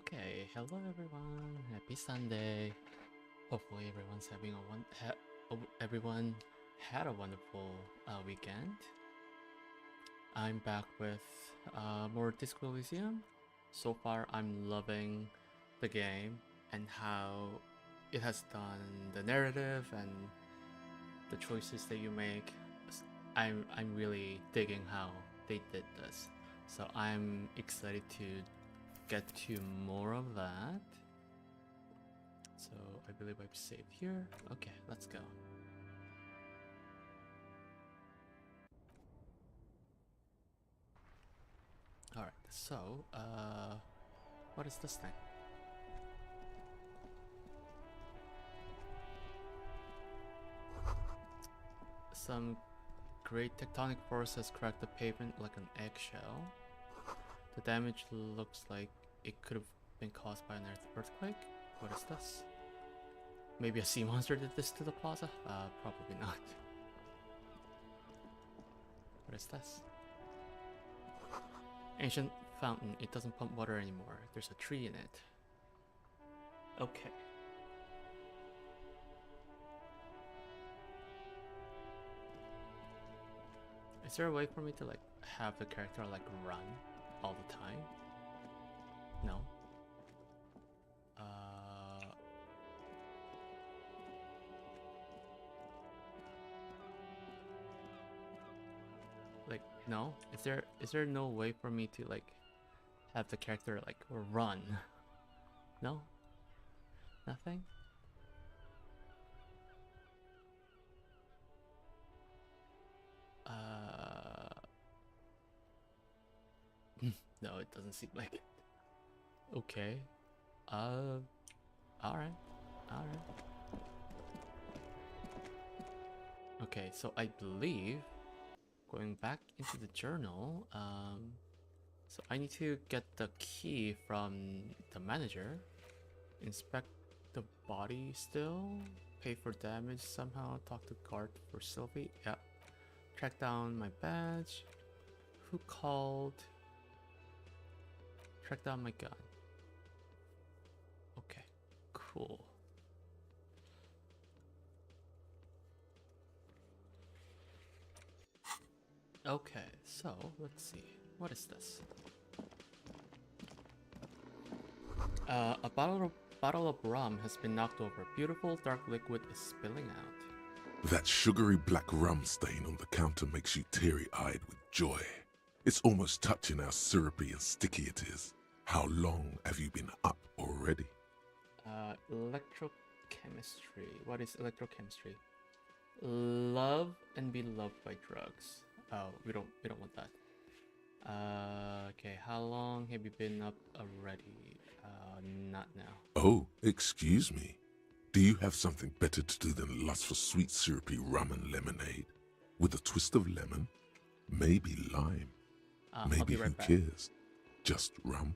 Okay, hello everyone. Happy Sunday. Hopefully everyone's having everyone had a wonderful weekend. I'm back with more Disco Elysium. So far, I'm loving the game and how it has done the narrative and the choices that you make. I'm really digging how they did this. So I'm excited to get to more of that. So I believe I've saved here. Okay, let's go. Alright, so what is this thing? Some great tectonic force has cracked the pavement like an eggshell. The damage looks like it could have been caused by an earthquake. What is this? Maybe a sea monster did this to the plaza? Probably not. What is this? Ancient fountain. It doesn't pump water anymore. There's a tree in it. Okay. Is there a way for me to like have the character like run all the time? No. Like no. Is there no way for me to like have the character like run? No. Nothing. No, it doesn't seem like it. Okay. Alright. Alright. Okay, so I believe going back into the journal, so I need to get the key from the manager, inspect the body still, pay for damage somehow, talk to guard for Sylvie, yeah. Track down my badge, who called, track down my gun. Okay, cool. Okay, so let's see. What is this? A bottle of rum has been knocked over. Beautiful dark liquid is spilling out. That sugary black rum stain on the counter makes you teary-eyed with joy. It's almost touching how syrupy and sticky it is. How long have you been up already? Electrochemistry. What is electrochemistry? Love and be loved by drugs. Oh, we don't want that. Okay, how long have you been up already? Not now. Oh, excuse me. Do you have something better to do than lust for sweet syrupy rum and lemonade? With a twist of lemon? Maybe lime? Maybe right who back. cares? Just rum?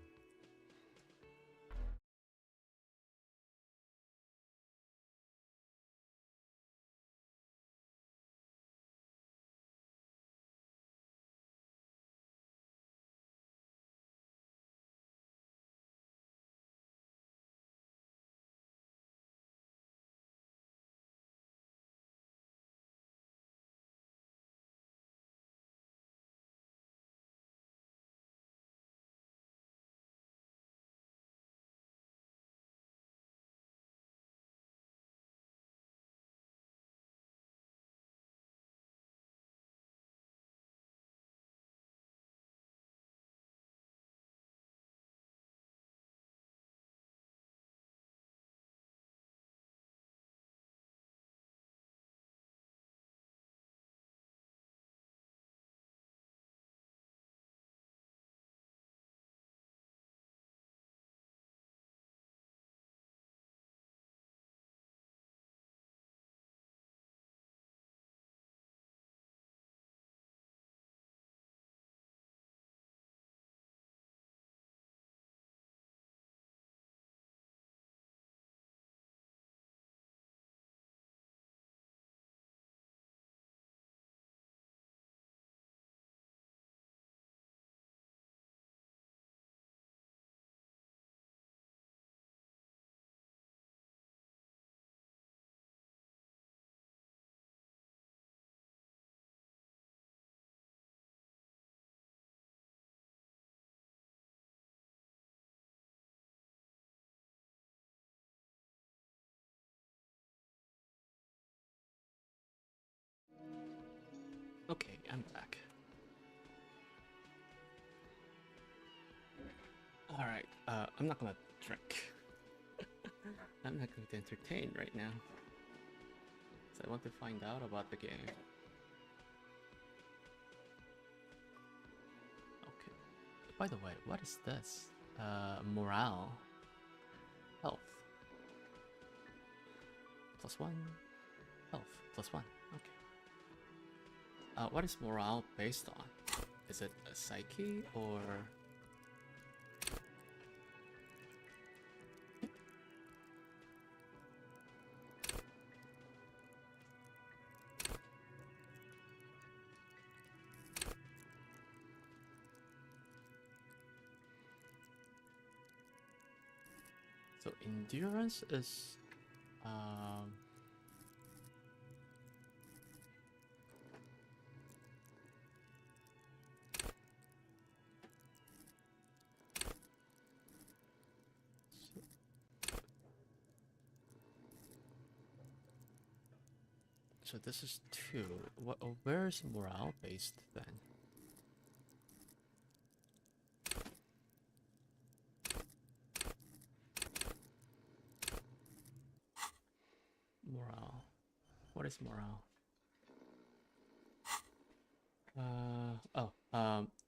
Okay, I'm back. Alright, I'm not gonna drink. I'm not going to entertain right now. So I want to find out about the game. Okay. By the way, what is this? Morale. Health. +1. Health. +1. Okay. What is morale based on? Is it a psyche or... So endurance is so this is 2. What? Where is morale based then? Morale. What is morale?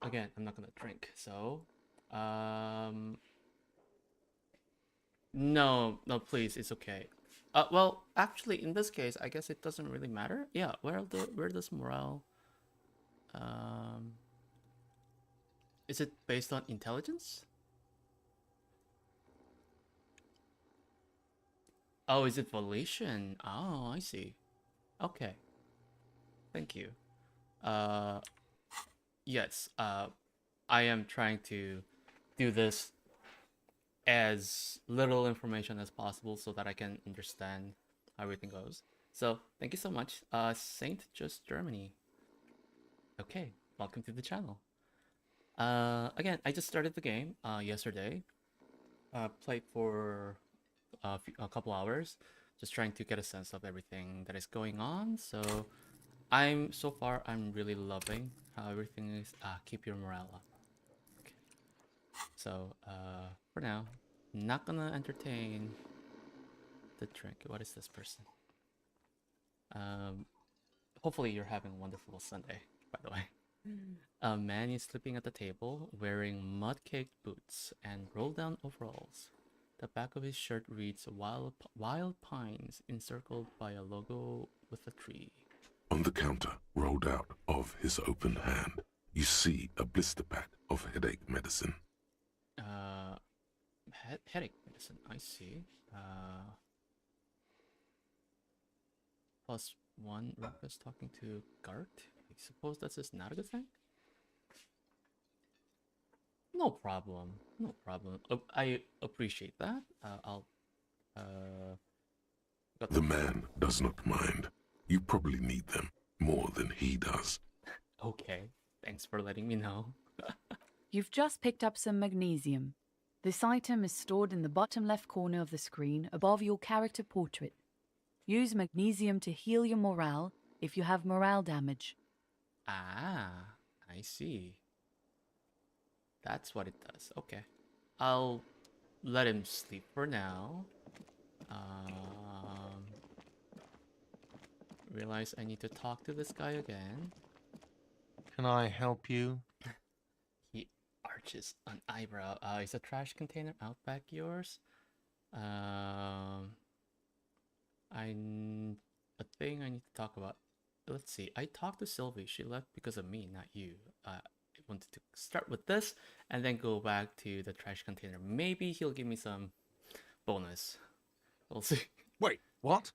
Again, I'm not gonna drink, so no, please, it's okay. Well, actually, in this case, I guess it doesn't really matter. Yeah, where does morale? Is it based on intelligence? Oh, is it volition? Oh, I see. Okay. Thank you. Yes. I am trying to do this as little information as possible so that I can understand how everything goes. So thank you so much, Saint Just Germany. Okay, welcome to the channel. Again, I just started the game yesterday. Played for a couple hours, just trying to get a sense of everything that is going on. So so far I'm really loving how everything is. Keep your morale up. Okay. So for now, not gonna entertain the drink. What is this person? Hopefully you're having a wonderful Sunday, by the way. A man is sleeping at the table, wearing mud-caked boots and roll-down overalls. The back of his shirt reads Wild Pines, encircled by a logo with a tree. On the counter, rolled out of his open hand, you see a blister pack of headache medicine. Headache medicine, I see. +1 Ruckus talking to Gart. I suppose that's just not a good thing? No problem. No problem. I appreciate that. The man does not mind. You probably need them more than he does. Okay. Thanks for letting me know. You've just picked up some magnesium. This item is stored in the bottom left corner of the screen above your character portrait. Use magnesium to heal your morale if you have morale damage. Ah, I see. That's what it does. Okay. I'll let him sleep for now. Realize I need to talk to this guy again. Can I help you? He arches an eyebrow. Is a trash container out back yours? A thing I need to talk about. Let's see. I talked to Sylvie. She left because of me, not you. I wanted to start with this and then go back to the trash container. Maybe he'll give me some bonus. We'll see. Wait, what?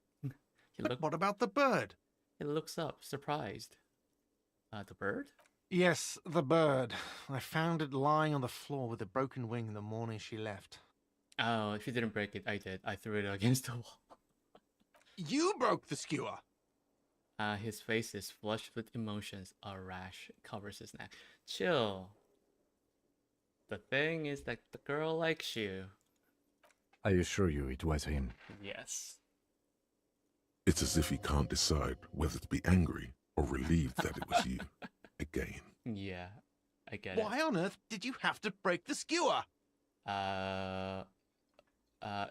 What about the bird? He looks up, surprised. The bird? Yes, the bird. I found it lying on the floor with a broken wing the morning she left. Oh, she didn't break it. I did. I threw it against the wall. You broke the skewer! His face is flushed with emotions. A rash covers his neck. Chill. The thing is that the girl likes you. I assure you it was him. Yes. It's as if he can't decide whether to be angry or relieved that it was you again. Yeah, I get Why on earth did you have to break the skewer? it.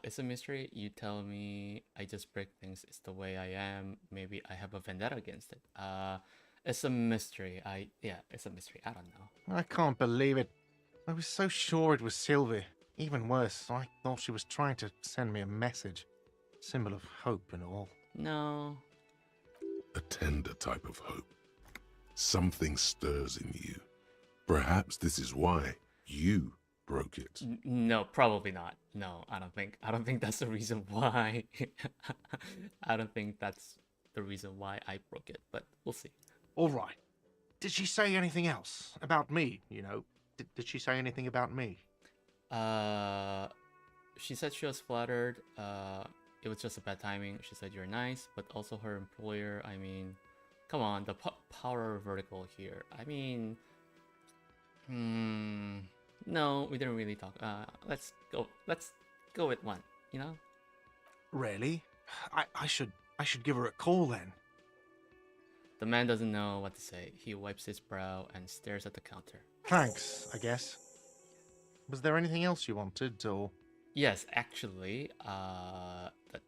It's a mystery. You tell me. I just break things. It's the way I am. Maybe I have a vendetta against it. It's a mystery. It's a mystery. I don't know. I can't believe it. I was so sure it was Sylvie. Even worse, I thought she was trying to send me a message. Symbol of hope and all. No. A tender type of hope. Something stirs in you. Perhaps this is why you broke it. No, probably not. No, I don't think that's the reason why. I don't think that's the reason why I broke it, but we'll see. All right. Did she say anything else about me, you know? Did she say anything about me? She said she was flattered. It was just a bad timing. She said you're nice, but also her employer. I mean, come on, the power vertical here. I mean, no, we didn't really talk. Let's go with one. You know? Really? I should give her a call then. The man doesn't know what to say. He wipes his brow and stares at the counter. Thanks, I guess. Was there anything else you wanted, or? Yes, actually, the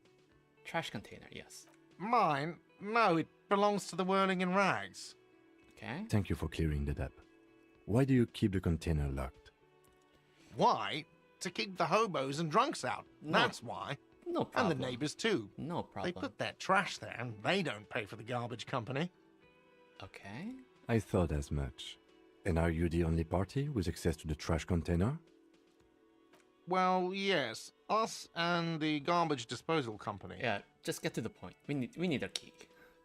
trash container, yes. Mine? No, it belongs to the Whirling in Rags. Okay. Thank you for clearing that up. Why do you keep the container locked? Why? To keep the hobos and drunks out. No. That's why. No problem. And the neighbors too. No problem. They put their trash there and they don't pay for the garbage company. Okay. I thought as much. And are you the only party with access to the trash container? Well, yes. Us and the garbage disposal company. Yeah, just get to the point. We need a key.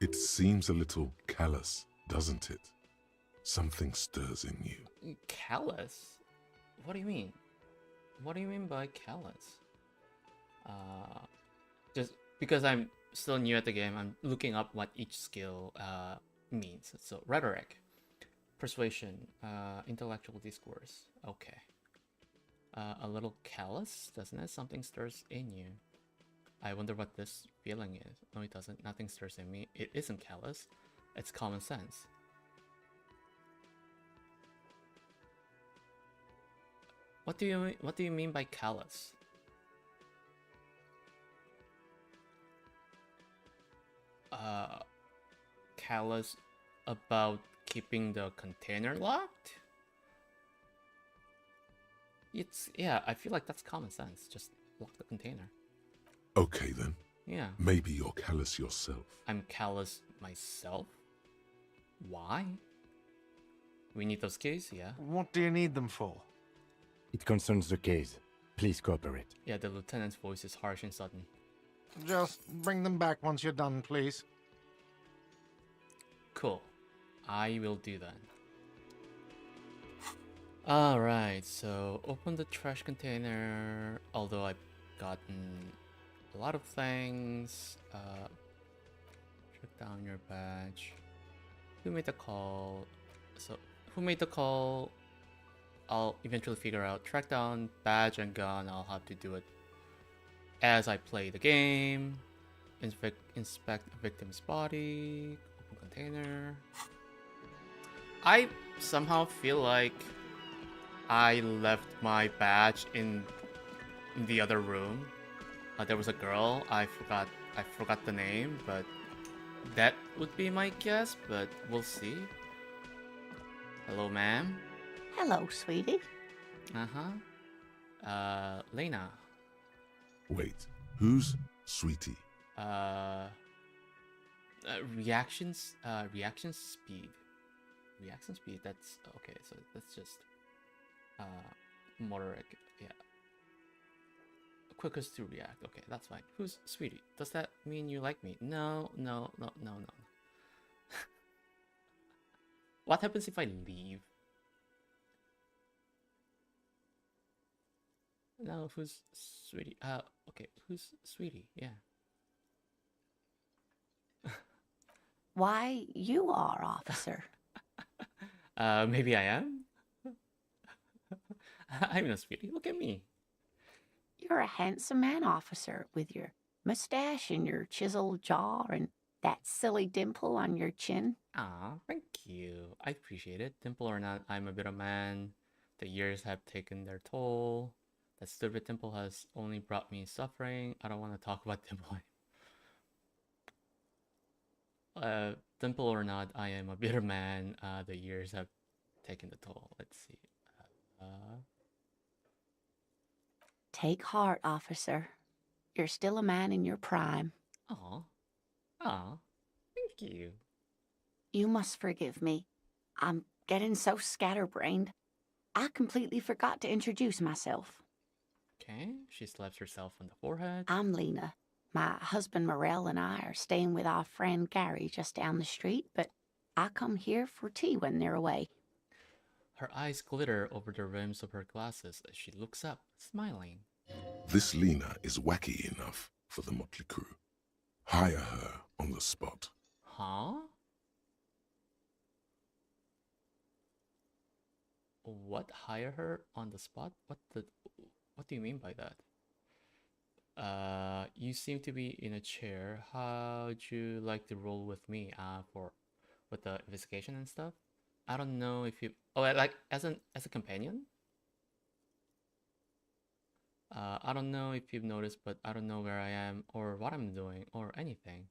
It seems a little callous, doesn't it? Something stirs in you. Callous? What do you mean? What do you mean by callous? Just because I'm still new at the game, I'm looking up what each skill means. So rhetoric, persuasion, intellectual discourse. Okay. A little callous, doesn't it? Something stirs in you. I wonder what this feeling is. No, it doesn't. Nothing stirs in me. It isn't callous. It's common sense. What do you mean by callous? Callous about keeping the container locked? Yeah, I feel like that's common sense. Just lock the container. Okay then. Yeah. Maybe you're callous yourself. I'm callous myself? Why? We need those keys, yeah? What do you need them for? It concerns the case. Please cooperate. Yeah, the lieutenant's voice is harsh and sudden. Just bring them back once you're done, please. Cool. I will do that. Alright, so open the trash container. Although I've gotten a lot of things. Check down your badge. Who made the call? So, who made the call? I'll eventually figure out. Track down badge and gun. I'll have to do it as I play the game. Inspect victim's body. Open container. I somehow feel like I left my badge in the other room. There was a girl. I forgot the name, but that would be my guess. But we'll see. Hello, ma'am. Hello, sweetie. Lena. Wait, who's Sweetie? Reaction speed. Reaction speed. That's okay. So that's just motor. Yeah. Quickest to react. Okay, that's fine. Who's Sweetie? Does that mean you like me? No. What happens if I leave? No, who's Sweetie? Okay, who's Sweetie? Yeah. Why, you are, officer. Maybe I am? I'm no Sweetie. Look at me. You're a handsome man, officer, with your mustache and your chiseled jaw and That silly dimple on your chin. Ah, thank you. I appreciate it. Dimple or not, I'm a bit of man. The years have taken their toll. That stupid dimple has only brought me suffering. I don't want to talk about dimple. Dimple or not, I am a bitter man. The years have taken the toll. Let's see. Take heart, officer. You're still a man in your prime. Aw. Aw. Thank you. You must forgive me. I'm getting so scatterbrained. I completely forgot to introduce myself. Okay, she slaps herself on the forehead. I'm Lena. My husband Morel and I are staying with our friend Gary just down the street, but I come here for tea when they're away. Her eyes glitter over the rims of her glasses as she looks up, smiling. This Lena is wacky enough for the motley crew. Hire her on the spot. Huh? What? Hire her on the spot? What do you mean by that? You seem to be in a chair. How'd you like to roll with me? With the investigation and stuff? I don't know if you. Oh, like as a companion. I don't know if you've noticed, but I don't know where I am or what I'm doing or anything.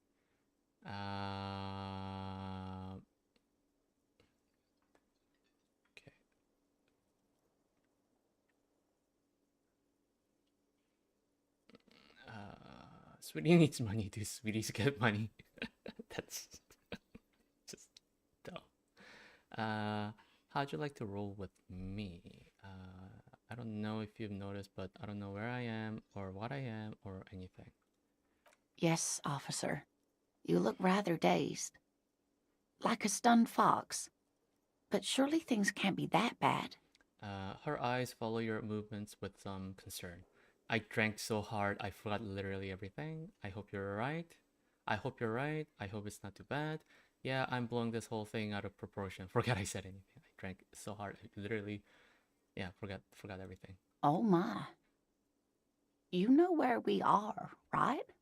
Okay. Sweetie needs money. Do sweeties get money? That's just dumb. How'd you like to roll with me? I don't know if you've noticed, but I don't know where I am or what I am or anything. Yes, officer. You look rather dazed. Like a stunned fox. But surely things can't be that bad. Her eyes follow your movements with some concern. I drank so hard I forgot literally everything. I hope you're alright. I hope you're right. I hope it's not too bad. Yeah, I'm blowing this whole thing out of proportion. Forget I said anything. I drank so hard I literally, yeah, forgot everything. Oh my. You know where we are, right?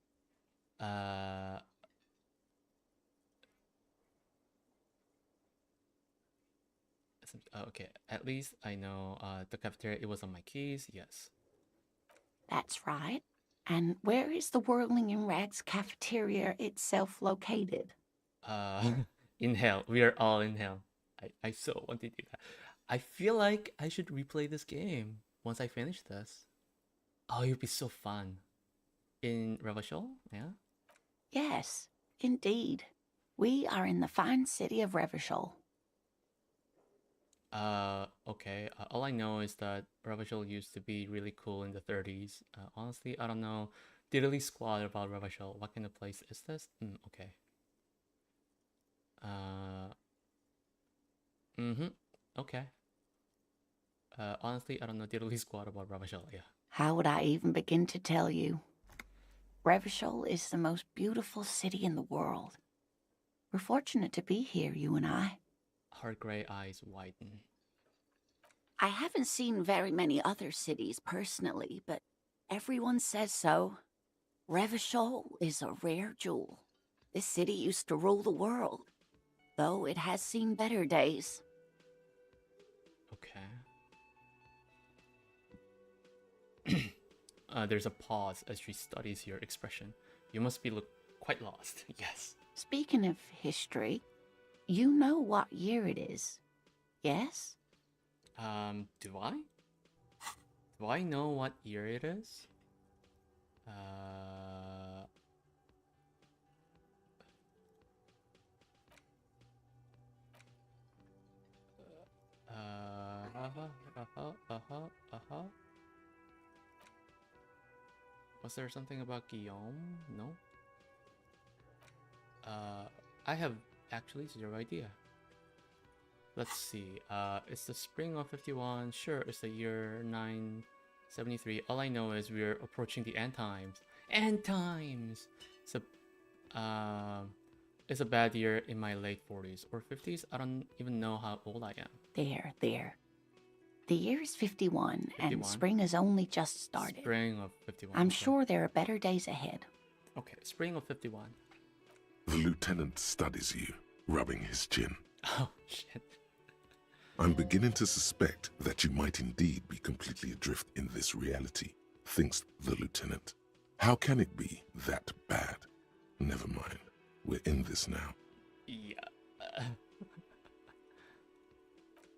Okay, at least I know the cafeteria, it was on my keys, yes. That's right. And where is the Whirling in Rags cafeteria itself located? In hell. We are all in hell. I so want to do that. I feel like I should replay this game once I finish this. Oh, it would be so fun. In Revachol, yeah? Yes, indeed. We are in the fine city of Revachol. Okay. All I know is that Revachol used to be really cool in the 30s. Honestly, I don't know diddly squat about Revachol. What kind of place is this? Okay. Okay. Honestly, I don't know diddly squat about Revachol, yeah. How would I even begin to tell you? Revachol is the most beautiful city in the world. We're fortunate to be here, you and I. Her gray eyes widen. I haven't seen very many other cities personally, but everyone says so. Revachol is a rare jewel. This city used to rule the world, though it has seen better days. Okay. There's a pause as she studies your expression. You must be quite lost. Yes. Speaking of history, you know what year it is, yes? Do I? Do I know what year it is? Was there something about Guillaume? No. I have actually zero idea. Let's see. It's the spring of 51. Sure, it's the year 973. All I know is we're approaching the end times. End times. It's a bad year in my late 40s or 50s. I don't even know how old I am. There. The year is 51, 51? and spring has only just started. Spring of 51. I'm okay. sure there are better days ahead. Okay, spring of 51. The lieutenant studies you, rubbing his chin. Oh, shit. I'm beginning to suspect that you might indeed be completely adrift in this reality, thinks the lieutenant. How can it be that bad? Never mind. We're in this now. Yeah.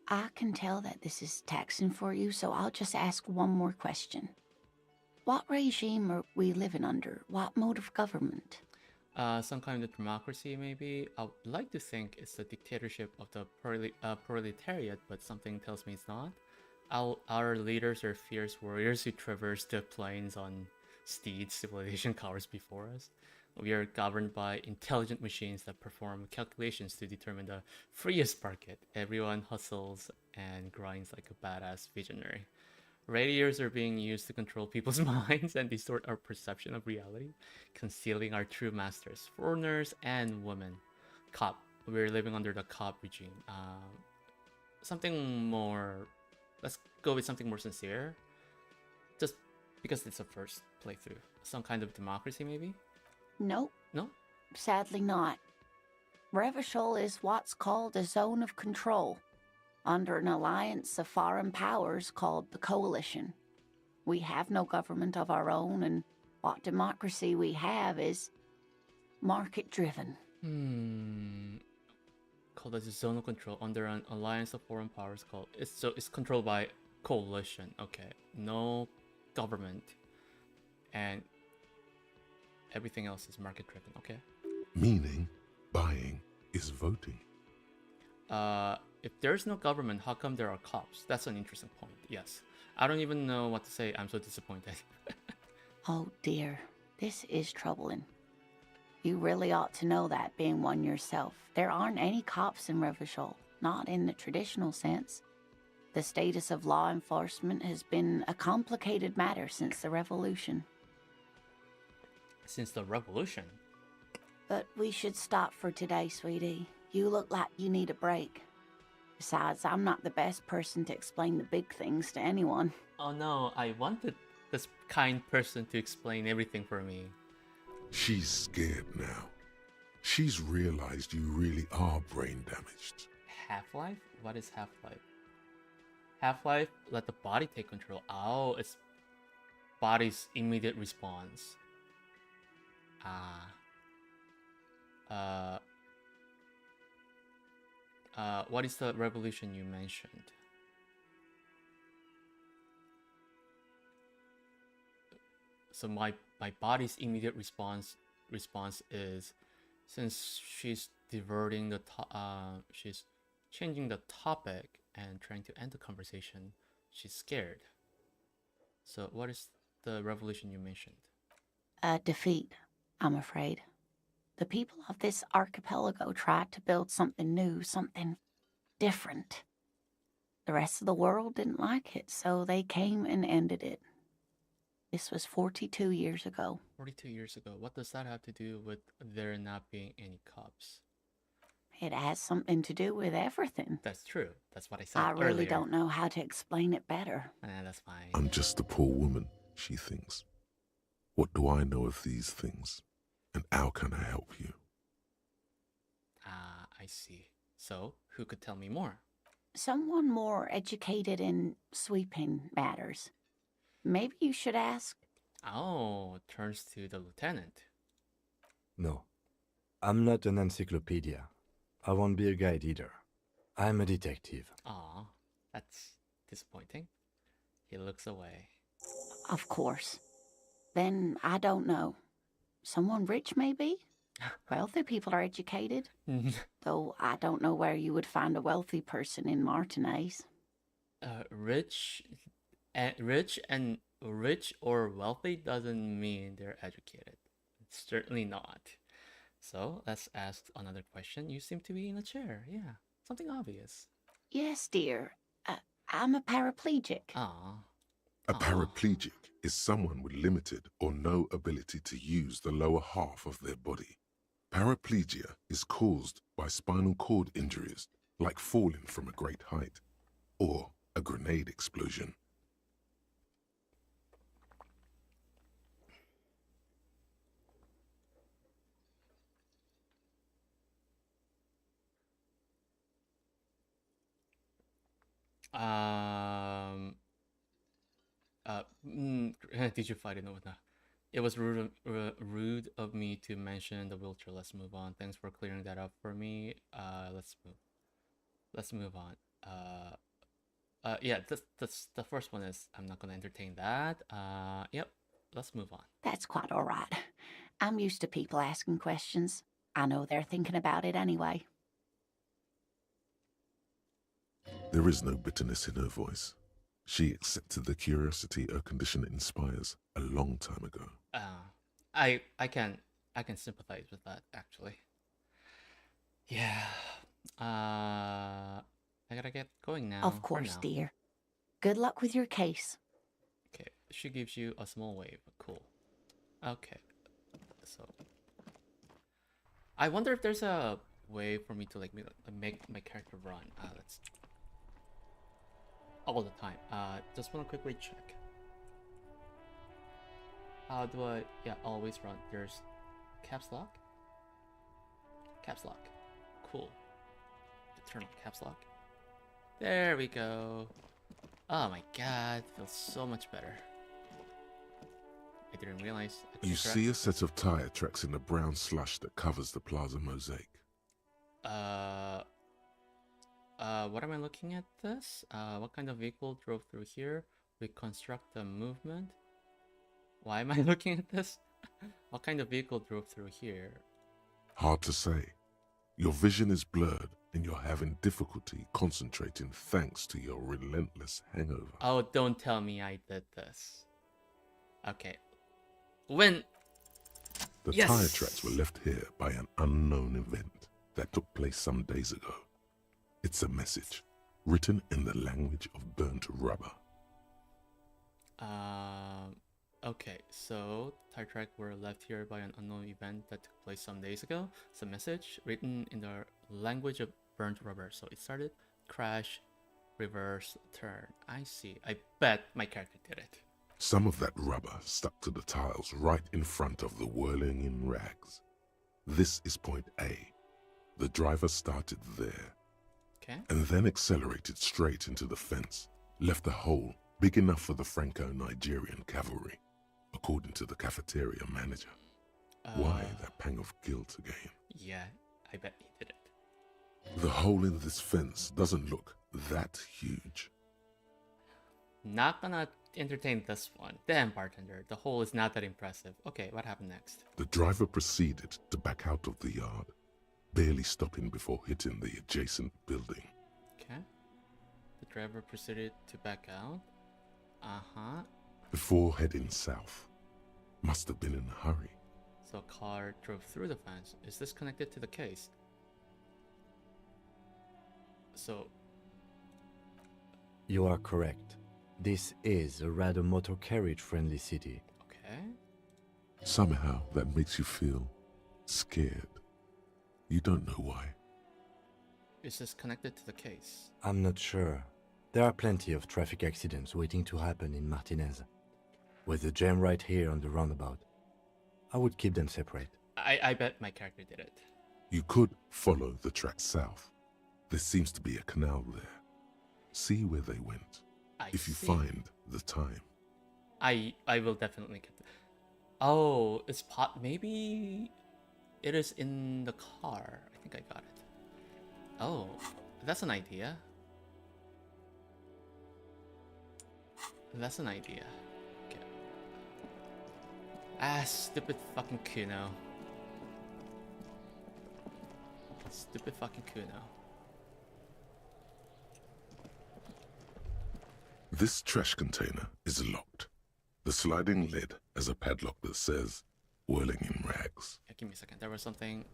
I can tell that this is taxing for you, so I'll just ask one more question. What regime are we living under? What mode of government? Some kind of democracy, maybe. I would like to think it's the dictatorship of the proletariat, but something tells me it's not. Our leaders are fierce warriors who traverse the plains on steeds civilization covers before us. We are governed by intelligent machines that perform calculations to determine the freest market. Everyone hustles and grinds like a badass visionary. Radios are being used to control people's minds and distort our perception of reality, concealing our true masters, foreigners and women. Cop. We're living under the cop regime. Something more... Let's go with something more sincere. Just because it's a first playthrough. Some kind of democracy, maybe? Nope. No? Sadly not. Revachol is what's called a zone of control, under an alliance of foreign powers called the Coalition. We have no government of our own, and what democracy we have is market-driven. Called as a zone of control under an alliance of foreign powers called... It's controlled by coalition. Okay. No government. And everything else is market-driven. Okay. Meaning, buying is voting. If there's no government, how come there are cops? That's an interesting point, yes. I don't even know what to say. I'm so disappointed. Oh dear, this is troubling. You really ought to know that, being one yourself. There aren't any cops in Revachol, not in the traditional sense. The status of law enforcement has been a complicated matter since the revolution. Since the revolution? But we should stop for today, sweetie. You look like you need a break. Besides, I'm not the best person to explain the big things to anyone. Oh no, I wanted this kind person to explain everything for me. She's scared now. She's realized you really are brain damaged. Half-life? What is half-life? Half-life, let the body take control. Oh, it's body's immediate response. What is the revolution you mentioned? So my body's immediate response is, since she's diverting the she's changing the topic and trying to end the conversation, she's scared. So what is the revolution you mentioned? A defeat, I'm afraid. The people of this archipelago tried to build something new, something different. The rest of the world didn't like it, so they came and ended it. This was 42 years ago. 42 years ago. What does that have to do with there not being any cops? It has something to do with everything. That's true. That's what I said I really earlier. don't know how to explain it better. That's fine. I'm just a poor woman, she thinks. What do I know of these things? And how can I help you? I see. So, who could tell me more? Someone more educated in sweeping matters. Maybe you should ask. Oh, turns to the lieutenant. No, I'm not an encyclopedia. I won't be a guide either. I'm a detective. Aw, that's disappointing. He looks away. Of course. Then I don't know. Someone rich, maybe? Wealthy people are educated. Though I don't know where you would find a wealthy person in Martinez. Rich or wealthy doesn't mean they're educated. It's certainly not. So let's ask another question. You seem to be in a chair. Yeah, something obvious. Yes, dear. I'm a paraplegic. Aw. A paraplegic is someone with limited or no ability to use the lower half of their body. Paraplegia is caused by spinal cord injuries, like falling from a great height, or a grenade explosion. Did you fight it? No, no. It was rude of me to mention the wheelchair. Let's move on. Thanks for clearing that up for me. Let's move on. Yeah, that's the first one is I'm not gonna entertain that. Yep, let's move on. That's quite all right. I'm used to people asking questions. I know they're thinking about it anyway. There is no bitterness in her voice. She accepted the curiosity her condition inspires a long time ago. I can sympathize with that actually. Yeah. I gotta get going now. Of course, dear. Good luck with your case. Okay, she gives you a small wave. Cool. Okay, so I wonder if there's a way for me to like make my character run. Let's all the time. Just want to quickly check. How do I? Yeah, always run. There's caps lock. Caps lock. Cool. Turn on caps lock. There we go. Oh my god, feels so much better. I didn't realize. You see a set of tire tracks in the brown slush that covers the plaza mosaic. What am I looking at this? What kind of vehicle drove through here? Reconstruct the movement. Why am I looking at this? What kind of vehicle drove through here? Hard to say. Your vision is blurred and you're having difficulty concentrating thanks to your relentless hangover. Oh, don't tell me I did this. Okay. When? The Yes! tire tracks were left here by an unknown event that took place some days ago. It's a message written in the language of burnt rubber. Okay, so tire track were left here by an unknown event that took place some days ago. It's a message written in the language of burnt rubber. So it started, crash, reverse, turn. I see. I bet my character did it. Some of that rubber stuck to the tiles right in front of the whirling in rags. This is point A. The driver started there. Okay. And then accelerated straight into the fence, left a hole big enough for the Franco-Nigerian cavalry, according to the cafeteria manager. Why that pang of guilt again? Yeah, I bet he did it. The hole in this fence doesn't look that huge. Not gonna entertain this one. Damn, bartender, the hole is not that impressive. Okay, what happened next? The driver proceeded to back out of the yard, barely stopping before hitting the adjacent building. Okay. The driver proceeded to back out. Uh-huh. Before heading south. Must have been in a hurry. So a car drove through the fence. Is this connected to the case? So... You are correct. This is a rather motor carriage-friendly city. Okay. Somehow that makes you feel scared. You don't know why. Is this connected to the case? I'm not sure. There are plenty of traffic accidents waiting to happen in Martinez. With the jam right here on the roundabout, I would keep them separate. I bet my character did it. You could follow the track south. There seems to be a canal there. See where they went. If you find the time. I will definitely get the... Oh, it's maybe it is in the car. I think I got it. Oh, that's an idea. That's an idea. Okay. Ah, stupid fucking Kuno. Stupid fucking Kuno. This trash container is locked. The sliding lid has a padlock that says, whirling in rags. Yeah, give me a second. There was something...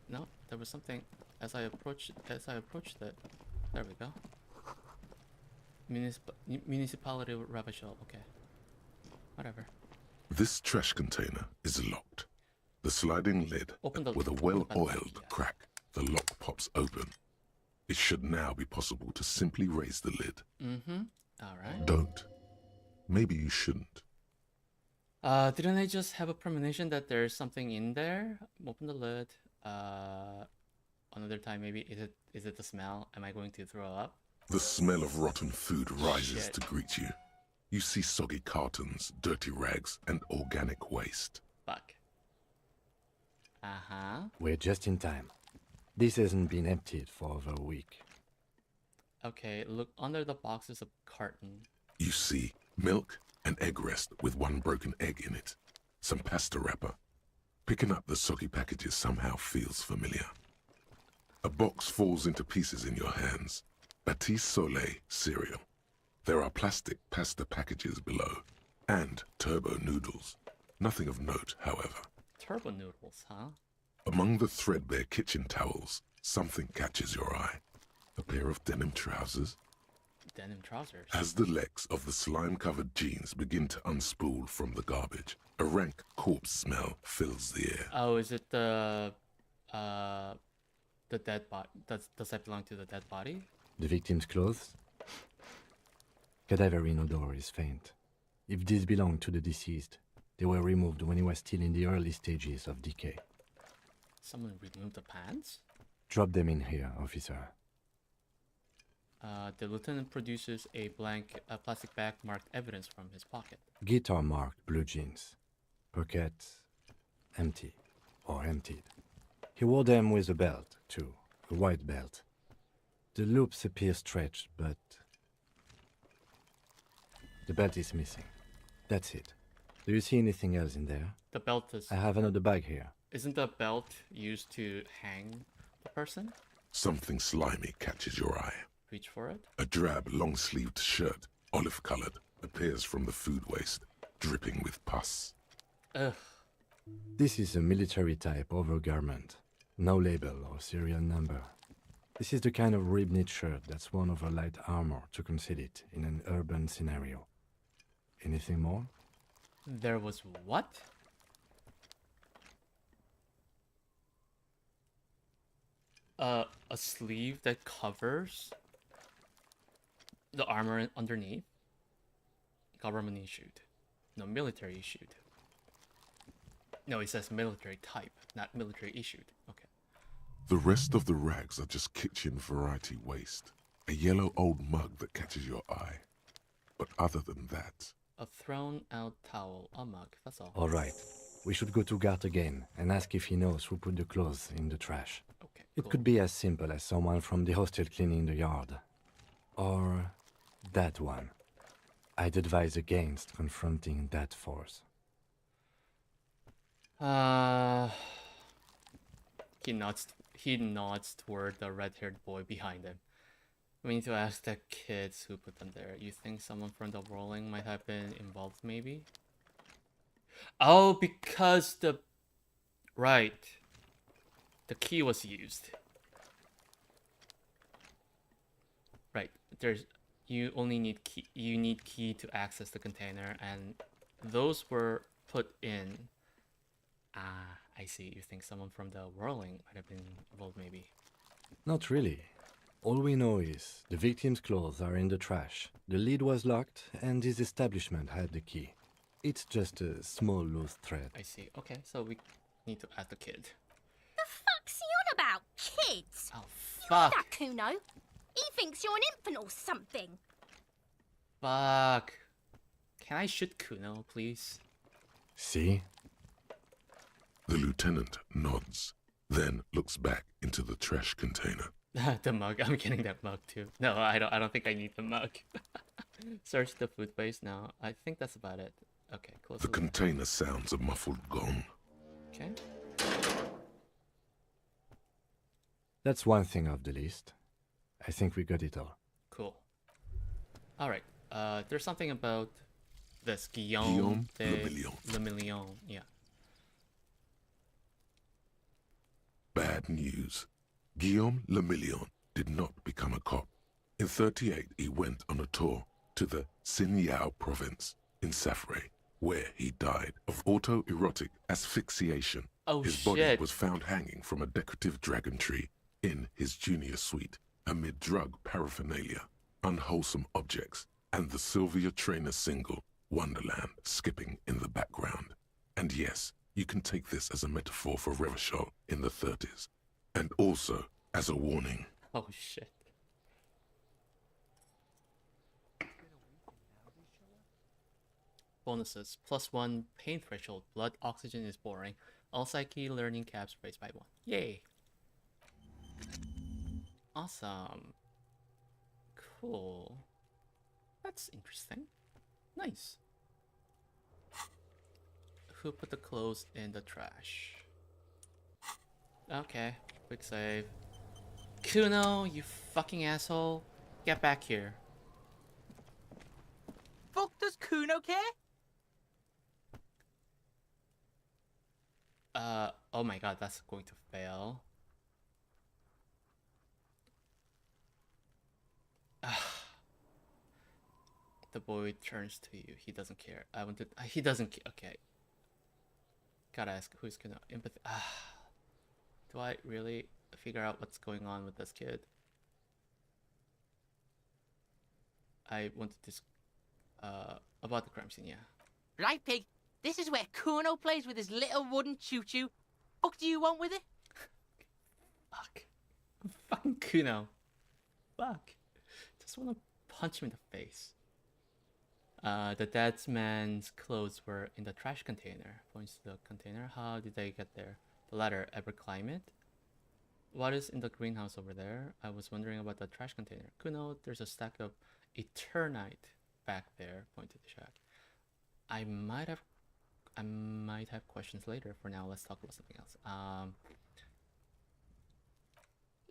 No, there was something as I approached it. There we go. Municipality Ravachol, okay. Whatever. This trash container is locked. The sliding lid, with a well-oiled crack, the lock pops open. It should now be possible to simply raise the lid. Mm-hmm. Alright. Don't. Maybe you shouldn't. Didn't I just have a premonition that there's something in there? Open the lid. Another time, maybe is it the smell? Am I going to throw up? The smell of rotten food rises Shit. to greet you. You see soggy cartons, dirty rags, and organic waste. Fuck. Uh-huh. We're just in time. This hasn't been emptied for over a week. Okay, look under the boxes of carton. You see milk, an egg rest with one broken egg in it, some pasta wrapper. Picking up the soggy packages somehow feels familiar. A box falls into pieces in your hands. Batiste Soleil cereal. There are plastic pasta packages below, and turbo noodles. Nothing of note, however. Turbo noodles, huh? Among the threadbare kitchen towels, something catches your eye. A pair of denim trousers. Denim trousers. As the legs of the slime-covered jeans begin to unspool from the garbage, a rank corpse smell fills the air. Oh, is it the dead body? Does that belong to the dead body? The victim's clothes? Cadaverine odor is faint. If these belong to the deceased, they were removed when he was still in the early stages of decay. Someone removed the pants? Drop them in here, officer. The lieutenant produces a blank plastic bag marked evidence from his pocket. Guitar marked blue jeans. Pockets empty or emptied. He wore them with a belt, too. A white belt. The loops appear stretched, but the belt is missing. That's it. Do you see anything else in there? The belt is... I have another bag here. Isn't the belt used to hang the person? Something slimy catches your eye. Reach for it? A drab, long-sleeved shirt, olive-colored, appears from the food waste, dripping with pus. Ugh. This is a military-type overgarment. No label or serial number. This is the kind of rib-knit shirt that's worn over light armor to conceal it in an urban scenario. Anything more? There was what? A sleeve that covers the armor underneath? Government issued. No, military issued. No, it says military type, not military issued. Okay. The rest of the rags are just kitchen variety waste. A yellow old mug that catches your eye. But other than that, A thrown out towel, a mug, that's all. All right. We should go to Gart again and ask if he knows who put the clothes in the trash. Okay, It cool. could be as simple as someone from the hostel cleaning the yard. Or that one. I'd advise against confronting that force. He nods toward the red-haired boy behind him. We need to ask the kids who put them there. You think someone from the whirling might have been involved, maybe? Oh, because the... Right. The key was used. Right. You only need key. You need key to access the container, and those were put in. Ah, I see. You think someone from the whirling might have been involved, maybe? Not really. All we know is the victim's clothes are in the trash, the lid was locked, and his establishment had the key. It's just a small loose thread. I see. Okay, so we need to ask the kid. The fuck's he on about? Kids? Oh, You hear fuck. that, Kuno? He thinks you're an infant or something. Fuck. Can I shoot Kuno, please? See? the lieutenant nods, then looks back into the trash container. The mug. I'm getting that mug too. No, I don't think I need the mug. Search the food waste now. I think that's about it. Okay, close The the lid. container sounds a muffled gong. Okay. That's one thing off the list. I think we got it all. Cool. All right. There's something about this Guillaume Le Million. Yeah. Bad news. Guillaume Le Million did not become a cop. In 38, he went on a tour to the Sinyao province in Safre, where he died of autoerotic asphyxiation. Oh, His shit. body was found hanging from a decorative dragon tree in his junior suite amid drug paraphernalia, unwholesome objects, and the Sylvia Trainer single, Wonderland, skipping in the background. And yes, you can take this as a metaphor for Revachol in the 30s, and also as a warning. Oh shit. bonuses. +1 pain threshold. Blood oxygen is boring. All psyche learning caps raised by 1. Yay! Awesome. Cool. That's interesting. Nice. Who put the clothes in the trash? Okay, quick save. Kuno, you fucking asshole. Get back here. Fuck does Kuno care? Oh my god, that's going to fail. The boy turns to you. He doesn't care. He doesn't care. Okay. Gotta ask, who's Kuno? Empathy. Do I really figure out what's going on with this kid? I want to about the crime scene, yeah. Right, Pig. This is where Kuno plays with his little wooden choo-choo. Fuck do you want with it? Fuck. Fucking Kuno. Fuck. Just want to punch him in the face. The dead man's clothes were in the trash container. Points to the container. How did they get there? The ladder. Ever climb it? What is in the greenhouse over there? I was wondering about the trash container. Kuno, there's a stack of Eternite back there. Point to the shack. I might have questions later. For now, let's talk about something else.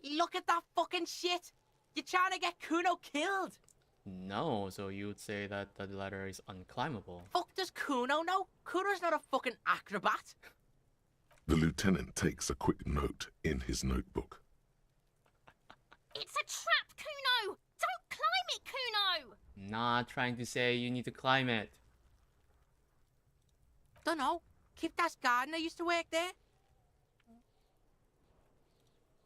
Look at that fucking shit! You're trying to get Kuno killed! No, so you would say that the ladder is unclimbable. Fuck does Kuno know? Kuno's not a fucking acrobat. The lieutenant takes a quick note in his notebook. It's a trap, Kuno! Don't climb it, Kuno! Not trying to say you need to climb it. Dunno. Kiptas gardener used to work there.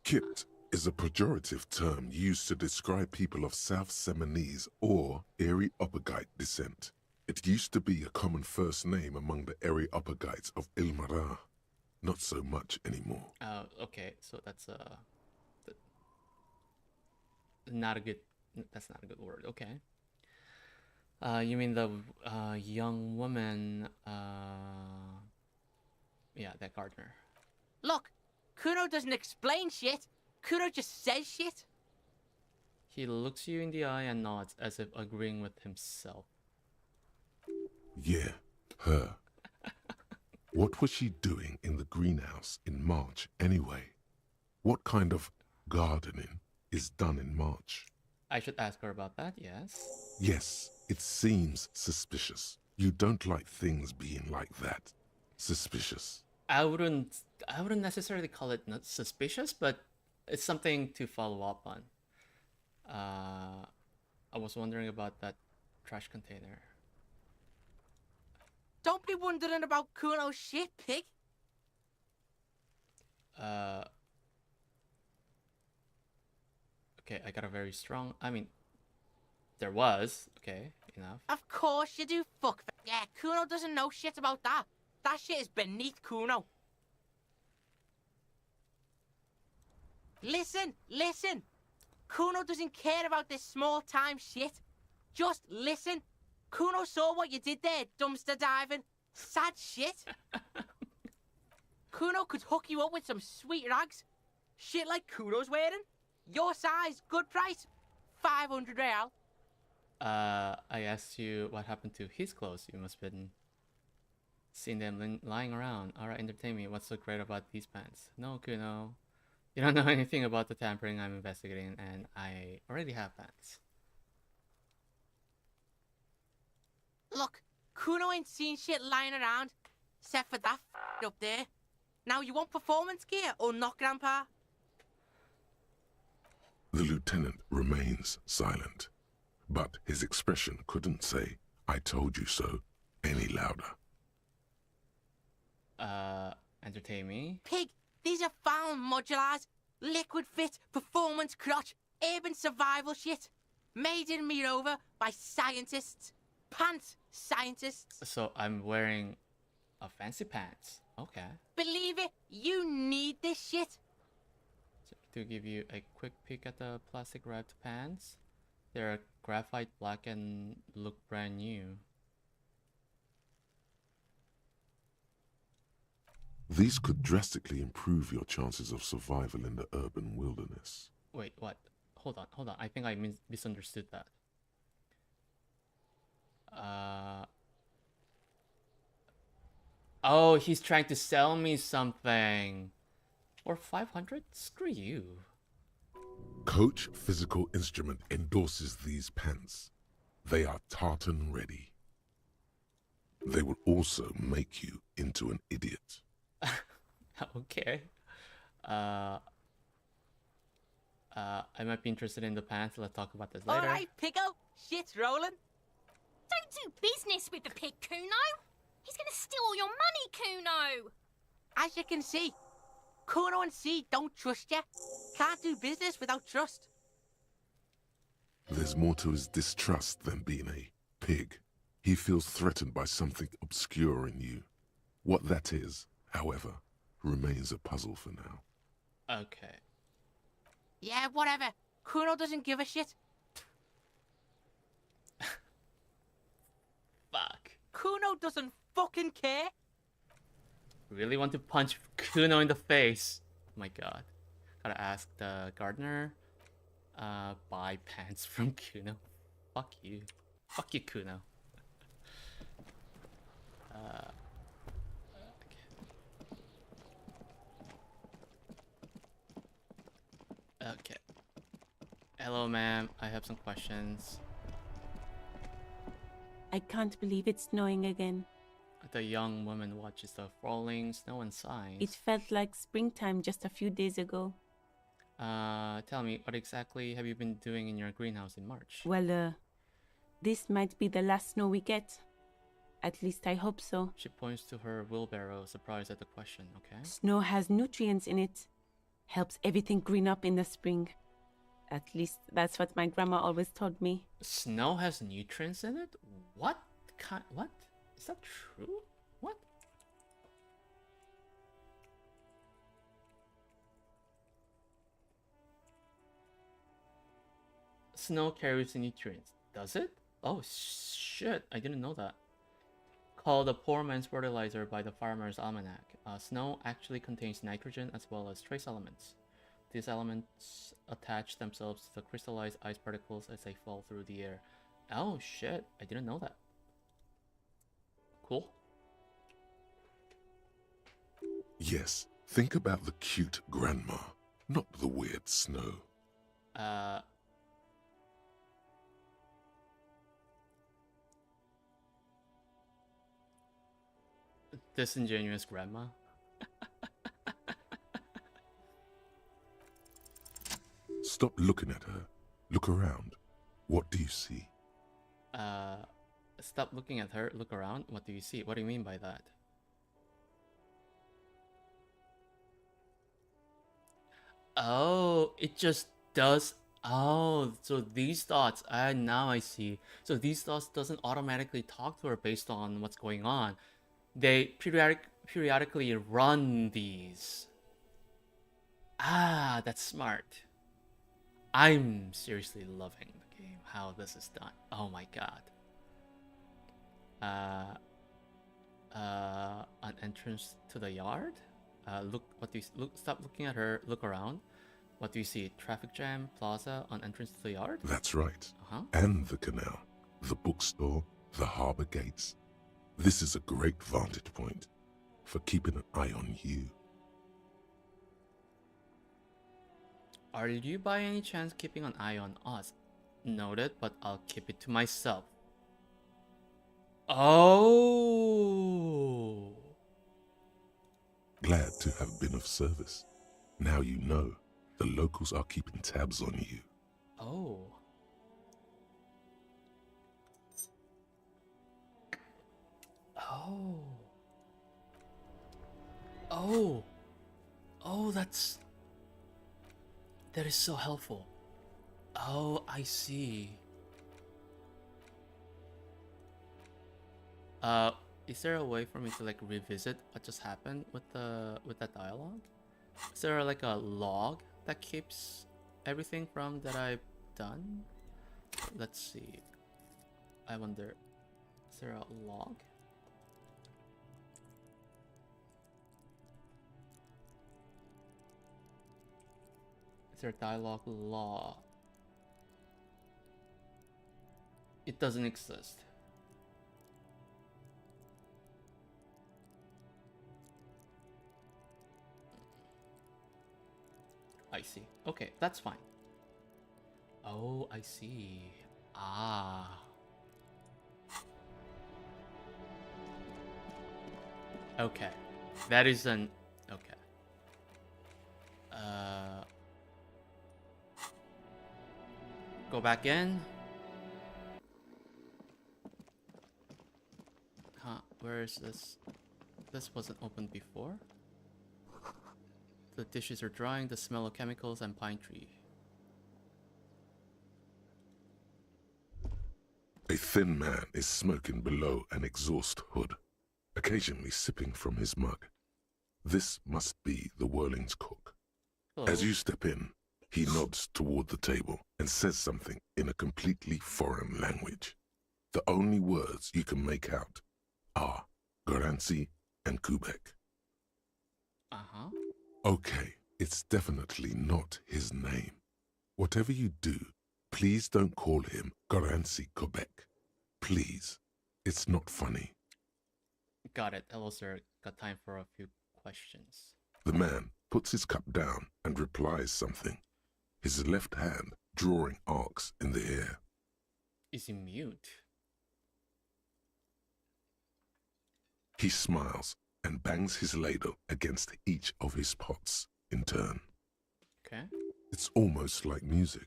Kipt is a pejorative term used to describe people of South Seminese or Areopagite descent. It used to be a common first name among the Areopagites of Ilmara. Not so much anymore. Okay, so that's not a good. That's not a good word. Okay. You mean the young woman? Yeah, that gardener. Look, Kuno doesn't explain shit. Kuno just says shit. He looks you in the eye and nods as if agreeing with himself. Yeah, her. What was she doing in the greenhouse in March anyway? What kind of gardening is done in March? I should ask her about that, yes. Yes, it seems suspicious. You don't like things being like that. Suspicious. I wouldn't necessarily call it not suspicious, but it's something to follow up on. I was wondering about that trash container. Don't be wondering about Kuno's shit, Pig. Okay, I got a very strong. I mean, there was. Okay, enough. Of course you do, fuck. Yeah, Kuno doesn't know shit about that. That shit is beneath Kuno. Listen, listen. Kuno doesn't care about this small-time shit. Just listen. Kuno saw what you did there, dumpster diving. Sad shit. Kuno could hook you up with some sweet rags. Shit like Kuno's wearing. Your size, good price. 500 real. I asked you what happened to his clothes. You must have been seeing them lying around. Alright, entertain me. What's so great about these pants? No, Kuno. You don't know anything about the tampering I'm investigating, and I already have pants. Look, Kuno ain't seen shit lying around, except for that up there. Now, you want performance gear or not, Grandpa? The lieutenant remains silent, but his expression couldn't say, "I told you so," any louder. Entertain me. Pig, these are found modulars. Liquid fit, performance crotch, urban survival shit. Made in Mirova by scientists. Pants scientists. So I'm wearing a fancy pants. Okay. Believe it, you need this shit. So to give you a quick peek at the plastic wrapped pants, they're graphite black and look brand new. These could drastically improve your chances of survival in the urban wilderness. Wait, what? Hold on. I think I misunderstood that. Oh, he's trying to sell me something. Or 500? Screw you. Coach Physical Instrument endorses these pants. They are tartan ready. They will also make you into an idiot. Okay. I might be interested in the pants. Let's talk about this later. Alright, Pico. Shit's rolling. Don't do business with the pig, Kuno. He's gonna steal all your money, Kuno. As you can see, Kuno and C don't trust you. Can't do business without trust. There's more to his distrust than being a pig. He feels threatened by something obscure in you. What that is, however, remains a puzzle for now. Okay. Yeah, whatever. Kuno doesn't give a shit. Fuck. Kuno doesn't fucking care. Really want to punch Kuno in the face. Oh my god. Gotta ask the gardener. Buy pants from Kuno. Fuck you. Fuck you, Kuno. Okay. Hello, ma'am. I have some questions. I can't believe it's snowing again. The young woman watches the falling snow and sighs. It felt like springtime just a few days ago. Tell me, what exactly have you been doing in your greenhouse in March? Well, this might be the last snow we get. At least I hope so. She points to her wheelbarrow, surprised at the question, okay? Snow has nutrients in it. Helps everything green up in the spring. At least that's what my grandma always told me. Snow has nutrients in it? What? What? Is that true? What? Snow carries nutrients. Does it? Oh shit, I didn't know that. Called the poor man's fertilizer by the farmer's almanac. Snow actually contains nitrogen as well as trace elements. These elements attach themselves to the crystallized ice particles as they fall through the air. Oh shit, I didn't know that. Cool. Yes, think about the cute grandma, not the weird snow. Disingenuous grandma. Stop looking at her. Look around. What do you see? Stop looking at her, look around. What do you see? What do you mean by that? Oh, it just does. Oh, so these thoughts, now I see. So these thoughts doesn't automatically talk to her based on what's going on. They periodically run these. Ah, that's smart. I'm seriously loving the game, how this is done. Oh my god. An entrance to the yard? Look, what do you look? Stop looking at her, look around. What do you see? Traffic jam, plaza, on entrance to the yard? That's right. Uh-huh. And the canal, the bookstore, the harbor gates. This is a great vantage point for keeping an eye on you. Are you by any chance keeping an eye on us? Noted, but I'll keep it to myself. Oh. Glad to have been of service. Now you know the locals are keeping tabs on you. Oh. Oh. Oh. Oh, that is so helpful. Oh, I see. Is there a way for me to like revisit what just happened with that dialogue? Is there like a log that keeps everything from that I've done? Let's see. I wonder, is there a log? there dialogue law? It doesn't exist. I see. Okay, that's fine. Oh, I see. Ah. Okay. That is an... Okay. Go back in. Huh, where is this? This wasn't open before. The dishes are drying, the smell of chemicals and pine tree. A thin man is smoking below an exhaust hood, occasionally sipping from his mug. This must be the Whirling's cook. Hello. As you step in, he nods toward the table and says something in a completely foreign language. The only words you can make out are Garansi and Quebec. Uh-huh. Okay, it's definitely not his name. Whatever you do, please don't call him Garansi Quebec. Please. It's not funny. Got it. Hello, sir. Got time for a few questions. The man puts his cup down and replies something, his left hand drawing arcs in the air. Is he mute? He smiles and bangs his ladle against each of his pots in turn. Okay. It's almost like music,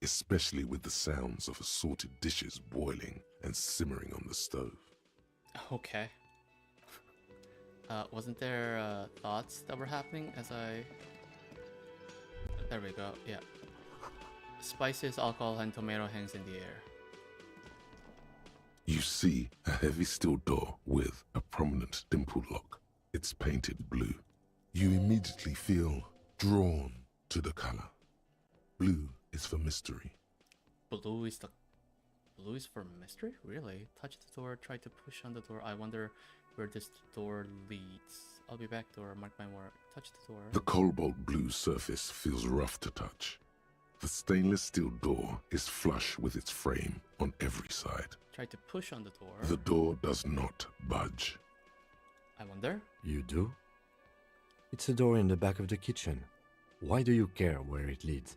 especially with the sounds of assorted dishes boiling and simmering on the stove. Okay. Wasn't there thoughts that were happening as I... There we go, yeah. Spices, alcohol, and tomato hangs in the air. You see a heavy steel door with a prominent dimple lock. It's painted blue. You immediately feel drawn to the color. Blue is for mystery. Blue is for mystery? Really? Touch the door, try to push on the door. I wonder where this door leads. I'll be back, door, mark my word. Touch the door. The cobalt blue surface feels rough to touch. The stainless steel door is flush with its frame on every side. Try to push on the door. The door does not budge. I wonder? You do? It's a door in the back of the kitchen. Why do you care where it leads?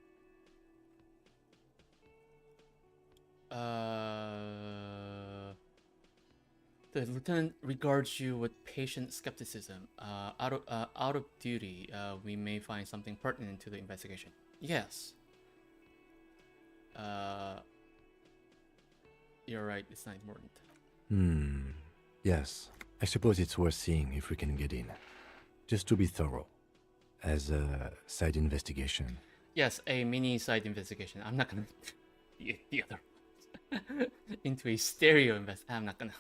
The lieutenant regards you with patient skepticism. Out of duty, we may find something pertinent to the investigation. Yes. You're right, it's not important. Yes. I suppose it's worth seeing if we can get in. Just to be thorough. As a side investigation. Yes, a mini side investigation. I'm not gonna the other into a stereo invest. I'm not gonna.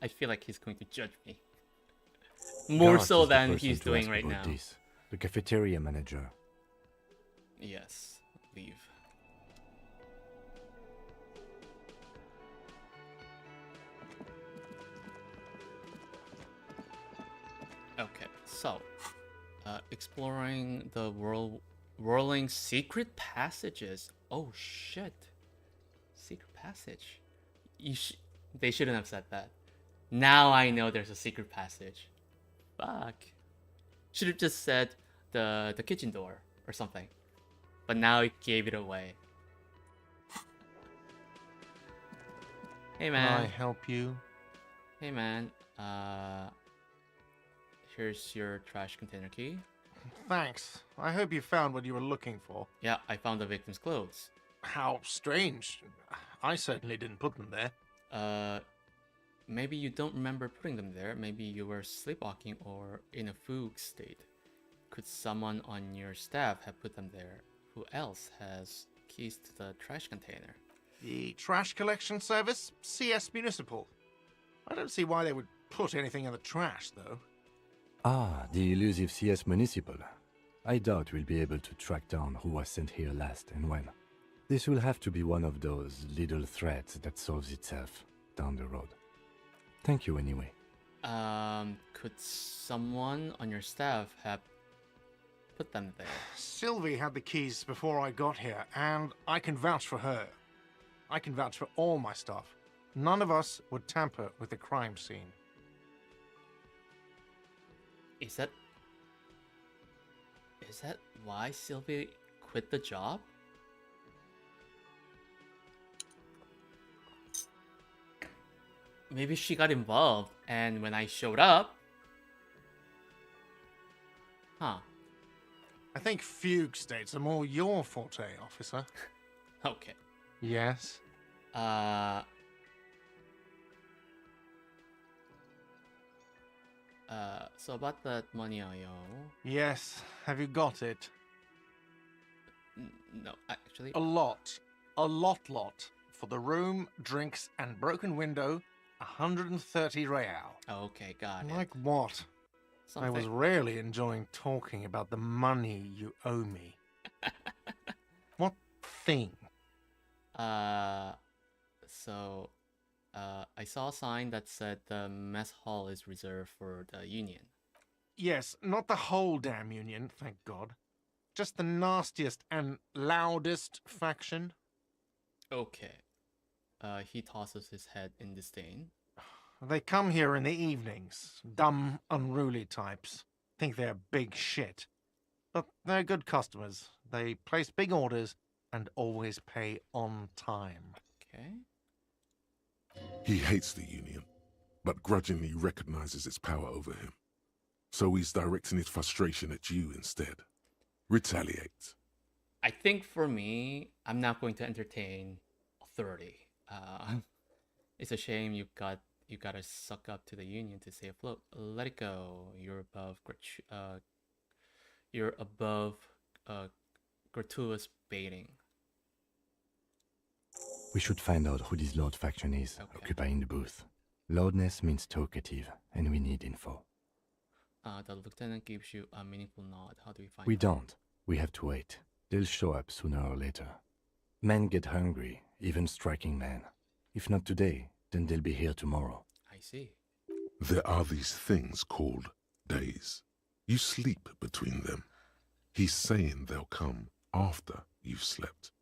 I feel like he's going to judge me more Garth so is the than person he's to doing ask right about now. this. The cafeteria manager. Yes, leave. Okay, so exploring the whirling secret passages. Oh shit, secret passage. They shouldn't have said that. Now I know there's a secret passage. Fuck. Should have just said the kitchen door or something. But now it gave it away. Hey Can man. I help you? Hey man. Here's your trash container key. Thanks. I hope you found what you were looking for. Yeah, I found the victim's clothes. How strange. I certainly didn't put them there. Maybe you don't remember putting them there. Maybe you were sleepwalking or in a fugue state. Could someone on your staff have put them there? Who else has keys to the trash container? The trash collection service? CS Municipal. I don't see why they would put anything in the trash, though. Ah, the elusive CS Municipal. I doubt we'll be able to track down who was sent here last and when. This will have to be one of those little threads that solves itself down the road. Thank you anyway. Could someone on your staff have put them there? Sylvie had the keys before I got here, and I can vouch for her. I can vouch for all my stuff. None of us would tamper with the crime scene. Is that why Sylvie quit the job? Maybe she got involved, and when I showed up... Huh. I think fugue states are more your forte, officer. Okay. Yes? So about that money I owe... Yes. Have you got it? No, actually... A lot. A lot. For the room, drinks, and broken window, 130 real. Okay, got it. Like what? Something... I was rarely enjoying talking about the money you owe me. What thing? I saw a sign that said the mess hall is reserved for the union. Yes, not the whole damn union, thank God. Just the nastiest and loudest faction. Okay. He tosses his head in disdain. They come here in the evenings. Dumb, unruly types. Think they're big shit. But they're good customers. They place big orders and always pay on time. Okay. He hates the union, but grudgingly recognizes its power over him. So he's directing his frustration at you instead. Retaliate. I think for me, I'm not going to entertain authority. It's a shame you gotta suck up to the union to stay afloat. Let it go. You're above gratuitous baiting. We should find out who this Lord faction is, occupying the booth. Loudness means talkative, and we need info. The lieutenant gives you a meaningful nod. How do we find We out? don't. We have to wait. They'll show up sooner or later. Men get hungry, even striking men. If not today, then they'll be here tomorrow. I see. There are these things called days. You sleep between them. He's saying they'll come after you've slept.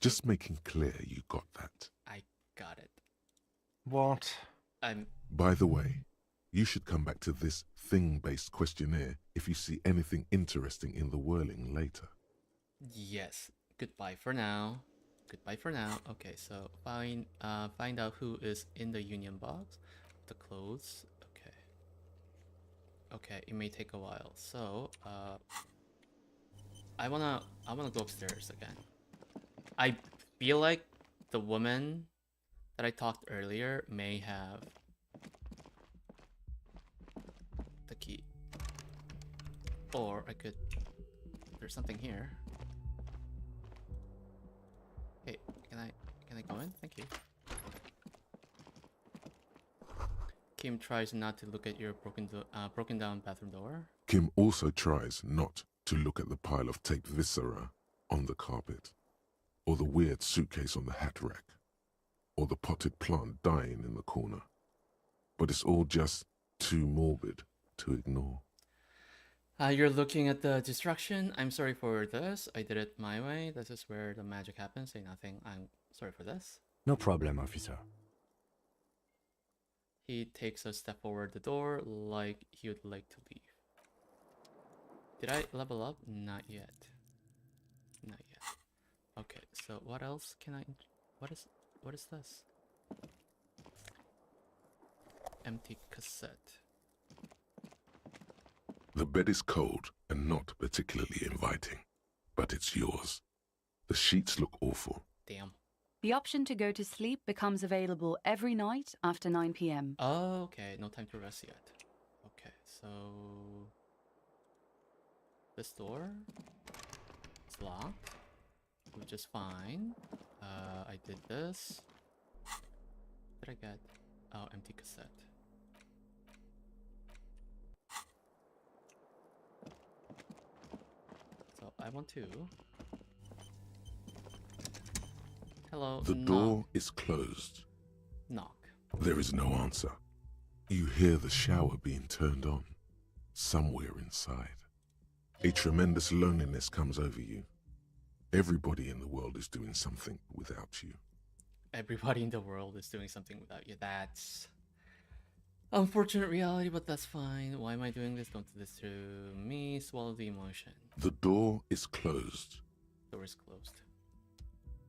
Just making clear you got that. I got it. What? By the way, you should come back to this thing-based questionnaire if you see anything interesting in the whirling later. Yes. Goodbye for now. Goodbye for now. Okay, so find out who is in the union box. The clothes. Okay. Okay, it may take a while. So, I wanna go upstairs again. I feel like the woman that I talked earlier may have the key. Or I could... There's something here. Hey, can I go in? Thank you. Kim tries not to look at your broken down bathroom door. Kim also tries not to look at the pile of taped viscera on the carpet, or the weird suitcase on the hat rack, or the potted plant dying in the corner. But it's all just too morbid to ignore. You're looking at the destruction. I'm sorry for this. I did it my way. This is where the magic happens. Say nothing. I'm sorry for this. No problem, officer. He takes a step forward the door like he would like to leave. Did I level up? Not yet. Not yet. Okay, so what else can I... What is this? Empty cassette. The bed is cold and not particularly inviting, but it's yours. The sheets look awful. Damn. The option to go to sleep becomes available every night after 9 p.m. Oh, okay. No time to rest yet. Okay, so... This door is locked, which is fine. I did this. What did I get? Oh, empty cassette. So I want to... Hello, The knock. door is closed. Knock. There is no answer. You hear the shower being turned on, somewhere inside. A tremendous loneliness comes over you. Everybody in the world is doing something without you. Everybody in the world is doing something without you. That's unfortunate reality, but that's fine. Why am I doing this? Don't do this to me. Swallow the emotion. The door is closed. Door is closed.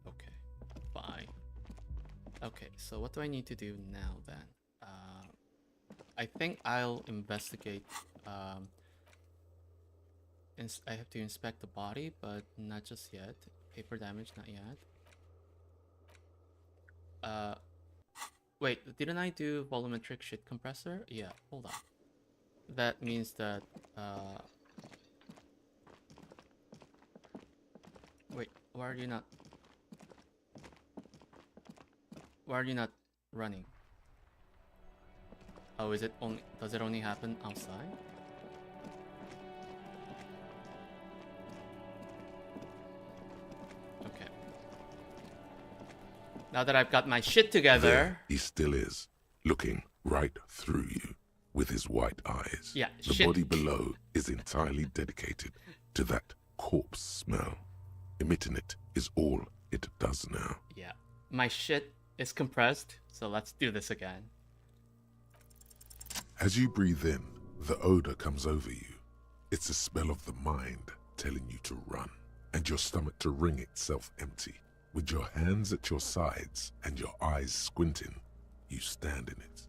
Okay, fine. Okay, so what do I need to do now then? I think I'll investigate. I have to inspect the body, but not just yet. Paper damage, not yet. Wait, didn't I do volumetric shit compressor? Yeah, hold on. That means that, wait, why are you not running? Oh, does it only happen outside? Okay. Now that I've got my shit together. There he still is, looking right through you with his white eyes. Yeah, the shit. body below is entirely dedicated to that corpse smell. Emitting it is all it does now. Yeah, my shit is compressed, so let's do this again. As you breathe in, the odor comes over you. It's a smell of the mind telling you to run, and your stomach to wring itself empty. With your hands at your sides and your eyes squinting, you stand in it.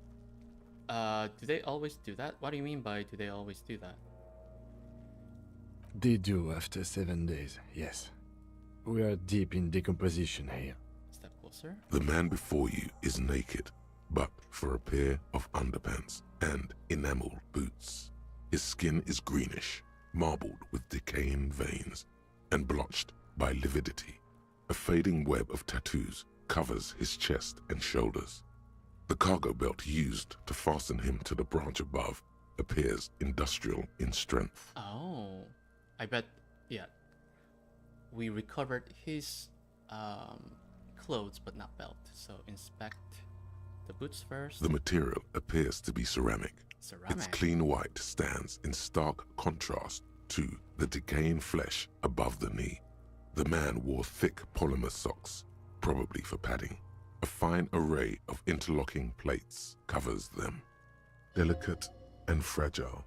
Do they always do that? What do you mean by do they always do that? They do after 7 days, yes. We are deep in decomposition here. Step closer. The man before you is naked, but for a pair of underpants and enameled boots. His skin is greenish, marbled with decaying veins, and blotched by lividity. A fading web of tattoos covers his chest and shoulders. The cargo belt used to fasten him to the branch above appears industrial in strength. Oh, I bet, yeah. We recovered his clothes, but not belt. So inspect the boots first. The material appears to be ceramic. Ceramic. Its clean white stands in stark contrast to the decaying flesh above the knee. The man wore thick polymer socks, probably for padding. A fine array of interlocking plates covers them. Delicate and fragile,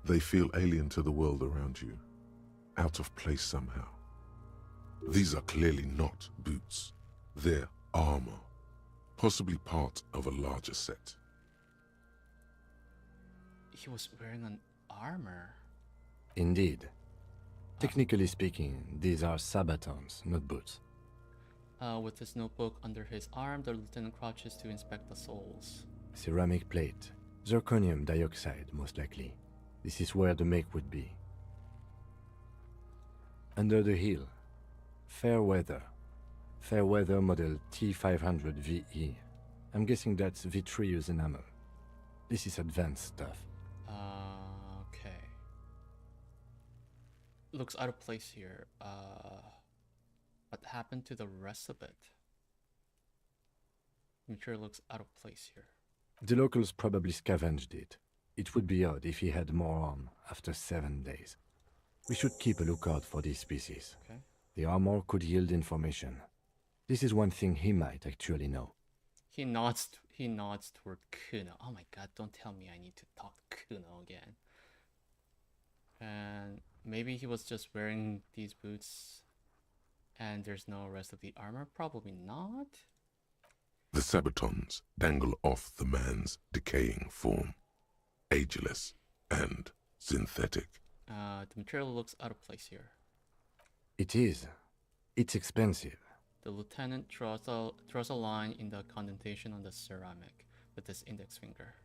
they feel alien to the world around you, out of place somehow. These are clearly not boots. They're armor, possibly part of a larger set. He was wearing an armor. Indeed. Technically speaking, these are sabatons, not boots. With his notebook under his arm, the lieutenant crouches to inspect the soles. Ceramic plate. Zirconium dioxide, most likely. This is where the make would be. Under the heel. Fair weather. Fair weather model T500 VE. I'm guessing that's vitreous enamel. This is advanced stuff. Okay. Looks out of place here. What happened to the rest of it? Material looks out of place here. The locals probably scavenged it. It would be odd if he had more on after 7 days. We should keep a lookout for these species. Okay. The armor could yield information. This is one thing he might actually know. He nods toward Kuno. Oh my god, don't tell me I need to talk to Kuno again. And maybe he was just wearing these boots and there's no rest of the armor? Probably not. The sabatons dangle off the man's decaying form, ageless and synthetic. The material looks out of place here. It is. It's expensive. The lieutenant draws a line in the condentation on the ceramic with his index finger.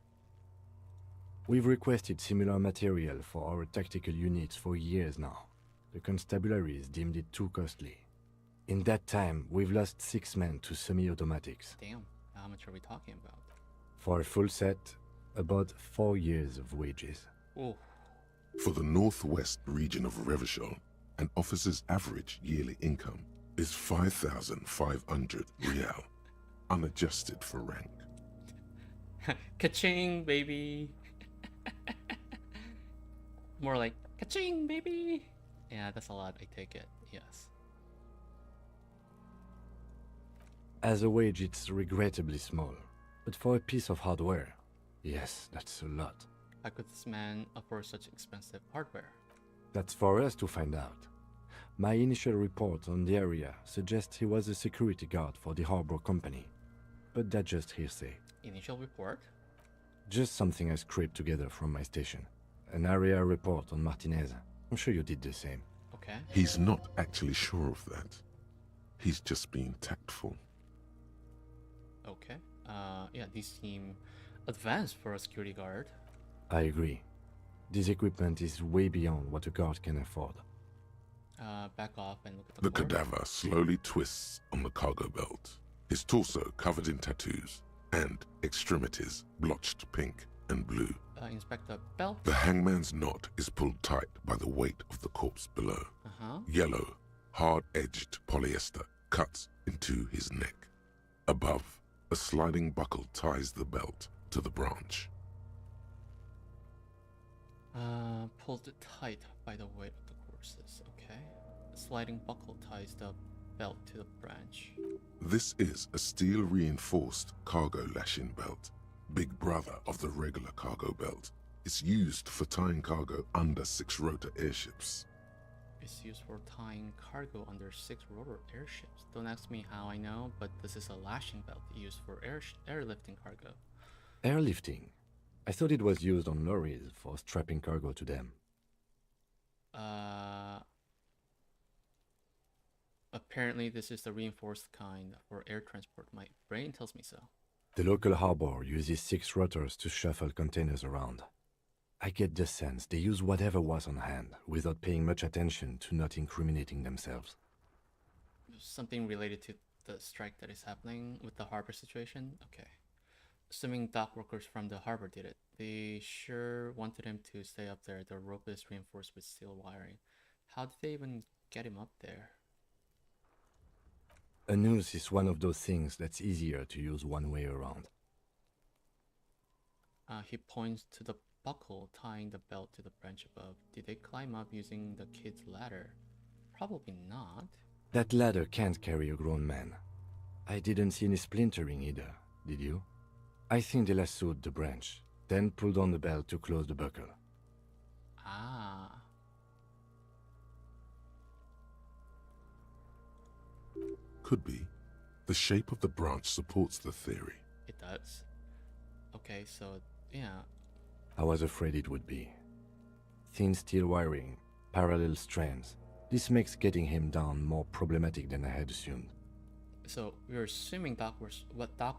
We've requested similar material for our tactical units for years now. The constabularies deemed it too costly. In that time, we've lost 6 men to semi-automatics. Damn, how much are we talking about? For a full set, about 4 years of wages. Ooh. For the northwest region of Revachol, an officer's average yearly income is 5,500 real, unadjusted for rank. Ka-ching, baby. More like Ka-ching, baby! Yeah, that's a lot, I take it. Yes. As a wage, it's regrettably small. But for a piece of hardware, yes, that's a lot. How could this man afford such expensive hardware? That's for us to find out. My initial report on the area suggests he was a security guard for the harbor company. But that's just hearsay. Initial report? Just something I scraped together from my station. An area report on Martinez. I'm sure you did the same. Okay. He's not actually sure of that. He's just being tactful. Okay. Yeah, these seem advanced for a security guard. I agree. This equipment is way beyond what a guard can afford. Back off and look at The floor. cadaver slowly twists on the cargo belt, his torso covered in tattoos, and extremities blotched pink and blue. Inspect the belt. The hangman's knot is pulled tight by the weight of the corpse below. Uh-huh. Yellow, hard-edged polyester cuts into his neck. Above, a sliding buckle ties the belt to the branch. Pulled it tight by the weight of the corpses. Okay. A sliding buckle ties the belt to the branch. This is a steel-reinforced cargo lashing belt, big brother of the regular cargo belt. It's used for tying cargo under 6-rotor airships. It's used for tying cargo under 6-rotor airships. Don't ask me how I know, but this is a lashing belt used for airlifting cargo. Airlifting? I thought it was used on lorries for strapping cargo to them. Apparently this is the reinforced kind for air transport. My brain tells me so. The local harbor uses 6 rotors to shuffle containers around. I get the sense they use whatever was on hand without paying much attention to not incriminating themselves. Something related to the strike that is happening with the harbor situation? Okay. Assuming dock workers from the harbor did it. They sure wanted him to stay up there. The rope is reinforced with steel wiring. How did they even get him up there? A noose is one of those things that's easier to use one way around. He points to the buckle tying the belt to the branch above. Did they climb up using the kid's ladder? Probably not. That ladder can't carry a grown man. I didn't see any splintering either, did you? I think they lassoed the branch, then pulled on the belt to close the buckle. Ah. Could be. The shape of the branch supports the theory. It does. Okay, so yeah. I was afraid it would be. Thin steel wiring, parallel strands. This makes getting him down more problematic than I had assumed. So we're assuming dock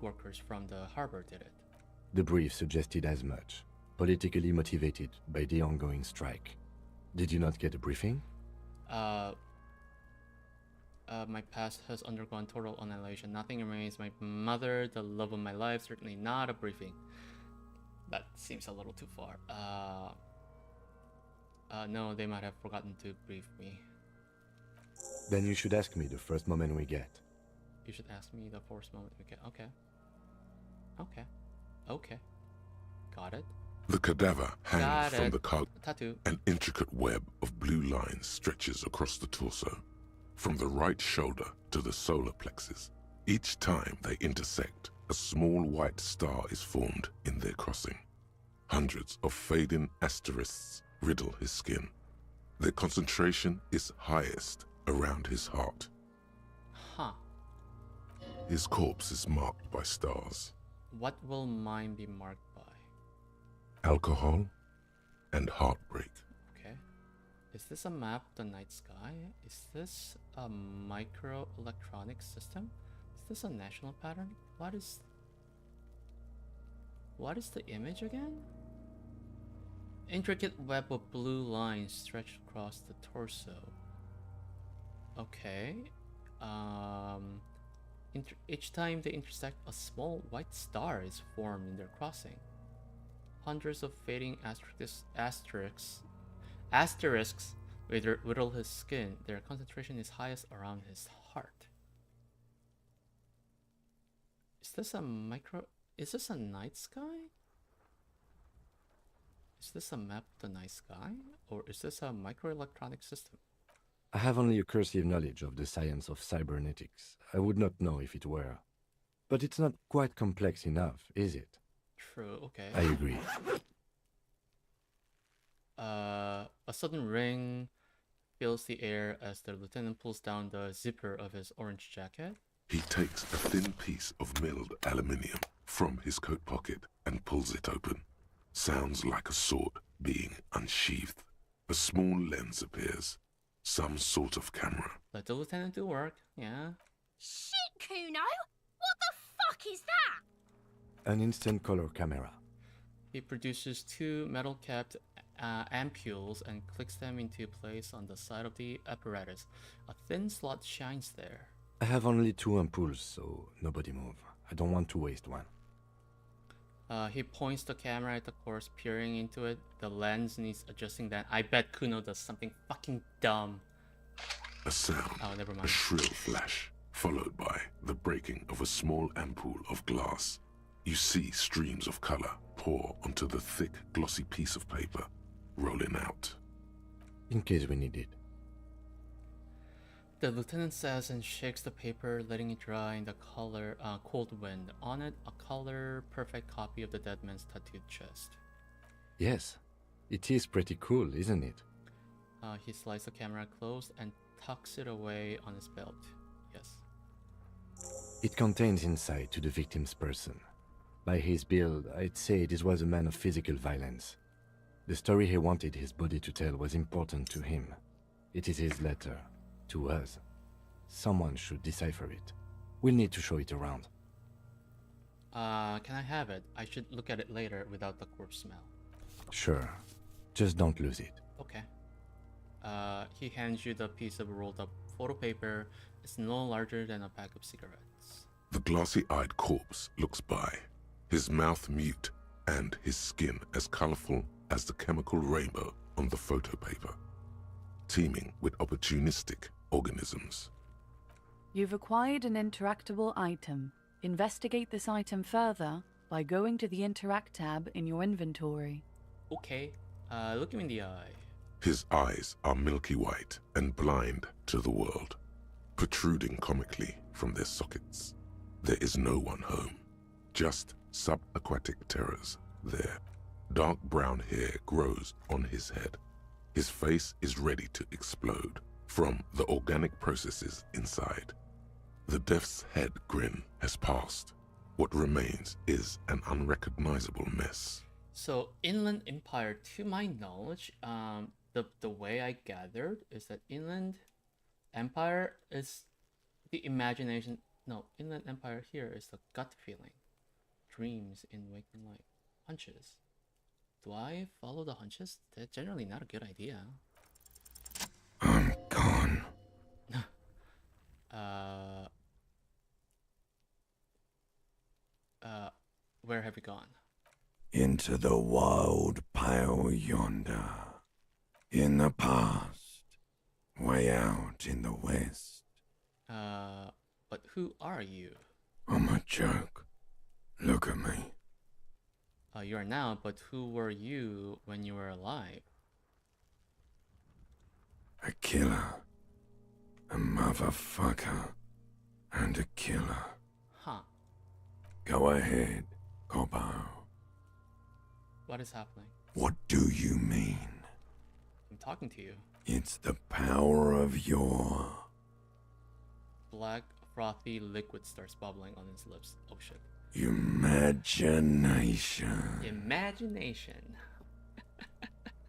workers from the harbor did it. The brief suggested as much, politically motivated by the ongoing strike. Did you not get a briefing? My past has undergone total annihilation. Nothing remains. My mother, the love of my life, certainly not a briefing. That seems a little too far. No, they might have forgotten to brief me. Then you should ask me the first moment we get. You should ask me the first moment we get. Okay. Okay. Okay. Got it. The cadaver hangs from the cargo. Tattoo. An intricate web of blue lines stretches across the torso, from the right shoulder to the solar plexus. Each time they intersect, a small white star is formed in their crossing. Hundreds of fading asterisks riddle his skin. Their concentration is highest around his heart. Huh. His corpse is marked by stars. What will mine be marked by? Alcohol and heartbreak. Okay. Is this a map of the night sky? Is this a microelectronic system? Is this a national pattern? What is the image again? Intricate web of blue lines stretched across the torso. Okay. Each time they intersect, a small white star is formed in their crossing. Hundreds of fading asterisks riddle his skin. Their concentration is highest around his heart. Is this a night sky? Is this a map of the night sky? Or is this a microelectronic system? I have only a cursive knowledge of the science of cybernetics. I would not know if it were. But it's not quite complex enough, is it? True, okay. I agree. A sudden ring fills the air as the lieutenant pulls down the zipper of his orange jacket. He takes a thin piece of milled aluminium from his coat pocket and pulls it open. Sounds like a sword being unsheathed. A small lens appears. Some sort of camera. Let the lieutenant do work, yeah. Shit, Kuno! What the fuck is that? An instant color camera. He produces two metal-capped ampules and clicks them into place on the side of the apparatus. A thin slot shines there. I have only 2 ampoules, so nobody move. I don't want to waste one. He points the camera at the corpse, peering into it. The lens needs adjusting that. I bet Kuno does something fucking dumb. A sound, Oh, never a mind. shrill flash, followed by the breaking of a small ampoule of glass. You see streams of color pour onto the thick, glossy piece of paper, rolling out. In case we need it. The lieutenant says and shakes the paper, letting it dry in the cold wind. On it, a color-perfect copy of the dead man's tattooed chest. Yes, it is pretty cool, isn't it? He slides the camera closed and tucks it away on his belt. Yes. It contains insight to the victim's person. By his build, I'd say this was a man of physical violence. The story he wanted his body to tell was important to him. It is his letter. To us. Someone should decipher it. We'll need to show it around. Can I have it? I should look at it later without the corpse smell. Sure. Just don't lose it. Okay. He hands you the piece of rolled up photo paper. It's no larger than a pack of cigarettes. The glossy-eyed corpse looks by, his mouth mute and his skin as colorful as the chemical rainbow on the photo paper, teeming with opportunistic organisms. You've acquired an interactable item. Investigate this item further by going to the Interact tab in your inventory. Okay. Look him in the eye. His eyes are milky white and blind to the world, protruding comically from their sockets. There is no one home, just subaquatic terrors there. Dark brown hair grows on his head. His face is ready to explode from the organic processes inside. The death's head grin has passed. What remains is an unrecognizable mess. So, Inland Empire, to my knowledge, the way I gathered is that Inland Empire is the imagination. No, Inland Empire here is the gut feeling. Dreams in waking light. Hunches. Do I follow the hunches? That's generally not a good idea. I'm gone. Where have you gone? Into the wild pale yonder. In the past. Way out in the west. But who are you? I'm a joke. Look at me. You are now, but who were you when you were alive? A killer. A motherfucker. And a killer. Huh. Go ahead, Cobbo. What is happening? What do you mean? I'm talking to you. It's the power of your... Black, frothy liquid starts bubbling on his lips. Oh shit. imagination. Imagination.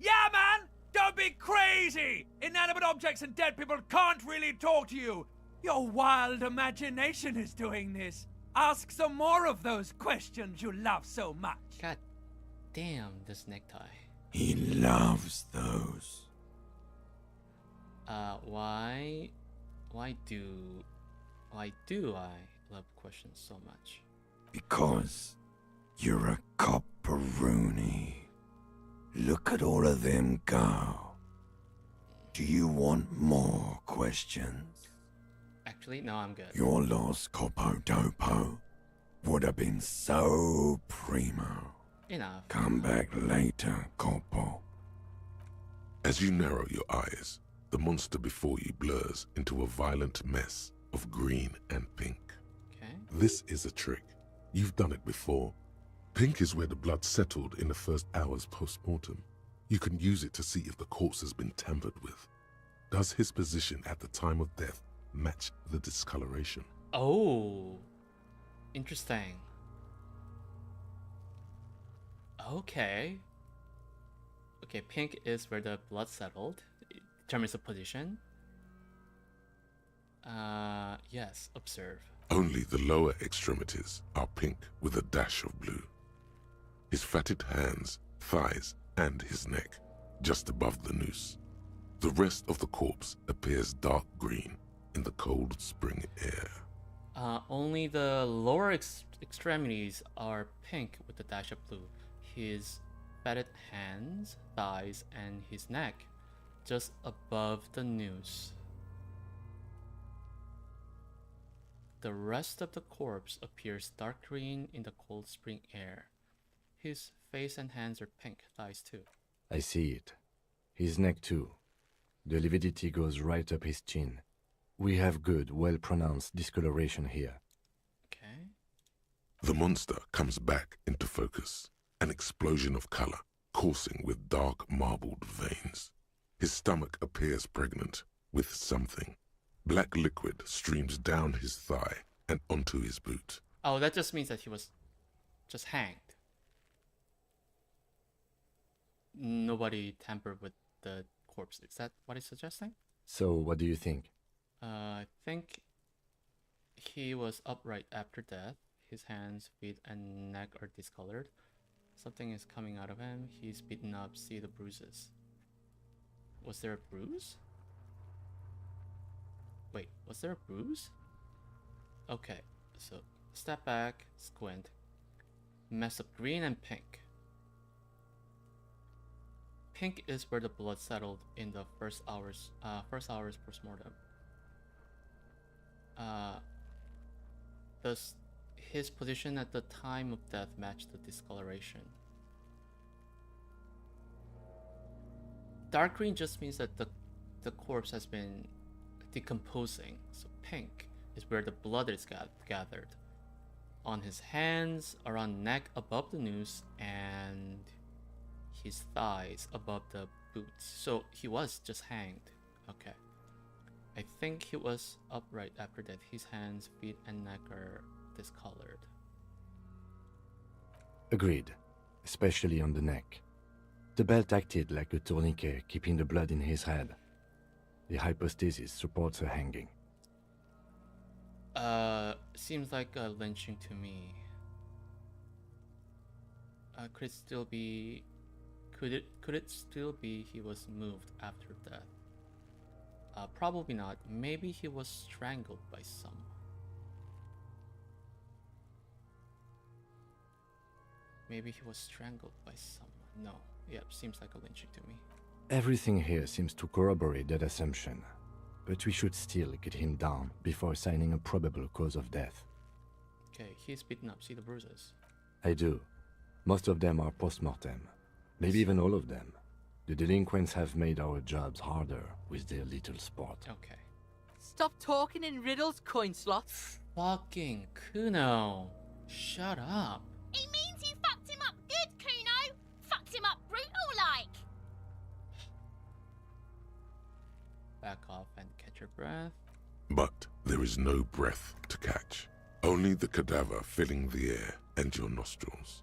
Yeah, man! Don't be crazy! Inanimate objects and dead people can't really talk to you. Your wild imagination is doing this. Ask some more of those questions you love so much. God damn, this necktie. He loves those. Why do I love questions so much? Because you're a copperoonie. Look at all of them go. Do you want more questions? Actually, no, I'm good. Your lost Coppo Dopo would have been so primo. Enough. Come back later, Corpo. As you narrow your eyes, the monster before you blurs into a violent mess of green and pink. Okay. This is a trick. You've done it before. Pink is where the blood settled in the first hours post-mortem. You can use it to see if the corpse has been tampered with. Does his position at the time of death match the discoloration? Oh, interesting. Okay. Okay, pink is where the blood settled. It determines the position. Yes, observe. Only the lower extremities are pink with a dash of blue. His fatted hands, thighs, and his neck, just above the noose. The rest of the corpse appears dark green in the cold spring air. Only the lower extremities are pink with a dash of blue. His fatted hands, thighs, and his neck, just above the noose. The rest of the corpse appears dark green in the cold spring air. His face and hands are pink, thighs too. I see it. His neck too. The lividity goes right up his chin. We have good, well-pronounced discoloration here. Okay. The monster comes back into focus, an explosion of color, coursing with dark marbled veins. His stomach appears pregnant with something. Black liquid streams down his thigh and onto his boot. Oh, that just means that he was just hanged. Nobody tampered with the corpse. Is that what he's suggesting? So, what do you think? I think he was upright after death. His hands, feet, and neck are discolored. Something is coming out of him. He's beaten up. See the bruises. Was there a bruise? Wait, was there a bruise? Okay, so step back, squint. Mess of green and pink. Pink is where the blood settled in the first hours postmortem. Does his position at the time of death match the discoloration? Dark green just means that the corpse has been decomposing. So pink is where the blood is gathered. On his hands, around neck above the noose, and his thighs above the boots. So he was just hanged. Okay. I think he was upright after death. His hands, feet, and neck are discolored. Agreed, especially on the neck. The belt acted like a tourniquet, keeping the blood in his head. The hypostasis supports a hanging. Seems like a lynching to me. Could it still be? Could it still be he was moved after death? Probably not. Maybe he was strangled by someone. Maybe he was strangled by someone. No. Yep, seems like a lynching to me. Everything here seems to corroborate that assumption, but we should still get him down before assigning a probable cause of death. Okay, he's beaten up. See the bruises? I do. Most of them are post-mortem. Maybe even all of them. The delinquents have made our jobs harder with their little sport. Okay. Stop talking in riddles, coin slots. Fucking Kuno. Shut up. He means you fucked him up good, Kuno. Fucked him up brutal like. Back off and catch your breath. But there is no breath to catch. Only the cadaver filling the air and your nostrils.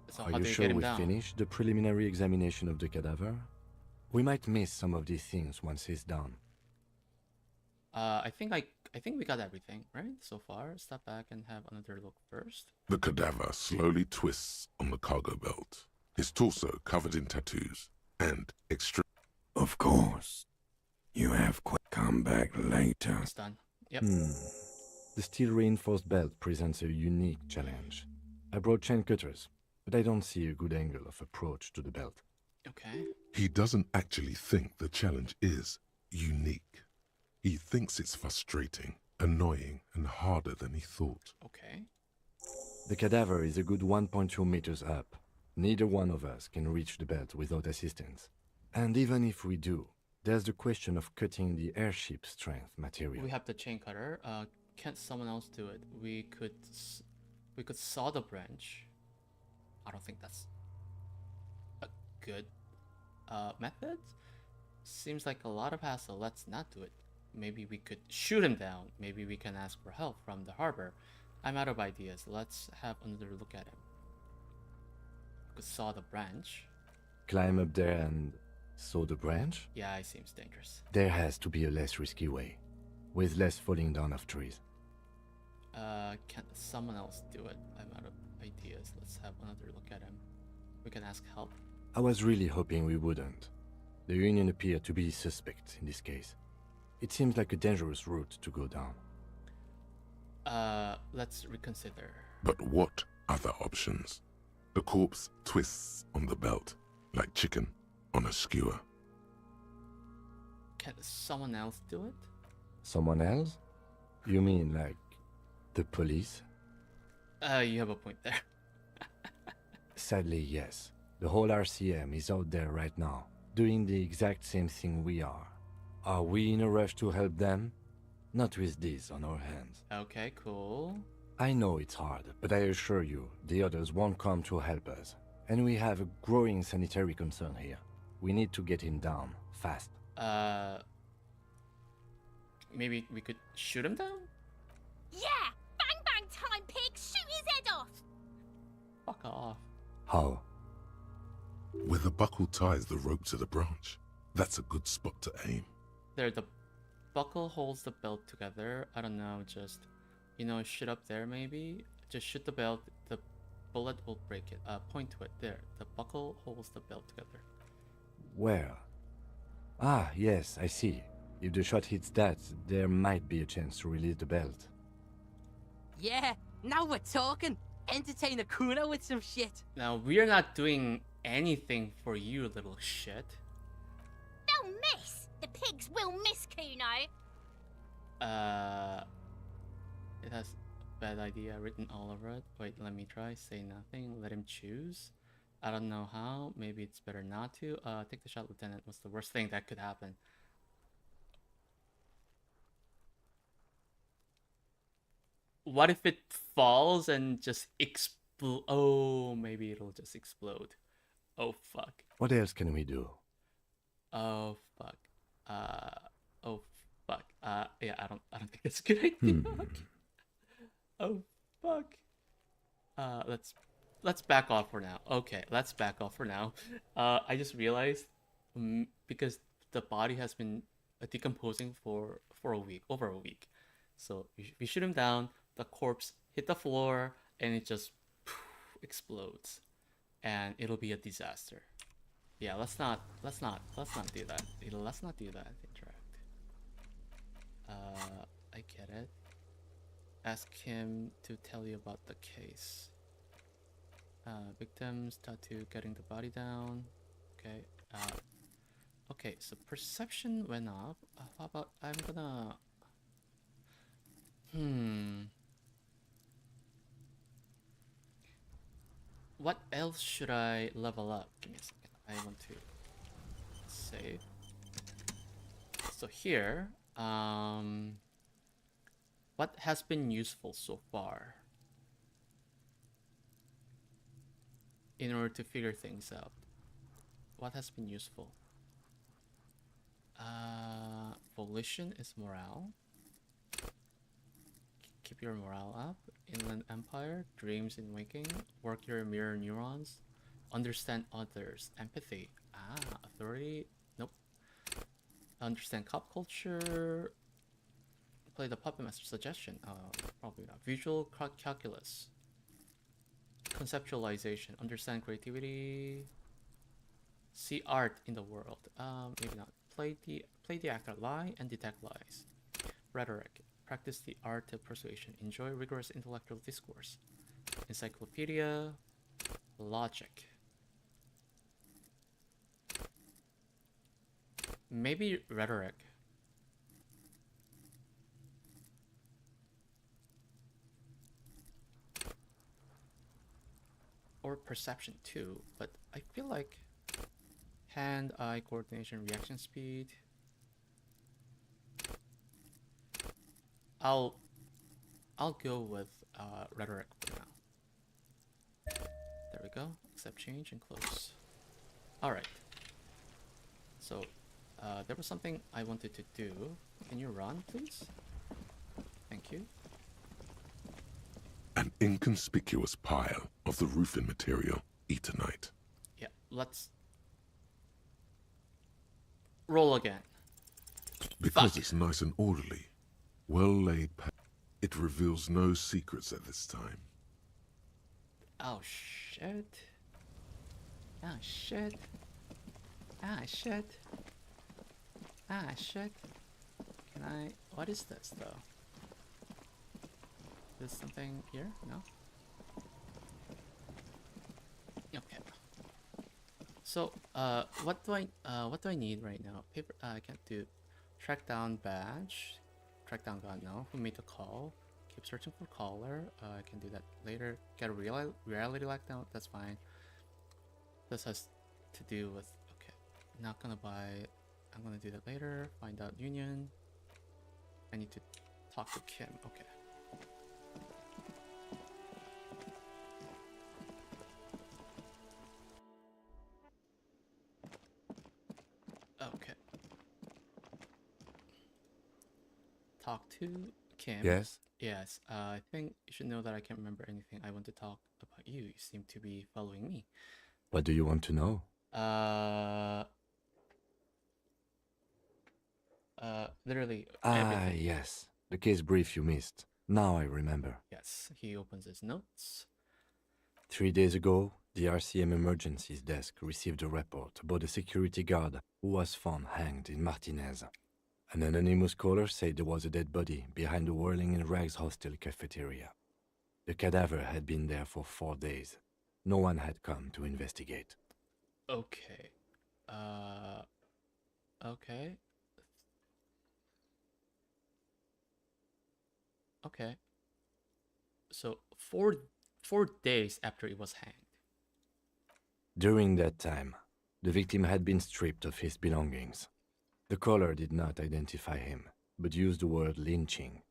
So Are how you do you sure get him we down? finished the preliminary examination of the cadaver? We might miss some of these things once he's done. I think we got everything, right? So far. Step back and have another look first. The cadaver slowly twists on the cargo belt, his torso covered in tattoos, and Of course. You have come back later. It's done. Yep. The steel-reinforced belt presents a unique challenge. I brought chain cutters, but I don't see a good angle of approach to the belt. Okay. He doesn't actually think the challenge is unique. He thinks it's frustrating, annoying, and harder than he thought. Okay. The cadaver is a good 1.2 meters up. Neither one of us can reach the belt without assistance. And even if we do, there's the question of cutting the airship strength material. We have the chain cutter. Can't someone else do it? We could saw the branch. I don't think that's a good method. Seems like a lot of hassle. Let's not do it. Maybe we could shoot him down. Maybe we can ask for help from the harbor. I'm out of ideas. Let's have another look at him. We could saw the branch. Climb up there and saw the branch? Yeah, it seems dangerous. There has to be a less risky way, with less falling down of trees. Can someone else do it? I'm out of ideas. Let's have another look at him. We can ask help. I was really hoping we wouldn't. The Union appeared to be suspect in this case. It seems like a dangerous route to go down. Let's reconsider. But what other options? The corpse twists on the belt, like chicken on a skewer. Can someone else do it? Someone else? You mean like the police? You have a point there. Sadly, yes. The whole RCM is out there right now, doing the exact same thing we are. Are we in a rush to help them? Not with this on our hands. Okay, cool. I know it's hard, but I assure you, the others won't come to help us. And we have a growing sanitary concern here. We need to get him down, fast. Maybe we could shoot him down? Yeah! Bang bang time, pig! Shoot his head off! Fuck off. How? Where the buckle ties the rope to the branch. That's a good spot to aim. There, the buckle holds the belt together. I don't know, just, shoot up there maybe? Just shoot the belt, the bullet will break it. Point to it, there. The buckle holds the belt together. Where? Ah, yes, I see. If the shot hits that, there might be a chance to release the belt. Yeah, now we're talking. Entertain a Kuno with some shit. Now, we're not doing anything for you, little shit. They'll miss! The pigs will miss Kuno! It has bad idea written all over it. Wait, let me try. Say nothing. Let him choose. I don't know how. Maybe it's better not to. Take the shot, Lieutenant. What's the worst thing that could happen? What if it falls and just explode? Oh, maybe it'll just explode. Oh, fuck. What else can we do? Oh, fuck. Oh, fuck. Yeah, I don't think it's a good idea. Oh, fuck. Let's back off for now. Okay, let's back off for now. I just realized, because the body has been decomposing for a week, over a week. So we shoot him down, the corpse hit the floor, and it just explodes. And it'll be a disaster. Yeah, let's not do that. Let's not do that. Interact. I get it. Ask him to tell you about the case. Victims, tattoo, getting the body down. Okay. Okay, so perception went up. How about I'm gonna... What else should I level up? Give me a second. I want to save. So here, what has been useful so far in order to figure things out? What has been useful? Volition is morale. Keep your morale up. Inland Empire, dreams in waking, work your mirror neurons, understand others, empathy. Authority, nope. Understand cop culture, play the puppet master suggestion, probably not. Visual calculus, conceptualization, understand creativity, see art in the world, maybe not. Play the actor, lie and detect lies. Rhetoric, practice the art of persuasion, enjoy rigorous intellectual discourse. Encyclopedia, logic. Maybe rhetoric. or perception too, but I feel like hand-eye coordination, reaction speed. I'll go with rhetoric for now. There we go. Accept change and close. All right. So there was something I wanted to do. Can you run, please? Thank you. An inconspicuous pile of the roofing material, Eternite. Yeah, let's roll again. Because Fuck. it's nice and orderly, well laid, it reveals no secrets at this time. Oh shit. Ah shit. Ah shit. Ah shit. Can I... What is this though? Is something here? No? Okay. So, what do I need right now? Paper, I can't do... Track down badge. Track down gun, no. Who made the call? Keep searching for caller. I can do that later. Get a reality lockdown, that's fine. This has to do with... Okay. Not gonna buy... I'm gonna do that later. Find out union. I need to talk to Kim. Okay. Okay. Talk to Kim. Yes? Yes. I think you should know that I can't remember anything. I want to talk about you. You seem to be following me. What do you want to know? Literally Ah, everything. yes. The case brief you missed. Now I remember. Yes. He opens his notes. 3 days ago, the RCM Emergencies Desk received a report about a security guard who was found hanged in Martinez. An anonymous caller said there was a dead body behind the Whirling in Rags hostel cafeteria. The cadaver had been there for 4 days. No one had come to investigate. Okay. Okay. Okay. So 4 days after he was hanged. During that time, the victim had been stripped of his belongings. The caller did not identify him, but used the word lynching.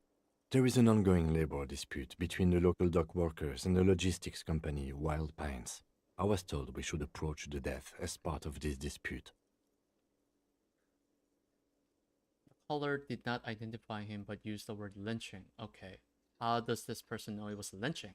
There is an ongoing labor dispute between the local dock workers and the logistics company Wild Pines. I was told we should approach the death as part of this dispute. The caller did not identify him but used the word lynching. Okay. How does this person know it was lynching?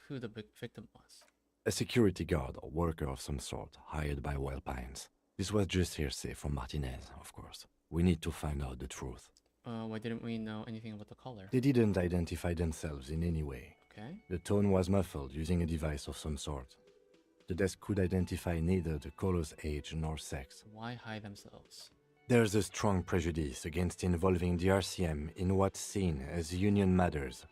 Who the big victim was? A security guard or worker of some sort hired by Wild Pines. This was just hearsay from Martinez, of course. We need to find out the truth. Why didn't we know anything about the caller? They didn't identify themselves in any way. Okay. The tone was muffled using a device of some sort. The desk could identify neither the caller's age nor sex. Why hide themselves? There's a strong prejudice against involving the RCM in what's seen as union matters.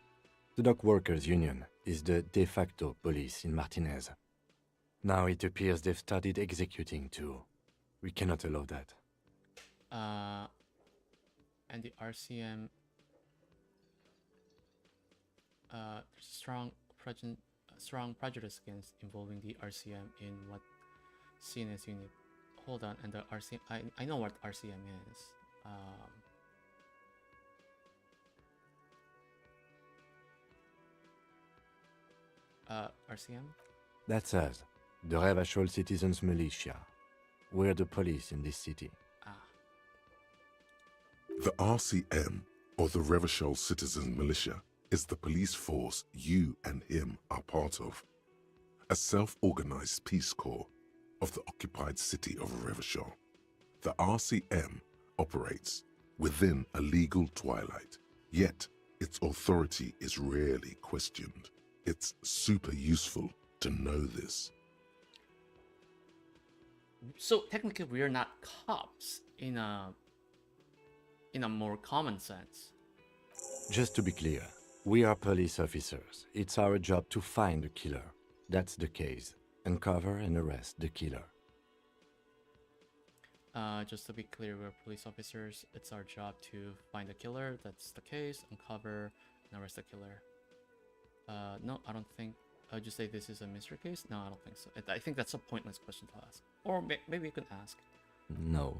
The dock workers' union is the de facto police in Martinez. Now it appears they've started executing too. We cannot allow that. And the RCM... there's strong prejudice against involving the RCM in what seen as unit. Hold on, and the RCM... I know what RCM is. RCM? That's us, the Revachol Citizens Militia. We're the police in this city. The RCM, or the Revachol Citizen Militia, is the police force you and him are part of. A self-organized peace corps of the occupied city of Revachol. The RCM operates within a legal twilight, yet its authority is rarely questioned. It's super useful to know this. So technically we're not cops in a more common sense. Just to be clear, we are police officers. It's our job to find the killer. That's the case. Uncover and arrest the killer. Just to be clear, we're police officers. It's our job to find the killer. That's the case. Uncover and arrest the killer. No, I don't think. Would you say this is a mystery case? No, I don't think so. I think that's a pointless question to ask. Or maybe you could ask. No,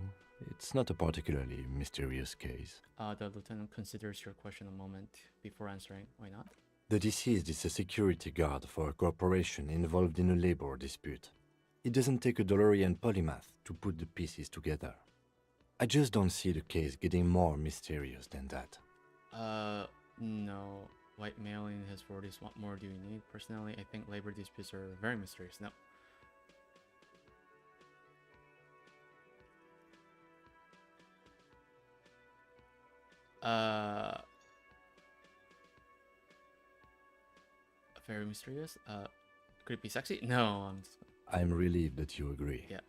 it's not a particularly mysterious case. The lieutenant considers your question a moment before answering. Why not? The deceased is a security guard for a corporation involved in a labor dispute. It doesn't take a DeLorean polymath to put the pieces together. I just don't see the case getting more mysterious than that. No. White male in his 40s, what more do you need? Personally, I think labor disputes are very mysterious. No. Very mysterious? Could it be sexy? No, I'm relieved that you agree. Yeah.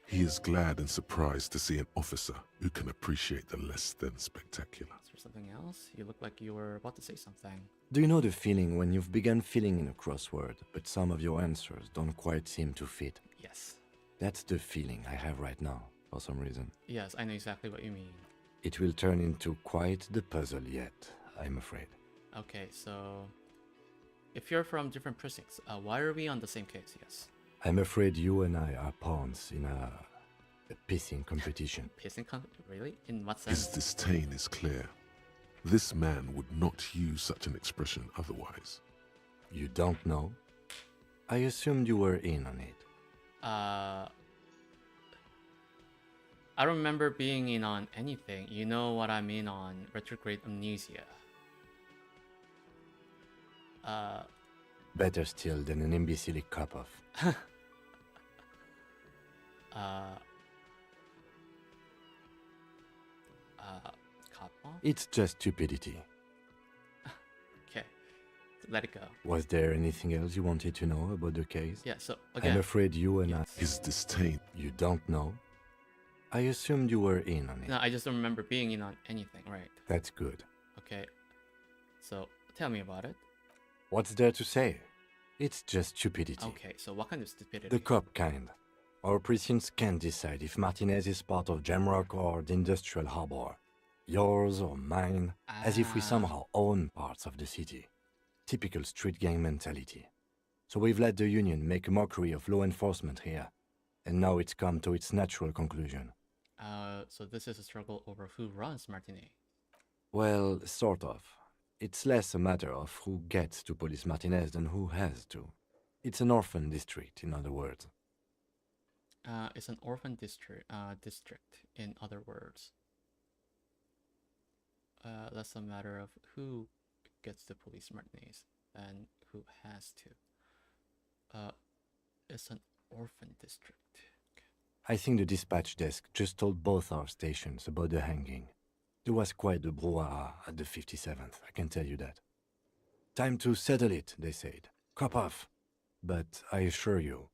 He is glad and surprised to see an officer who can appreciate the less than spectacular. Is there something else? You look like you were about to say something. Do you know the feeling when you've begun filling in a crossword, but some of your answers don't quite seem to fit? Yes. That's the feeling I have right now, for some reason. Yes, I know exactly what you mean. It will turn into quite the puzzle yet, I'm afraid. Okay, so if you're from different precincts, why are we on the same case? Yes. I'm afraid you and I are pawns in a pissing competition. Really? In what sense? His disdain is clear. This man would not use such an expression otherwise. You don't know? I assumed you were in on it. I don't remember being in on anything. You know what I'm in on. Retrograde amnesia. Better still than an imbecilic cop-off. Cop-off? It's just stupidity. Okay, let it go. Was there anything else you wanted to know about the case? Yeah, so again... I'm afraid you and I... His disdain. You don't know? I assumed you were in on it. No, I just don't remember being in on anything, right? That's good. Okay, so tell me about it. What's there to say? It's just stupidity. Okay, so what kind of stupidity? The cop kind. Our precincts can't decide if Martinez is part of Jamrock or the Industrial Harbor. Yours or mine, as if we somehow own parts of the city. Typical street gang mentality. So we've let the Union make a mockery of law enforcement here. And now it's come to its natural conclusion. So this is a struggle over who runs Martinez. Well, sort of. It's less a matter of who gets to police Martinez than who has to. It's an orphan district, in other words. It's an orphan district, in other words. Less a matter of who gets to police Martinez than who has to. It's an orphan district. I think the dispatch desk just told both our stations about the hanging. There was quite the brouhaha at the 57th, I can tell you that. Time to settle it, they said. Cop off. But I assure you,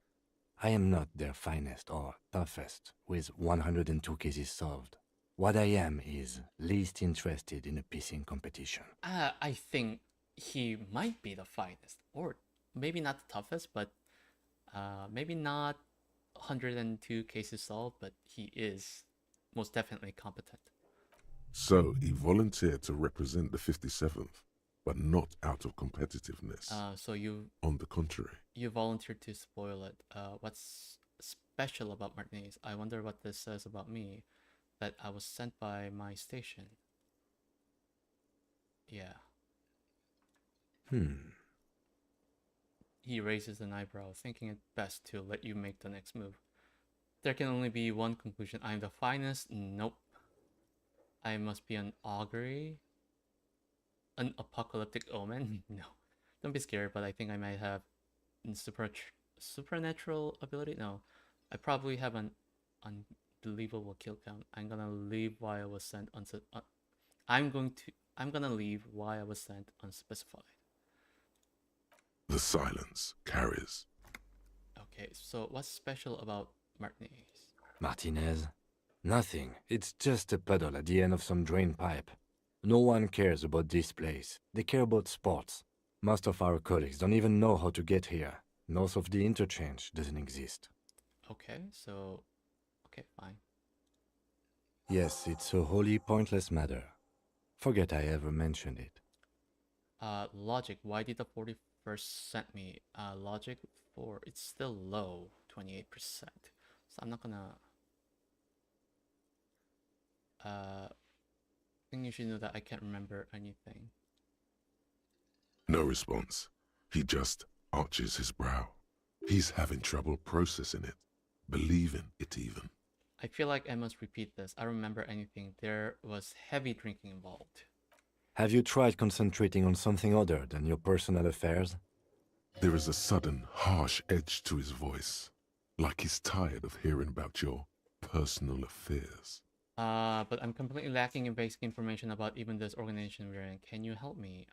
I am not their finest or toughest with 102 cases solved. What I am is least interested in a pissing competition. I think he might be the finest, or maybe not the toughest, but maybe not 102 cases solved, but he is most definitely competent. So he volunteered to represent the 57th, but not out of competitiveness. So you... On the contrary. You volunteered to spoil it. What's special about Martinez? I wonder what this says about me, that I was sent by my station. Yeah. He raises an eyebrow, thinking it best to let you make the next move. There can only be one conclusion. I'm the finest? Nope. I must be an augury? An apocalyptic omen? No. Don't be scared, but I think I might have supernatural ability? No. I probably have an unbelievable kill count. I'm gonna leave why I was sent I'm gonna leave why I was sent unspecified. The silence carries. Okay, so what's special about Martinez? Martinez? Nothing. It's just a puddle at the end of some drain pipe. No one cares about this place. They care about sports. Most of our colleagues don't even know how to get here. North of the interchange doesn't exist. Okay, so... Okay, fine. Yes, it's a wholly pointless matter. Forget I ever mentioned it. Logic, why did the 41st send me? Logic 4, it's still low, 28%. So I'm not gonna... I think you should know that I can't remember anything. No response. He just arches his brow. He's having trouble processing it, believing it even. I feel like I must repeat this. I don't remember anything. There was heavy drinking involved. Have you tried concentrating on something other than your personal affairs? There is a sudden, harsh edge to his voice, like he's tired of hearing about your personal affairs. But I'm completely lacking in basic information about even this organization we're in. Can you help me?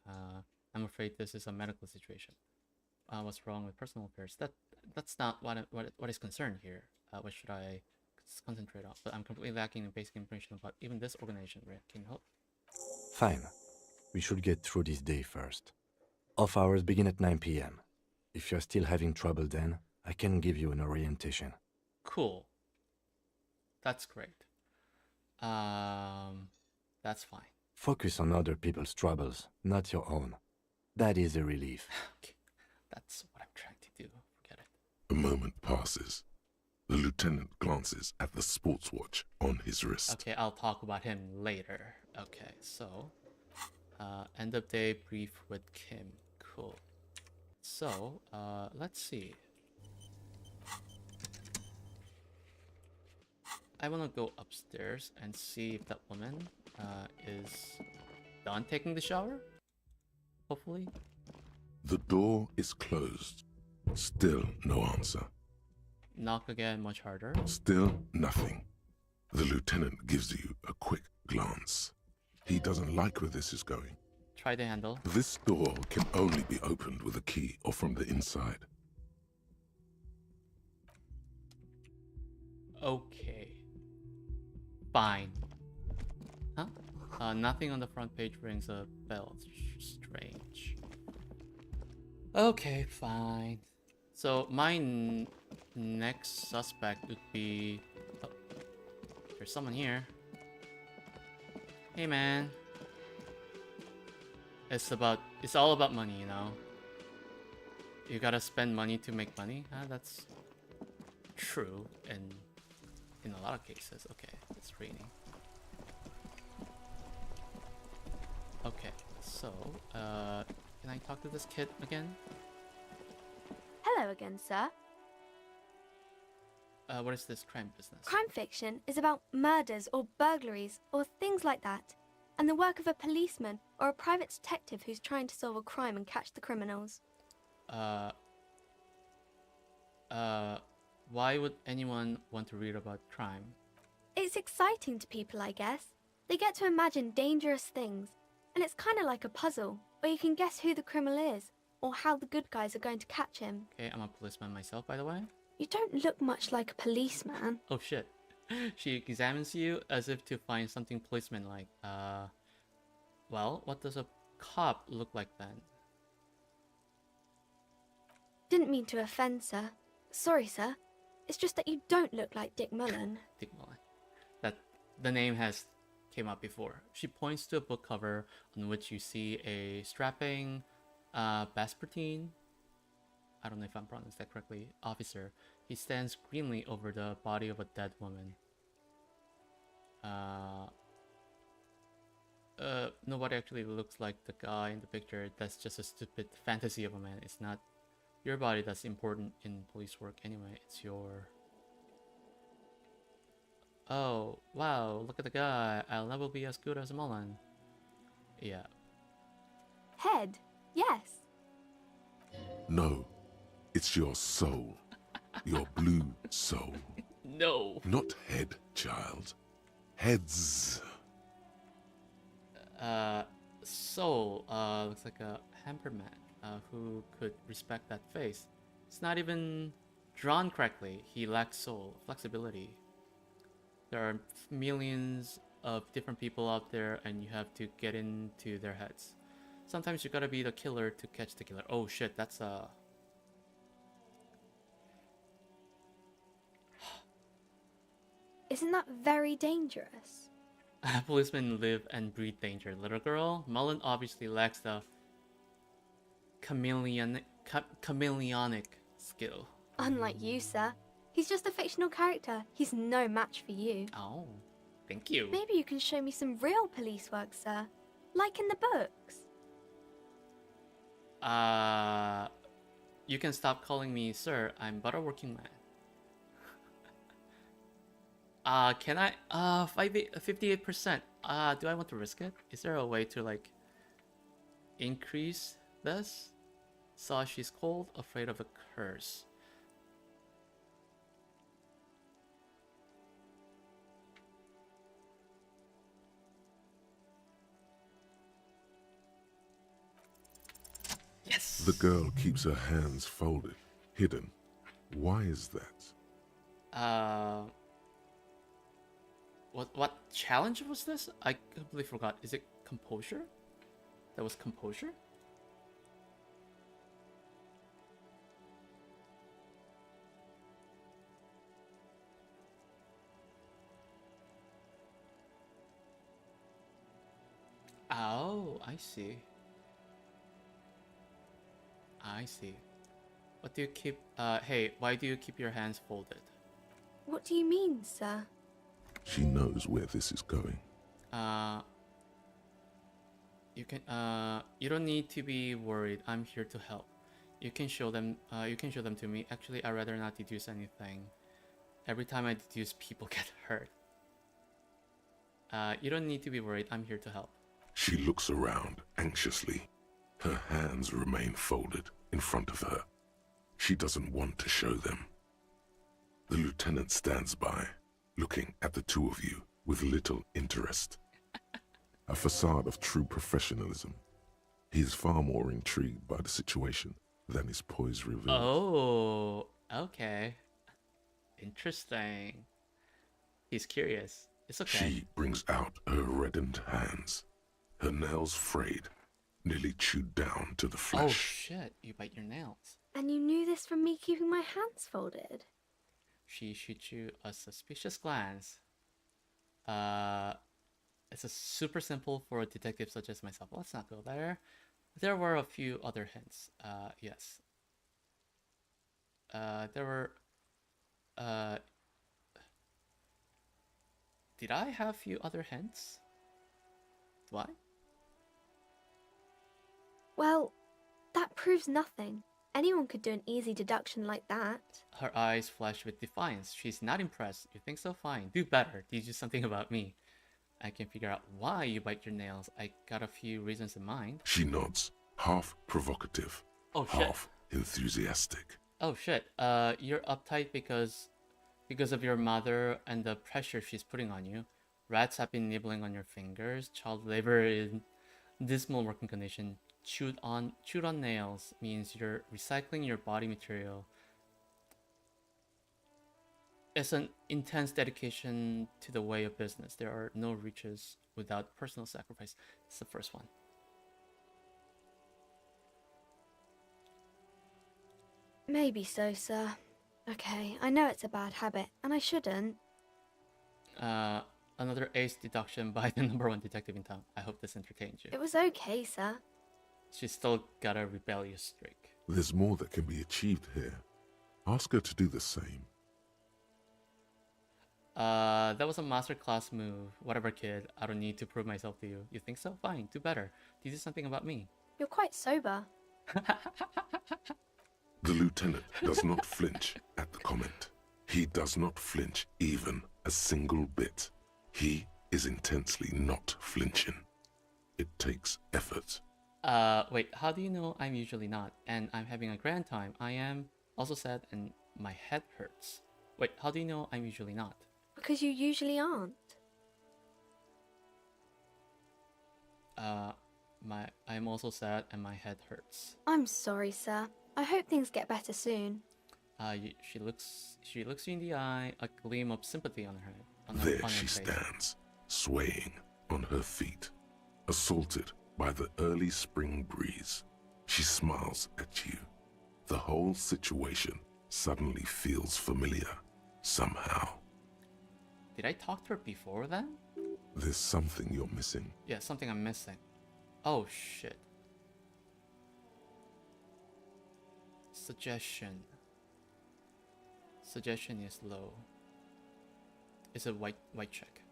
I'm afraid this is a medical situation. What's wrong with personal affairs? That's not what is concerned here. What should I concentrate on? But I'm completely lacking in basic information about even this organization we're in. Can you help? Fine. We should get through this day first. Off hours begin at 9 p.m. If you're still having trouble then, I can give you an orientation. Cool. That's great. That's fine. Focus on other people's troubles, not your own. That is a relief. Okay. That's what I'm trying to do. Forget it. A moment passes. The lieutenant glances at the sports watch on his wrist. Okay, I'll talk about him later. Okay, so... end of day brief with Kim. Cool. So, let's see. I want to go upstairs and see if that woman is done taking the shower. Hopefully. The door is closed. Still no answer. Knock again, much harder. Still nothing. The lieutenant gives you a quick glance. He doesn't like where this is going. Try the handle. This door can only be opened with a key or from the inside. Okay. Fine. Huh? Nothing on the front page rings a bell. Strange. Okay, fine. So my next suspect would be... Oh, there's someone here. Hey man. It's all about money, you know. You gotta spend money to make money. That's true in a lot of cases. Okay, it's raining. Okay, so can I talk to this kid again? Hello again, sir. What is this crime business? Crime fiction is about murders or burglaries or things like that, and the work of a policeman or a private detective who's trying to solve a crime and catch the criminals. Why would anyone want to read about crime? It's exciting to people, I guess. They get to imagine dangerous things, and it's kind of like a puzzle, where you can guess who the criminal is, or how the good guys are going to catch him. Okay, I'm a policeman myself, by the way. You don't look much like a policeman. Oh shit. She examines you as if to find something policeman-like. Well, what does a cop look like then? Didn't mean to offend, sir. Sorry, sir. It's just that you don't look like Dick Mullen. Dick Mullen. That the name has came up before. She points to a book cover on which you see a strapping Vespertine, I don't know if I'm pronouncing that correctly, officer. He stands greenly over the body of a dead woman. Nobody actually looks like the guy in the picture. That's just a stupid fantasy of a man. It's not your body that's important in police work anyway. It's your... Oh, wow, look at the guy. I'll never be as good as Mullen. Yeah. Head, yes. No, it's your soul. Your blue soul. No. Not head, child. Heads. Soul, looks like a hamperman, who could respect that face. It's not even drawn correctly. He lacks soul, flexibility. There are millions of different people out there and you have to get into their heads. Sometimes you gotta be the killer to catch the killer. Oh shit, that's a... Isn't that very dangerous? Policemen live and breathe danger. Little girl, Mullen obviously lacks the chameleonic skill. Unlike you, sir. He's just a fictional character. He's no match for you. Oh, thank you. Maybe you can show me some real police work, sir. Like in the books. You can stop calling me sir. I'm but a working man. Can I? 58%. Do I want to risk it? Is there a way to like increase this? Saw she's cold, afraid of a curse. Yes! The girl keeps her hands folded, hidden. Why is that? What challenge was this? I completely forgot. Is it composure? That was composure? Oh, I see. I see. What do you keep? Hey, why do you keep your hands folded? What do you mean, sir? She knows where this is going. You can. You don't need to be worried. I'm here to help. You can show them. You can show them to me. Actually, I'd rather not deduce anything. Every time I deduce, people get hurt. You don't need to be worried. I'm here to help. She looks around anxiously. Her hands remain folded in front of her. She doesn't want to show them. The lieutenant stands by, looking at the two of you with little interest. A facade of true professionalism. He is far more intrigued by the situation than his poise reveals. Oh, okay. Interesting. He's curious. It's okay. She brings out her reddened hands, her nails frayed, nearly chewed down to the flesh. Oh shit, you bite your nails. And you knew this from me keeping my hands folded? She shoots you a suspicious glance. It's a super simple for a detective such as myself. Let's not go there. There were a few other hints. Yes. There were... Did I have a few other hints? Do I? Well, that proves nothing. Anyone could do an easy deduction like that. Her eyes flash with defiance. She's not impressed. You think so? Fine. Do better. Teach you something about me. I can figure out why you bite your nails. I got a few reasons in mind. She nods, half provocative, half enthusiastic. Oh shit. You're uptight because of your mother and the pressure she's putting on you. Rats have been nibbling on your fingers. Child labor in dismal working condition. Chewed on nails means you're recycling your body material. It's an intense dedication to the way of business. There are no riches without personal sacrifice. It's the first one. Maybe so, sir. Okay, I know it's a bad habit, and I shouldn't. Another ace deduction by the #1 detective in town. I hope this entertains you. It was okay, sir. She's still got a rebellious streak. There's more that can be achieved here. Ask her to do the same. That was a masterclass move. Whatever, kid. I don't need to prove myself to you. You think so? Fine. Do better. Do something about me. You're quite sober. The lieutenant does not flinch at the comment. He does not flinch even a single bit. He is intensely not flinching. It takes effort. Wait, how do you know I'm usually not? And I'm having a grand time. I am also sad and my head hurts. Wait, how do you know I'm usually not? Because you usually aren't. I'm also sad and my head hurts. I'm sorry, sir. I hope things get better soon. She looks you in the eye, a gleam of sympathy on her head. There she stands, swaying on her feet, assaulted by the early spring breeze. She smiles at you. The whole situation suddenly feels familiar, somehow. Did I talk to her before then? There's something you're missing. Yeah, something I'm missing. Oh shit. Suggestion. Suggestion is low. It's a white check.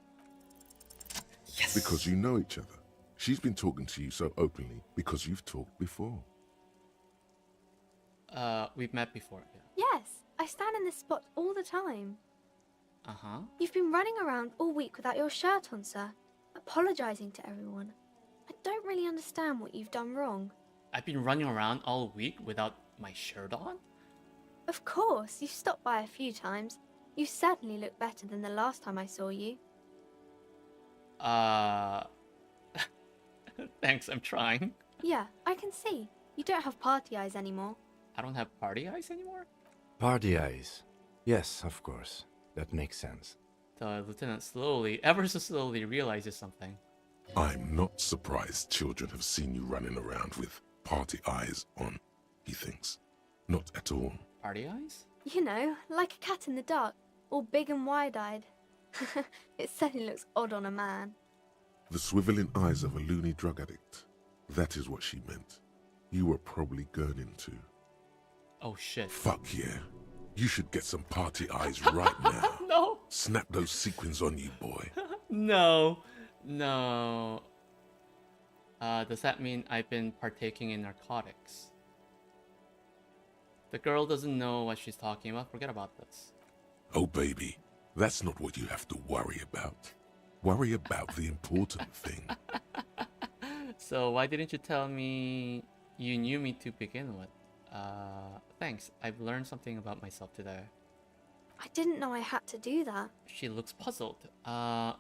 Yes. Because you know each other. She's been talking to you so openly because you've talked before. We've met before, yeah. Yes, I stand in this spot all the time. Uh-huh. You've been running around all week without your shirt on, sir, apologizing to everyone. I don't really understand what you've done wrong. I've been running around all week without my shirt on? Of course, you've stopped by a few times. You certainly look better than the last time I saw you. Thanks, I'm trying. Yeah, I can see. You don't have party eyes anymore. I don't have party eyes anymore? Party eyes. Yes, of course. That makes sense. The lieutenant slowly, ever so slowly, realizes something. I'm not surprised children have seen you running around with party eyes on, he thinks. Not at all. Party eyes? You know, like a cat in the dark, all big and wide-eyed. It certainly looks odd on a man. The swiveling eyes of a loony drug addict. That is what she meant. You were probably gurning too. Oh shit. Fuck yeah. You should get some party eyes right now. No. Snap those sequins on you, boy. No. No. Does that mean I've been partaking in narcotics? The girl doesn't know what she's talking about. Forget about this. Oh, baby. That's not what you have to worry about. Worry about the important thing. So why didn't you tell me you knew me to begin with? Thanks. I've learned something about myself today. I didn't know I had to do that. She looks puzzled. I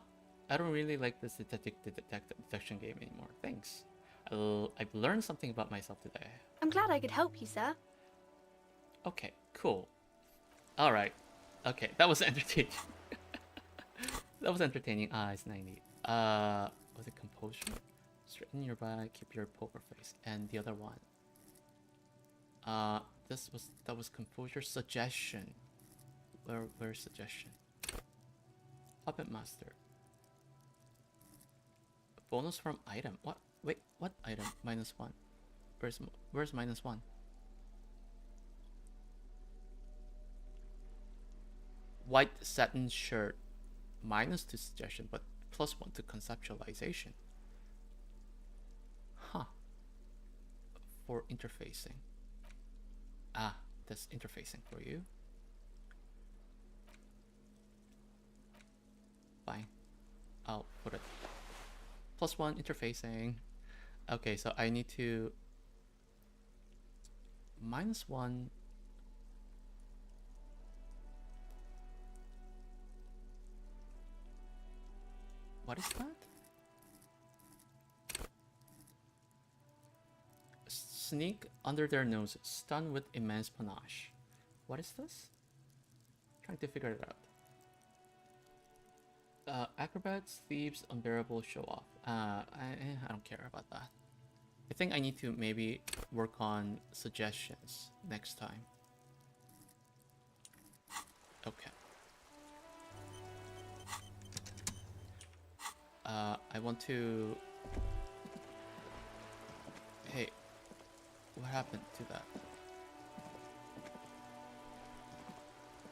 don't really like this detection game anymore. Thanks. I've learned something about myself today. I'm glad I could help you, sir. Okay, cool. Alright. Okay, that was entertaining. That was entertaining. It's 90. Was it composure? Straighten your back, keep your poker face. And the other one. That was composure. Suggestion. Where's suggestion? Puppet master. Bonus from item. What? Wait, what item? -1. Where's -1? White satin shirt. -2 suggestion, but +1 to conceptualization. Huh. For interfacing. That's interfacing for you. Fine. I'll put it. +1 interfacing. Okay, so I need to -1. What is that? Sneak under their noses, stun with immense panache. What is this? Trying to figure it out. Acrobats, thieves, unbearable, show off. I don't care about that. I think I need to maybe work on suggestions next time. Okay. I want to... Hey, what happened to that?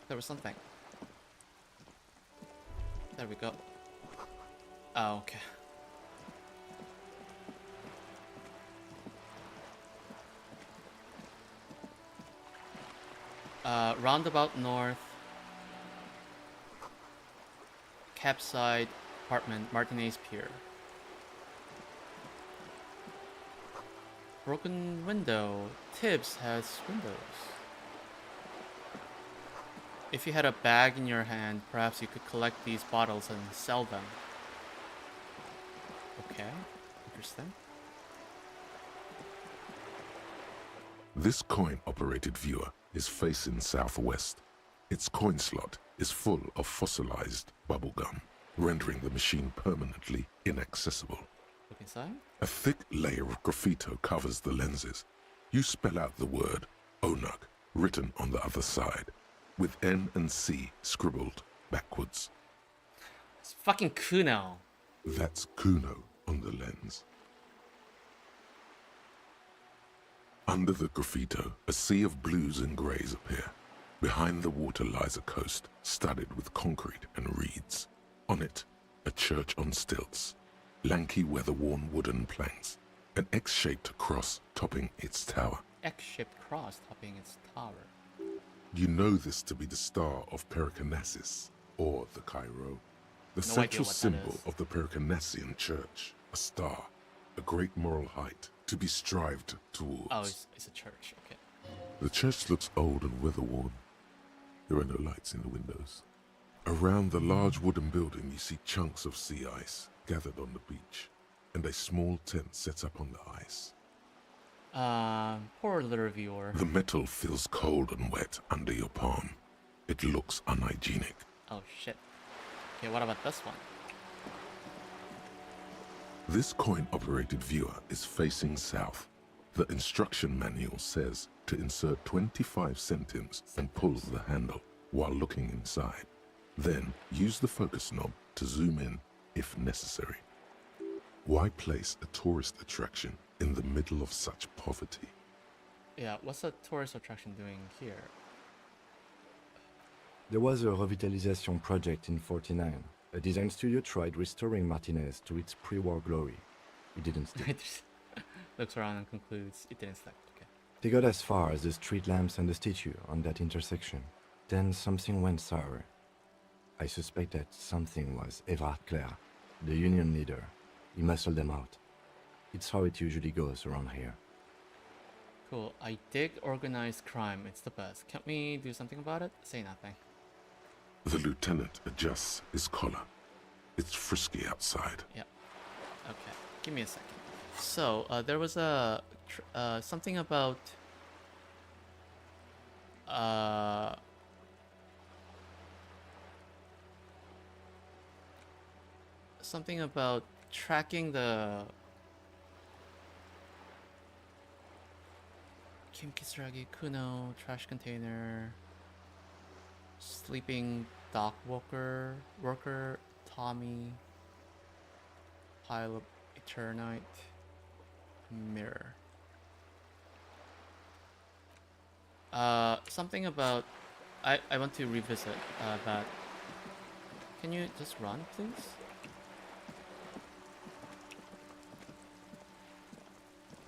There was something. There we go. Oh, okay. Roundabout north. Capside apartment, Martinez Pier. Broken window. Tibbs has windows. If you had a bag in your hand, perhaps you could collect these bottles and sell them. Okay, interesting. This coin-operated viewer is facing southwest. Its coin slot is full of fossilized bubblegum, rendering the machine permanently inaccessible. Look inside. A thick layer of graffito covers the lenses. You spell out the word Onug written on the other side, with N and C scribbled backwards. It's fucking Kuno. That's Kuno on the lens. Under the graffito, a sea of blues and greys appear. Behind the water lies a coast, studded with concrete and reeds. On it, a church on stilts, lanky weather-worn wooden planks, an X-shaped cross topping its tower. X-shaped cross topping its tower. You know this to be the star of Pericarnassus, or the Cairo. The No idea central what that symbol is. of the Pericarnassian church, a star, a great moral height, to be strived towards. Oh, it's a church, okay. The church looks old and weather-worn. There are no lights in the windows. Around the large wooden building you see chunks of sea ice gathered on the beach, and a small tent set up on the ice. Poor little viewer. The metal feels cold and wet under your palm. It looks unhygienic. Oh shit. Okay, what about this one? This coin-operated viewer is facing south. The instruction manual says to insert 25 centimes and pull the handle while looking inside. Then use the focus knob to zoom in if necessary. Why place a tourist attraction in the middle of such poverty? Yeah, what's a tourist attraction doing here? There was a revitalization project in 49. A design studio tried restoring Martinez to its pre-war glory. It didn't stick. Looks around and concludes it didn't stick. Okay. They got as far as the street lamps and the statue on that intersection. Then something went sour. I suspect that something was Everard Clare, the union leader. He muscled them out. It's how it usually goes around here. Cool. I dig organized crime. It's the best. Can't we do something about it? Say nothing. The lieutenant adjusts his collar. It's frisky outside. Yeah. Okay. Give me a second. So, there was a something about something about tracking the Kim Kisaragi, Kuno, trash container, sleeping dock worker, Tommy, pile of Eternite, mirror. Something about I want to revisit that. Can you just run, please?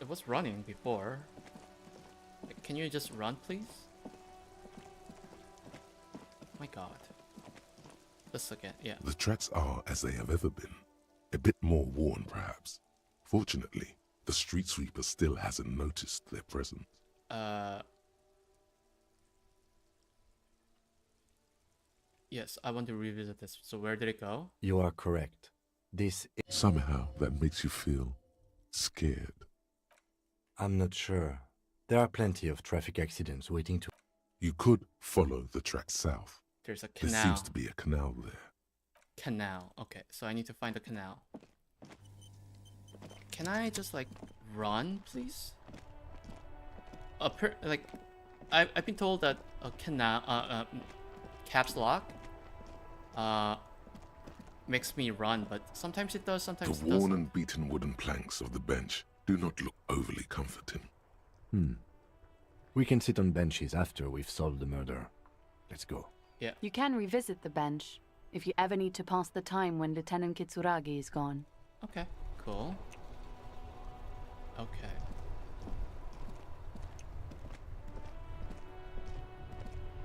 It was running before. Can you just run, please? My god. This again, yeah. The tracks are as they have ever been. A bit more worn, perhaps. Fortunately, the street sweeper still hasn't noticed their presence. Yes, I want to revisit this. So where did it go? You are correct. This is... Somehow that makes you feel scared. I'm not sure. There are plenty of traffic accidents waiting to... You could follow the track south. There's a canal. There seems to be a canal there. Canal. Okay, so I need to find the canal. Can I just like run, please? Like, I've been told that a canal, caps lock, makes me run, but sometimes it does, sometimes The it worn doesn't. and beaten wooden planks of the bench do not look overly comforting. We can sit on benches after we've solved the murder. Let's go. Yeah. You can revisit the bench if you ever need to pass the time when Lieutenant Kitsuragi is gone. Okay. Cool. Okay.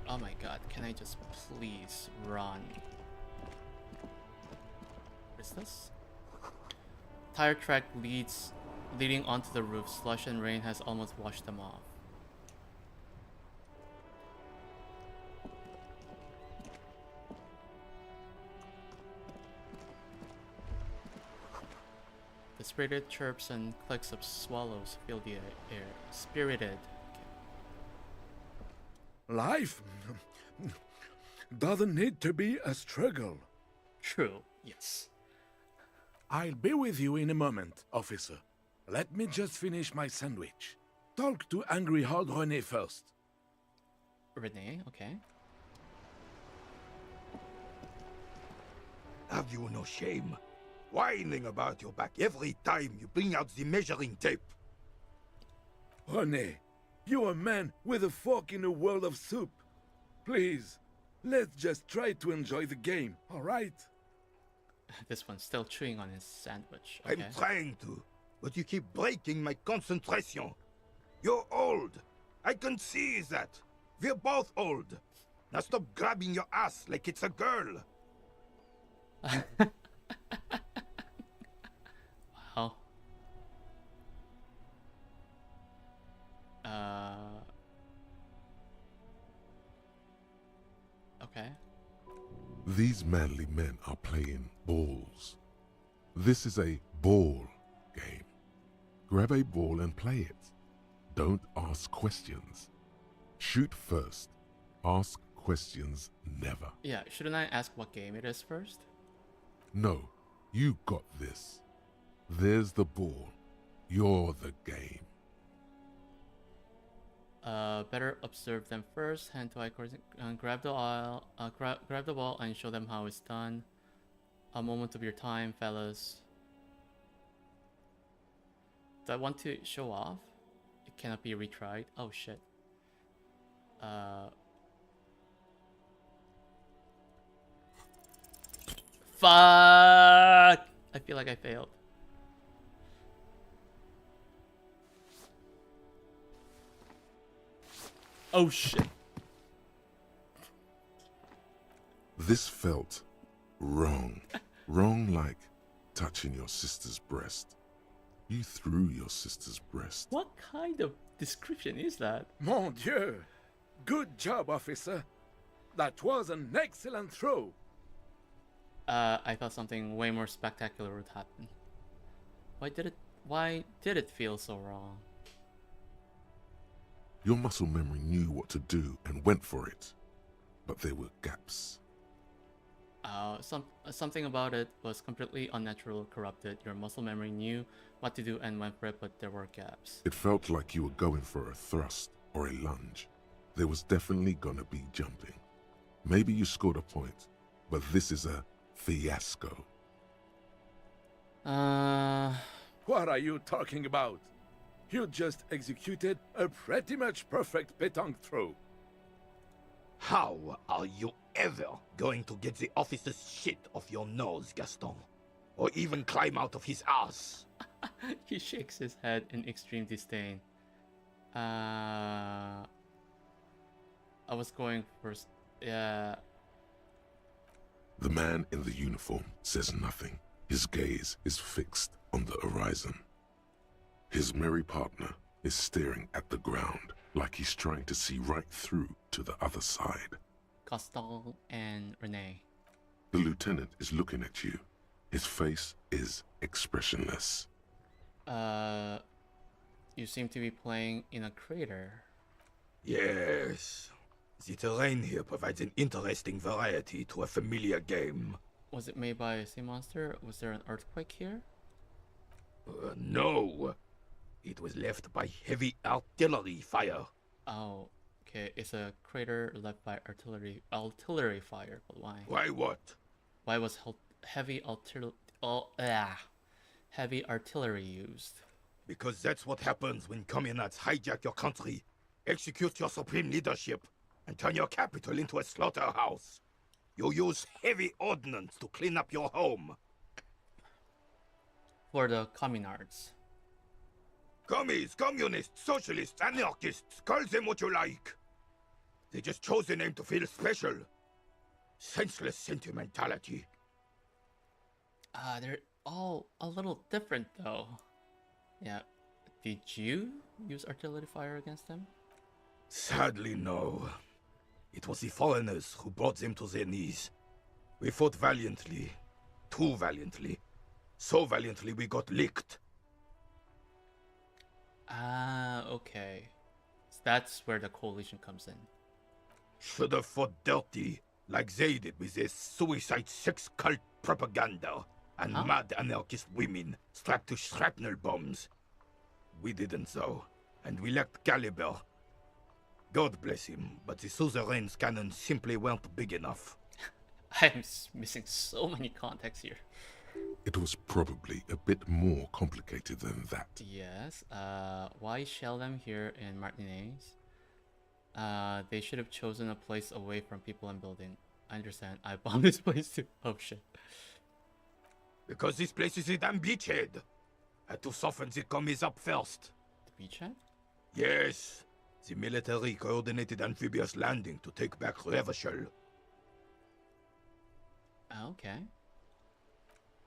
Oh my god, can I just please run? What is this? Tire track leading onto the roof. Slush and rain has almost washed them off. The spirited chirps and clicks of swallows fill the air. Spirited. Life doesn't need to be a struggle. True, yes. I'll be with you in a moment, officer. Let me just finish my sandwich. Talk to Angry Hog René first. Renee, okay. Have you no shame? Whining about your back every time you bring out the measuring tape. René, You're a man with a fork in a world of soup. Please, let's just try to enjoy the game, alright? This one's still chewing on his sandwich. Okay. I'm trying to, but you keep breaking my concentration. You're old. I can see that. We're both old. Now stop grabbing your ass like it's a girl. Wow. Okay. These manly men are playing balls. This is a ball game. Grab a ball and play it. Don't ask questions. Shoot first. Ask questions never. Yeah, shouldn't I ask what game it is first? No, you got this. There's the ball. You're the game. Better observe them first. Hand to eye coordination. Grab the grab the ball and show them how it's done. A moment of your time, fellas. Do I want to show off? It cannot be retried. Oh shit. Fuck! I feel like I failed. Oh shit. This felt wrong. Wrong like touching your sister's breast. You threw your sister's breast. What kind of description is that? Mon Dieu! Good job, officer. That was an excellent throw. I thought something way more spectacular would happen. Why did it feel so wrong? Your muscle memory knew what to do and went for it. But there were gaps. Something about it was completely unnatural, corrupted. Your muscle memory knew what to do and went for it, but there were gaps. It felt like you were going for a thrust or a lunge. There was definitely gonna be jumping. Maybe you scored a point, but this is a fiasco. What are you talking about? You just executed a pretty much perfect pétanque throw. How are you ever going to get the officer's shit off your nose, Gaston? Or even climb out of his ass? He shakes his head in extreme disdain. I was going first. Yeah. The man in the uniform says nothing. His gaze is fixed on the horizon. His merry partner is staring at the ground like he's trying to see right through to the other side. Gaston and Renee. The lieutenant is looking at you. His face is expressionless. You seem to be playing in a crater. Yes. The terrain here provides an interesting variety to a familiar game. Was it made by a sea monster? Was there an earthquake here? No. It was left by heavy artillery fire. Oh, okay. It's a crater left by artillery fire, but why? Why what? Why was heavy artillery used? Because that's what happens when communards hijack your country, execute your supreme leadership, and turn your capital into a slaughterhouse. You use heavy ordnance to clean up your home. For the communards. Commies, communists, socialists, anarchists, call them what you like. They just chose a name to feel special. Senseless sentimentality. They're all a little different though. Yeah. Did you use artillery fire against them? Sadly, no. It was the foreigners who brought them to their knees. We fought valiantly. Too valiantly. So valiantly we got licked. Okay. So that's where the coalition comes in. Should have fought dirty, like they did with their suicide sex cult propaganda and mad anarchist women strapped to shrapnel bombs. We didn't though, and we lacked caliber. God bless him, but the suzerain's cannons simply weren't big enough. I'm missing so many contexts here. It was probably a bit more complicated than that. Yes. Why shell them here in Martinez? They should have chosen a place away from people and building. I understand. I bombed this place too. Oh shit. Because this place is a damn beachhead. Had to soften the commies up first. The beachhead? Yes. The military coordinated amphibious landing to take back Revachol. Okay.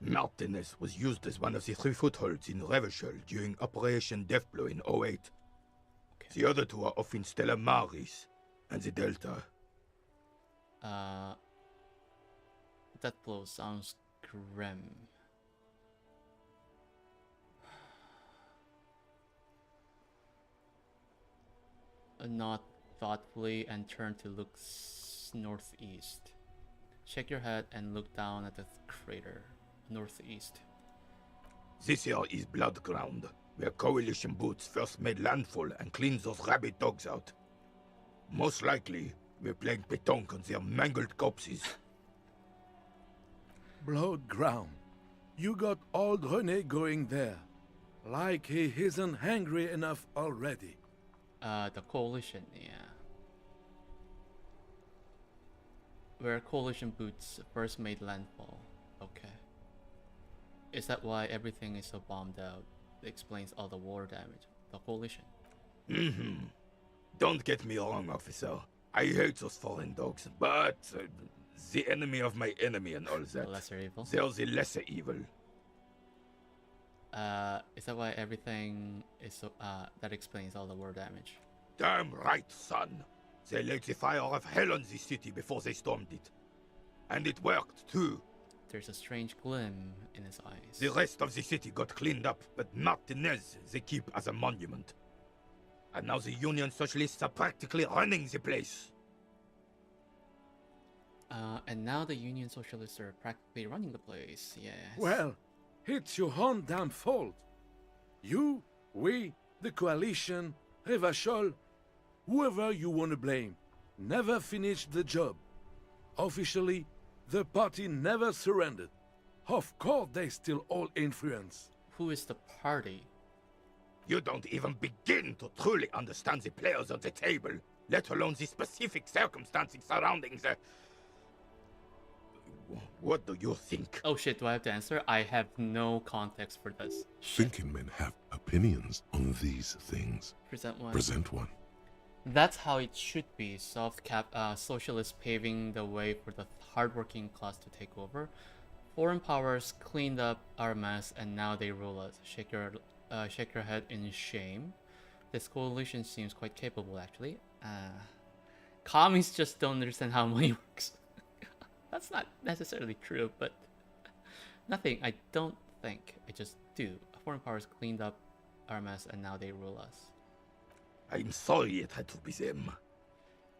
Martinez was used as one of the 3 footholds in Revachol during Operation Deathblow in 08. Okay. The other 2 are off in Stella Maris and the Delta. Deathblow sounds grim. Nod thoughtfully and turn to look northeast. Shake your head and look down at the crater. Northeast. This here is Blood Ground, where Coalition boots first made landfall and cleaned those rabid dogs out. Most likely, we're playing pétanque on their mangled corpses. Blood ground. You got old René going there. Like he isn't hungry enough already. The Coalition, yeah. Where Coalition boots first made landfall. Okay. Is that why everything is so bombed out? It explains all the war damage. The Coalition. Mm-hmm. Don't get me wrong, officer. I hate those foreign dogs, but the enemy of my enemy and all that. The lesser evil? They're the lesser evil. Is that why everything is so, that explains all the war damage? Damn right, son. They laid the fire of hell on the city before they stormed it. And it worked, too. There's a strange glim in his eyes. The rest of the city got cleaned up, but Martinez they keep as a monument. And now the Union Socialists are practically running the place. And now the Union Socialists are practically running the place, yes. Well, it's your own damn fault. You, we, the Coalition, Revachol, whoever you want to blame, never finished the job. Officially, the party never surrendered. Of course they still all influence. Who is the party? You don't even begin to truly understand the players on the table, let alone the specific circumstances surrounding the... What do you think? Oh shit, do I have to answer? I have no context for this. Thinking men have opinions on these things. Present one. Present one. That's how it should be. Socialists paving the way for the hardworking class to take over. Foreign powers cleaned up our mess and now they rule us. Shake your head in shame. This coalition seems quite capable, actually. Commies just don't understand how money works. That's not necessarily true, but nothing. I don't think. I just do. Foreign powers cleaned up our mess and now they rule us. I'm sorry it had to be them.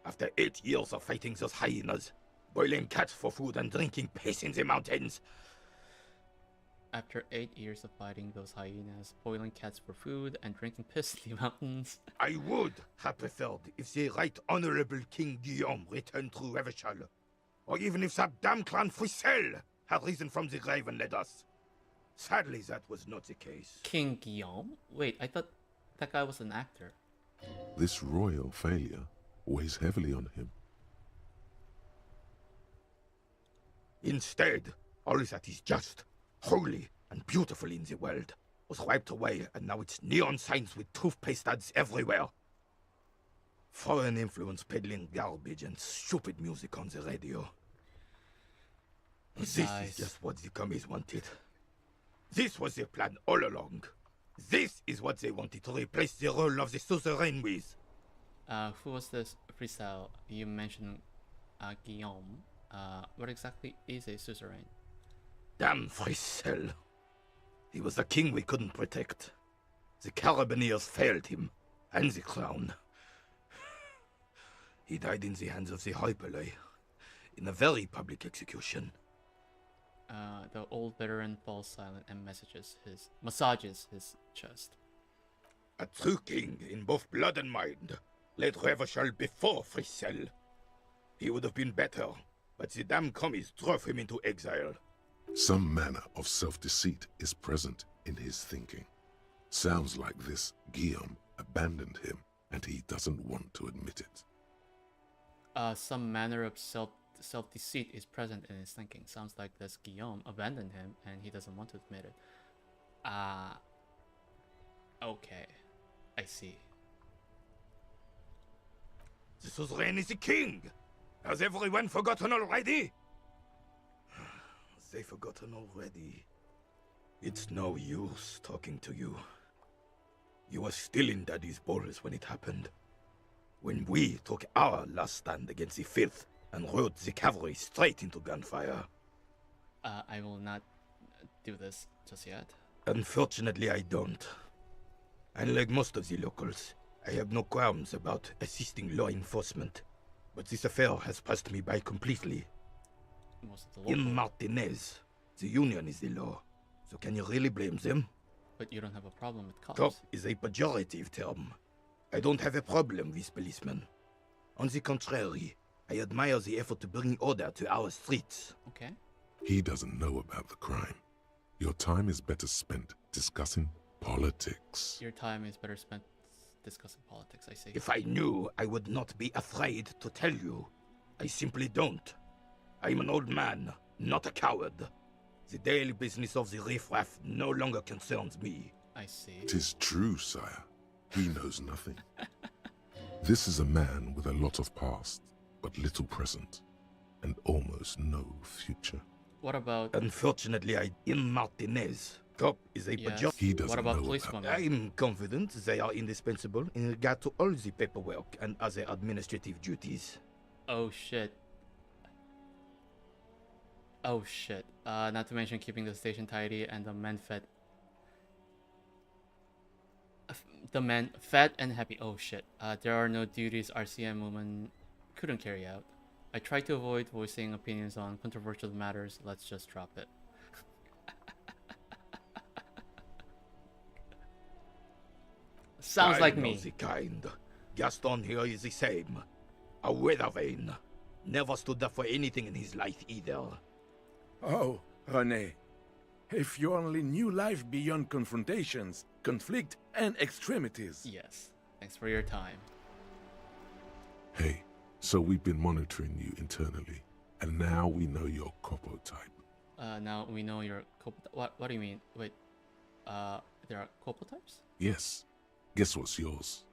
After 8 years of fighting those hyenas, boiling cats for food and drinking piss in the mountains. After 8 years of fighting those hyenas, boiling cats for food, and drinking piss in the mountains. I would have preferred if the Right Honorable King Guillaume returned through Revachol. Or even if that damn clan Frisel had risen from the grave and led us. Sadly, that was not the case. King Guillaume? Wait, I thought that guy was an actor. This royal failure weighs heavily on him. Instead, all that is just, holy, and beautiful in the world was wiped away, and now it's neon signs with toothpaste ads everywhere. Foreign influence peddling garbage and stupid music on the radio. This is just what the commies wanted. This was their plan all along. This is what they wanted to replace the role of the suzerain with. Who was this Frisel? You mentioned Guillaume. What exactly is a suzerain? Damn Frisel. He was a king we couldn't protect. The Carabineers failed him, and the crown. He died in the hands of the Hyperlay, in a very public execution. The old veteran falls silent and massages his chest. A true king in both blood and mind led Revachol before Frisel. He would have been better, but the damn commies drove him into exile. Some manner of self-deceit is present in his thinking. Sounds like this Guillaume abandoned him and he doesn't want to admit it. Some manner of self-deceit is present in his thinking. Sounds like this Guillaume abandoned him and he doesn't want to admit it. Okay. I see. The suzerain is the king! Has everyone forgotten already? They forgotten already. It's no use talking to you. You were still in Daddy's balls when it happened. When we took our last stand against the Filth and rode the cavalry straight into gunfire. I will not do this just yet. Unfortunately, I don't. Unlike most of the locals, I have no qualms about assisting law enforcement. But this affair has passed me by completely. Most of the In Martinez, the union is the law. So can you really blame them? But you don't have a problem with cops. Cop is a pejorative term. I don't have a problem with policemen. On the contrary, I admire the effort to bring order to our streets. Okay. He doesn't know about the crime. Your time is better spent discussing politics. Your time is better spent discussing politics, I see. If I knew, I would not be afraid to tell you. I simply don't. I'm an old man, not a coward. The daily business of the riffraff no longer concerns me. I see. 'Tis true, sire. He knows nothing. This is a man with a lot of past, but little present, and almost no future. What about... Unfortunately, in Martinez, cop is a pejorative. He doesn't What about know policemen? I'm confident they are indispensable in regard to all the paperwork and other administrative duties. Oh shit. Oh shit. Not to mention keeping the station tidy and the men fed. The men fed and happy. Oh shit. There are no duties RCM women couldn't carry out. I try to avoid voicing opinions on controversial matters. Let's just drop it. Sounds like me. The kind. Gaston here is the same. A weather vane. Never stood up for anything in his life either. Oh, René. If you only knew life beyond confrontations, conflict, and extremities. Yes. Thanks for your time. Hey, so we've been monitoring you internally, and now we know your copo type. Now we know your what do you mean? Wait. There are couple types? Yes. Guess what's yours?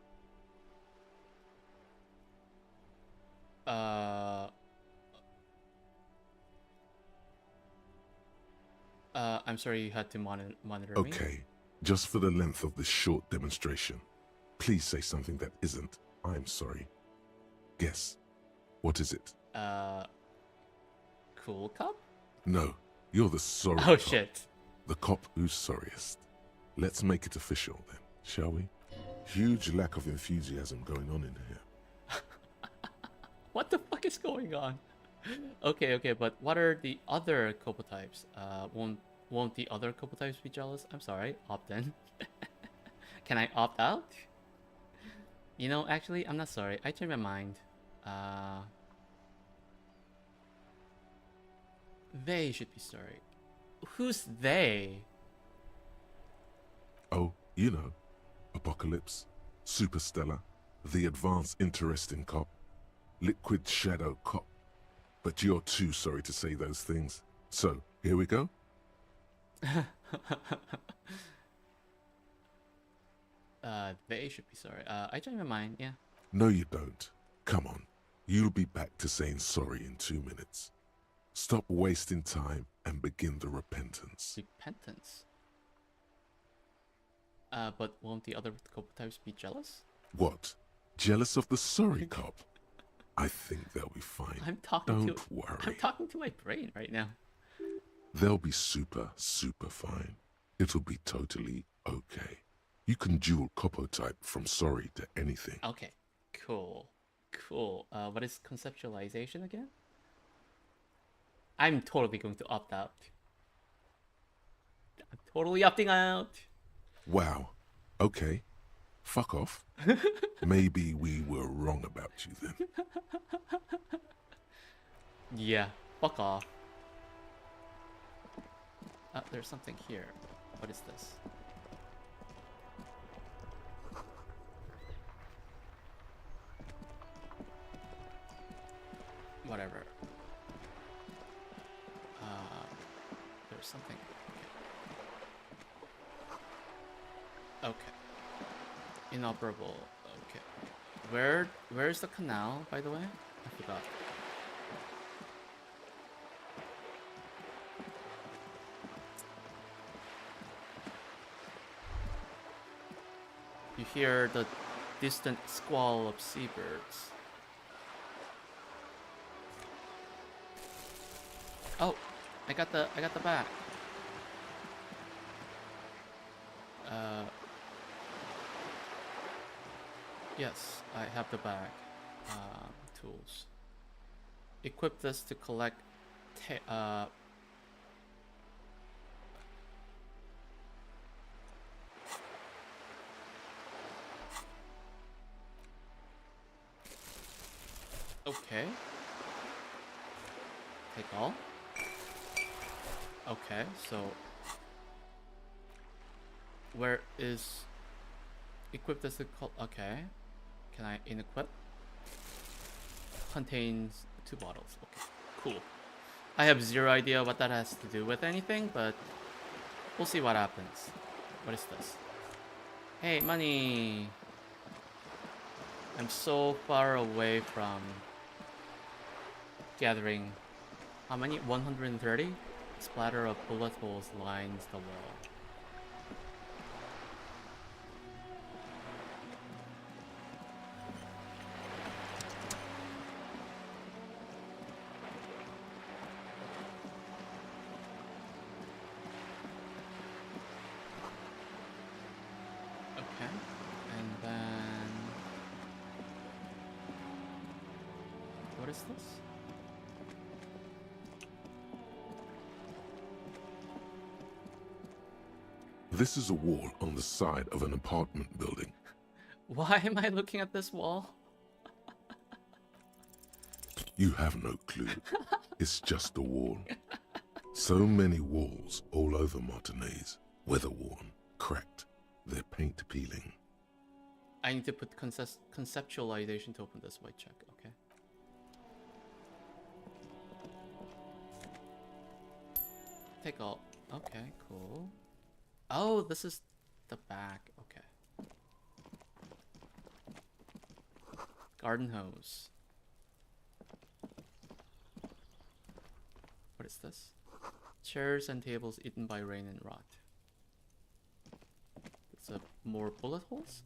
I'm sorry you had to monitor me. Okay, just for the length of this short demonstration, please say something that isn't, I'm sorry. Guess. What is it? Cool cop? No, you're the sorry Oh cop. shit. The cop who's sorriest. Let's make it official then, shall we? Huge lack of enthusiasm going on in here. What the fuck is going on? Okay, but what are the other couple types? Won't the other couple types be jealous? I'm sorry, opt in. Can I opt out? You know, actually, I'm not sorry. I changed my mind. They should be sorry. Who's they? Oh, you know, Apocalypse, Superstellar, the advanced interesting cop, Liquid Shadow cop. But you're too sorry to say those things. So, here we go. They should be sorry. I changed my mind, yeah. No, you don't. Come on. You'll be back to saying sorry in 2 minutes. Stop wasting time and begin the repentance. Repentance? But won't the other couple types be jealous? What? Jealous of the sorry cop? I think they'll be fine. Don't worry. I'm talking to my brain right now. They'll be super fine. It'll be totally okay. You can dual copo type from sorry to anything. Okay, cool. What is conceptualization again? I'm totally going to opt out. I'm totally opting out. Wow. Okay. Fuck off. Maybe we were wrong about you then. Yeah, fuck off. There's something here. What is this? Whatever. There's something. Okay. Inoperable. Okay. Where's the canal, by the way? I forgot. You hear the distant squall of seabirds. Oh, I got the bag. Yes, I have the bag. Tools. Equip this to collect okay. Take all. Okay, so where is equip this to okay. Can I inequip? Contains 2 bottles. Okay, cool. I have zero idea what that has to do with anything, but we'll see what happens. What is this? Hey, money! I'm so far away from gathering. How many? 130? Splatter of bullet holes lines the wall. Okay, and then what is this? This is a wall on the side of an apartment building. Why am I looking at this wall? You have no clue. It's just a wall. So many walls all over Martinez. Weather-worn, cracked, their paint peeling. I need to put conceptualization to open this white check, okay? Take all. Okay, cool. Oh, this is the back. Okay. Garden hose. What is this? Chairs and tables eaten by rain and rot. It's more bullet holes?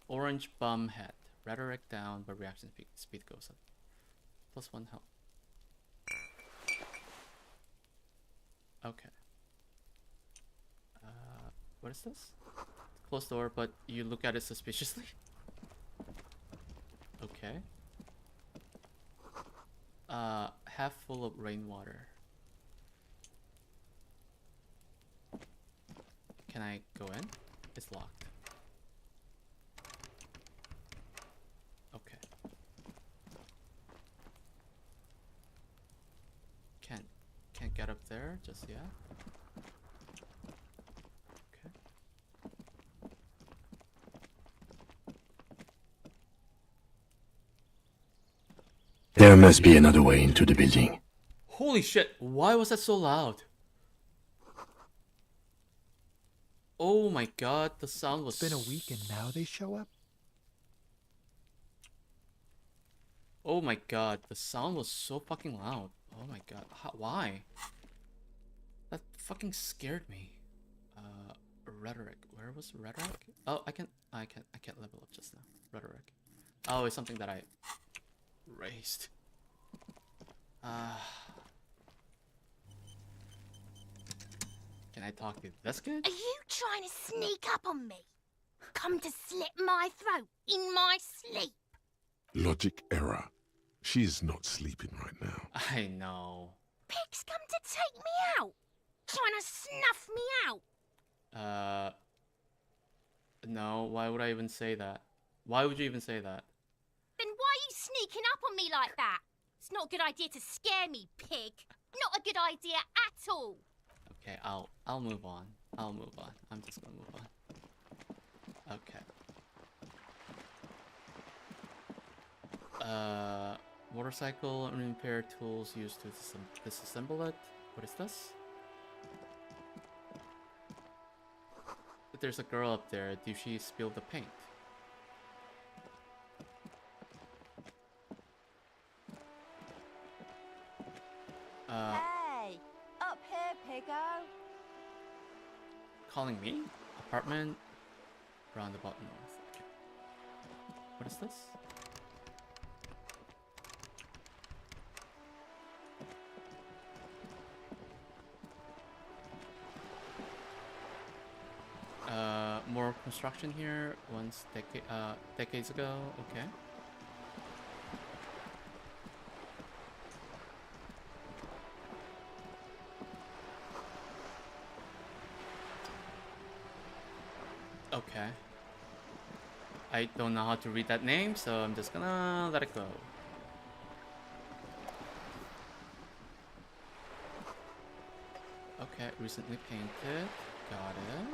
Orange bum head. Rhetoric down, but reaction speed goes up. +1 health. Okay. What is this? Closed door, but you look at it suspiciously. Okay. Half full of rainwater. Can I go in? It's locked. Okay. Can't get up there just yet. Okay. There must be another way into the building. Holy shit, why was that so loud? Oh my god, the sound was... It's been a week and now they show up? Oh my god, the sound was so fucking loud. Oh my god, why? That fucking scared me. Rhetoric. Where was rhetoric? Oh, I can't level up just now. Rhetoric. Oh, it's something that I raised. Can I talk to this kid? Are you trying to sneak up on me? Come to slit my throat in my sleep? Logic error. She is not sleeping right now. I know. Pig's come to take me out. Trying to snuff me out. No, why would I even say that? Why would you even say that? Then why are you sneaking up on me like that? It's not a good idea to scare me, pig. Not a good idea at all. Okay, I'll move on. I'll move on. I'm just gonna move on. Okay. Motorcycle and repair tools used to disassemble it. What is this? There's a girl up there. Did she spill the paint? Hey! Up here, piggo! Calling me? Apartment? Roundabout north. Okay. What is this? More construction here. Decades ago. Okay. Okay. I don't know how to read that name, so I'm just gonna let it go. Okay, recently painted. Got it.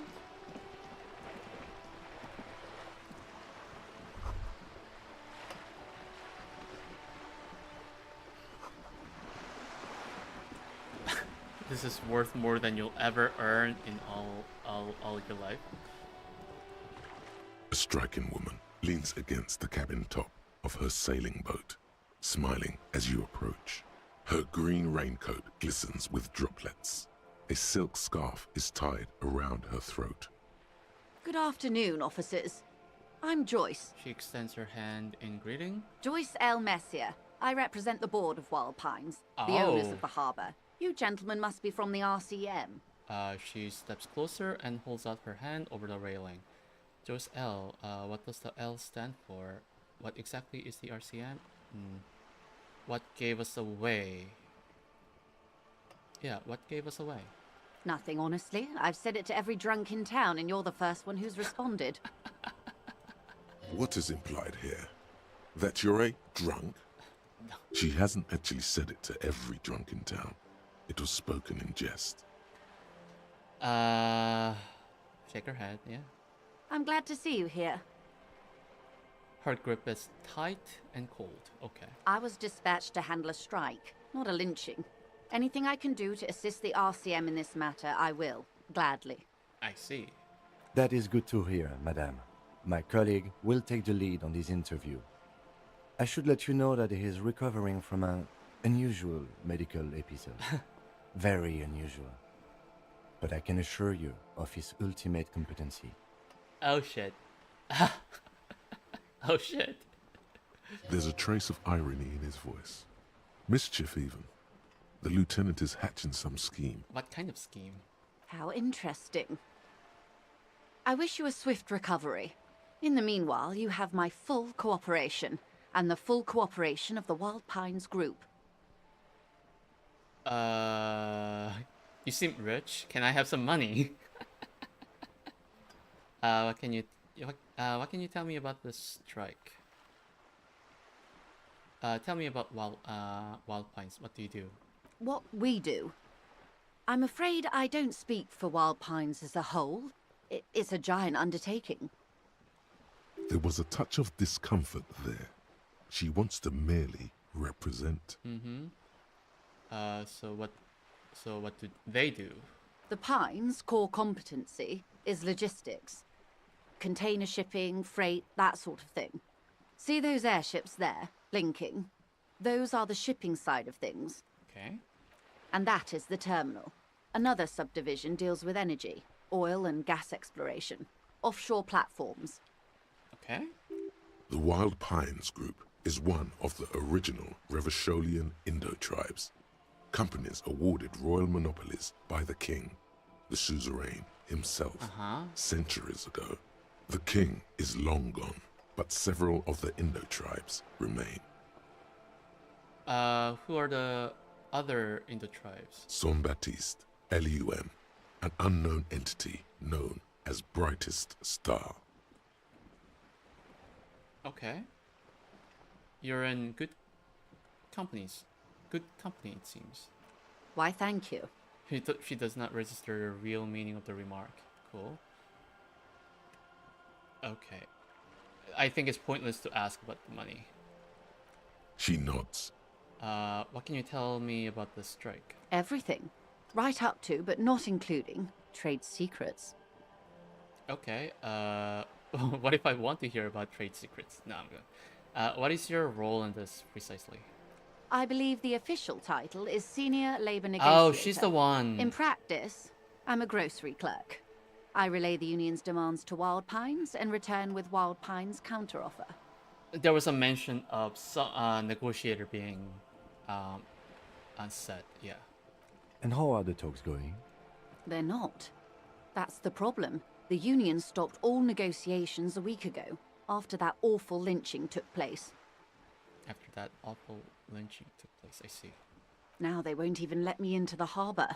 This is worth more than you'll ever earn in all your life. A striking woman leans against the cabin top of her sailing boat, smiling as you approach. Her green raincoat glistens with droplets. A silk scarf is tied around her throat. Good afternoon, officers. I'm Joyce. She extends her hand in greeting. Joyce L. Messier. I represent the board of Wild Pines, the owners of the harbour. You gentlemen must be from the RCM. She steps closer and holds out her hand over the railing. Joyce L. What does the L stand for? What exactly is the RCM? What gave us away? Yeah, what gave us away? Nothing, honestly. I've said it to every drunk in town, and you're the first one who's responded. What is implied here? That you're a drunk? No. She hasn't actually said it to every drunk in town. It was spoken in jest. Shake her head, yeah. I'm glad to see you here. Her grip is tight and cold. Okay. I was dispatched to handle a strike, not a lynching. Anything I can do to assist the RCM in this matter, I will, gladly. I see. That is good to hear, madame. My colleague will take the lead on this interview. I should let you know that he is recovering from an unusual medical episode. Very unusual. But I can assure you of his ultimate competency. Oh shit. Oh shit. There's a trace of irony in his voice. Mischief even. The lieutenant is hatching some scheme. What kind of scheme? How interesting. I wish you a swift recovery. In the meanwhile, you have my full cooperation, and the full cooperation of the Wild Pines group. You seem rich. Can I have some money? What can you tell me about this strike? Tell me about Wild Pines. What do you do? What we do? I'm afraid I don't speak for Wild Pines as a whole. It's a giant undertaking. There was a touch of discomfort there. She wants to merely represent. So what do they do? The Pines' core competency is logistics. Container shipping, freight, that sort of thing. See those airships there, blinking? Those are the shipping side of things. Okay. And that is the terminal. Another subdivision deals with energy, oil and gas exploration, offshore platforms. Okay. The Wild Pines Group is one of the original Revacholian Indo-tribes. Companies awarded royal monopolies by the king, the suzerain himself, centuries ago. The king is long gone, but several of the Indo-tribes remain. Who are the other Indo-tribes? Son-Baptiste, LUM, an unknown entity known as Brightest Star. Okay. You're in companies. Good company, it seems. Why, thank you. She does not register the real meaning of the remark. Cool. Okay. I think it's pointless to ask about the money. She nods. What can you tell me about the strike? Everything. Right up to, but not including, trade secrets. Okay, what if I want to hear about trade secrets? No, I'm good. What is your role in this precisely? I believe the official title is Senior Labor Negotiator. Oh, she's the one. In practice, I'm a grocery clerk. I relay the union's demands to Wild Pines and return with Wild Pines' counteroffer. There was a mention of some negotiator being on set, yeah. And how are the talks going? They're not. That's the problem. The union stopped all negotiations a week ago, after that awful lynching took place. After that awful lynching took place, I see. Now they won't even let me into the harbour.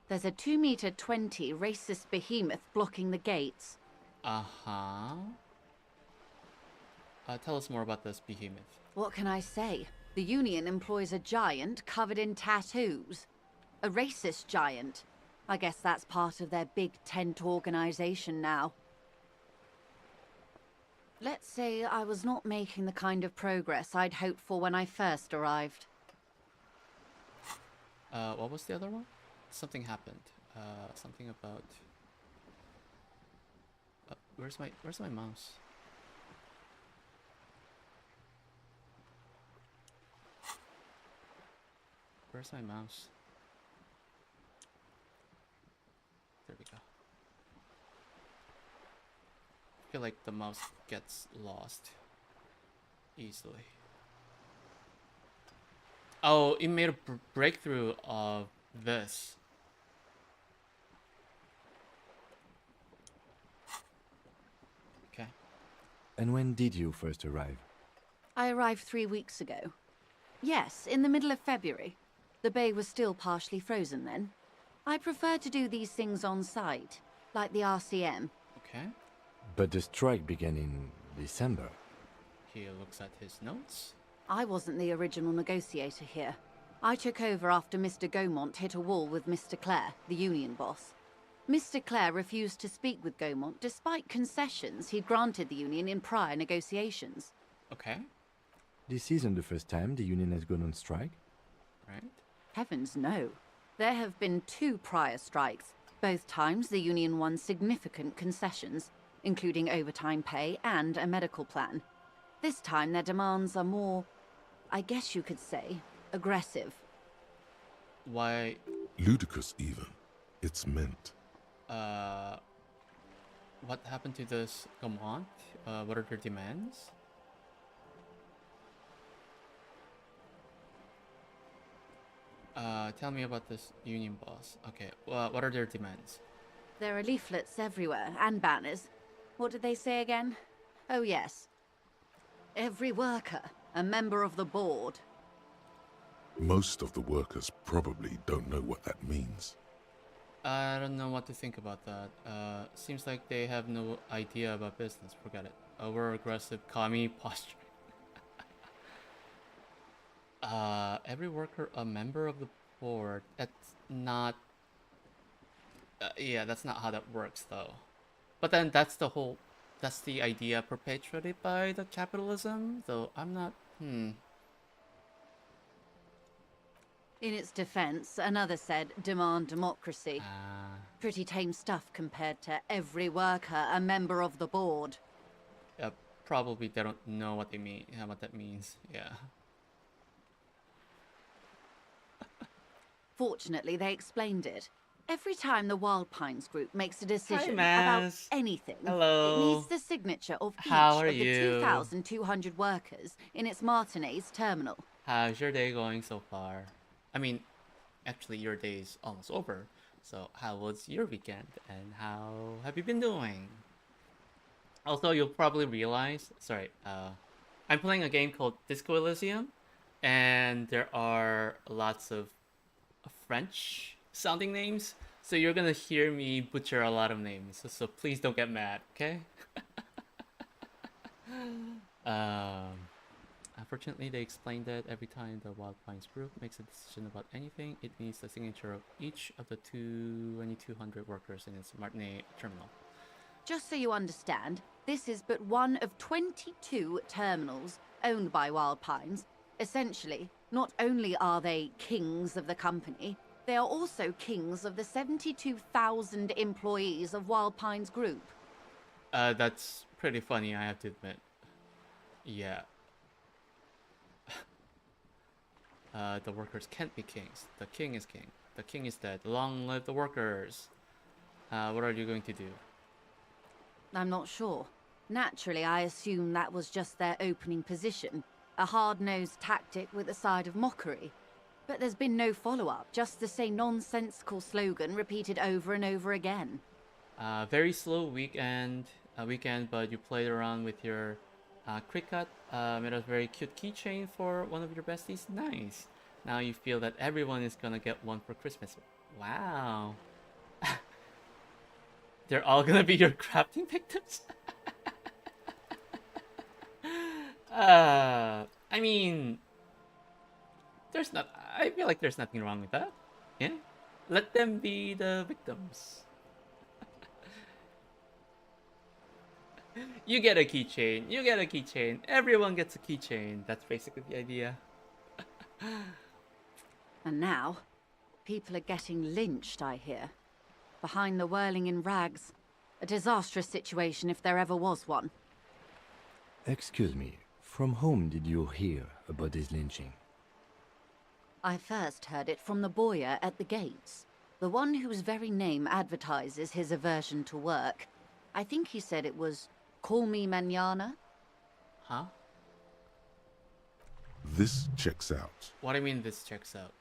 There's a 2-meter 20 racist behemoth blocking the gates. Uh-huh. Tell us more about this behemoth. What can I say? The union employs a giant covered in tattoos. A racist giant. I guess that's part of their big tent organization now. Let's say I was not making the kind of progress I'd hoped for when I first arrived. What was the other one? Something happened. Something about... where's my mouse? Where's my mouse? There we go. I feel like the mouse gets lost easily. Oh, it made a breakthrough of this. Okay. And when did you first arrive? I arrived 3 weeks ago. Yes, in the middle of February. The bay was still partially frozen then. I prefer to do these things on site, like the RCM. Okay. But the strike began in December. He looks at his notes. I wasn't the original negotiator here. I took over after Mr. Gaumont hit a wall with Mr. Clare, the union boss. Mr. Clare refused to speak with Gaumont despite concessions he'd granted the union in prior negotiations. Okay. This isn't the first time the union has gone on strike? Right. Heavens no. There have been 2 prior strikes. Both times the union won significant concessions, including overtime pay and a medical plan. This time their demands are more, I guess you could say, aggressive. Why? Ludicrous even. It's meant. What happened to this Gaumont? What are their demands? Tell me about this union boss. Okay, what are their demands? There are leaflets everywhere, and banners. What did they say again? Oh yes. Every worker, a member of the board. Most of the workers probably don't know what that means. I don't know what to think about that. Seems like they have no idea about business. Forget it. Over-aggressive commie posture. Every worker a member of the board. That's not... yeah, that's not how that works, though. But then that's the idea perpetuated by the capitalism, though I'm not... In its defense, another said, demand democracy. Pretty tame stuff compared to every worker a member of the board. Probably they don't know what they mean, what that means, yeah. Fortunately, they explained it. Every time the Wild Pines group makes a decision Hi, about anything, hello. it needs the signature of each How are of the you? 2,200 workers in its Martinez terminal. How's your day going so far? I mean, actually your day is almost over. So how was your weekend and how have you been doing? Also, you'll probably realize, sorry, I'm playing a game called Disco Elysium, and there are lots of French sounding names. So you're gonna hear me butcher a lot of names. So please don't get mad, okay? Unfortunately, they explained that every time the Wild Pines group makes a decision about anything, it needs the signature of each of the 2,200 workers in its Martinez terminal. Just so you understand, this is but one of 22 terminals owned by Wild Pines. Essentially, not only are they kings of the company, they are also kings of the 72,000 employees of Wild Pines Group. That's pretty funny, I have to admit. Yeah. The workers can't be kings. The king is king. The king is dead. Long live the workers. What are you going to do? I'm not sure. Naturally, I assume that was just their opening position. A hard-nosed tactic with a side of mockery. But there's been no follow-up, just the same nonsensical slogan repeated over and over again. Very slow weekend, but you played around with your Cricut, made a very cute keychain for one of your besties. Nice. Now you feel that everyone is gonna get one for Christmas. Wow. They're all gonna be your crafting victims? I mean, I feel like there's nothing wrong with that. Yeah? Let them be the victims. You get a keychain, you get a keychain, everyone gets a keychain. That's basically the idea. And now, people are getting lynched, I hear. Behind the whirling in rags. A disastrous situation if there ever was one. Excuse me, from whom did you hear about this lynching? I first heard it from the boyer at the gates. The one whose very name advertises his aversion to work. I think he said it was, "Call me mañana." Huh? This checks out. What do you mean this checks out?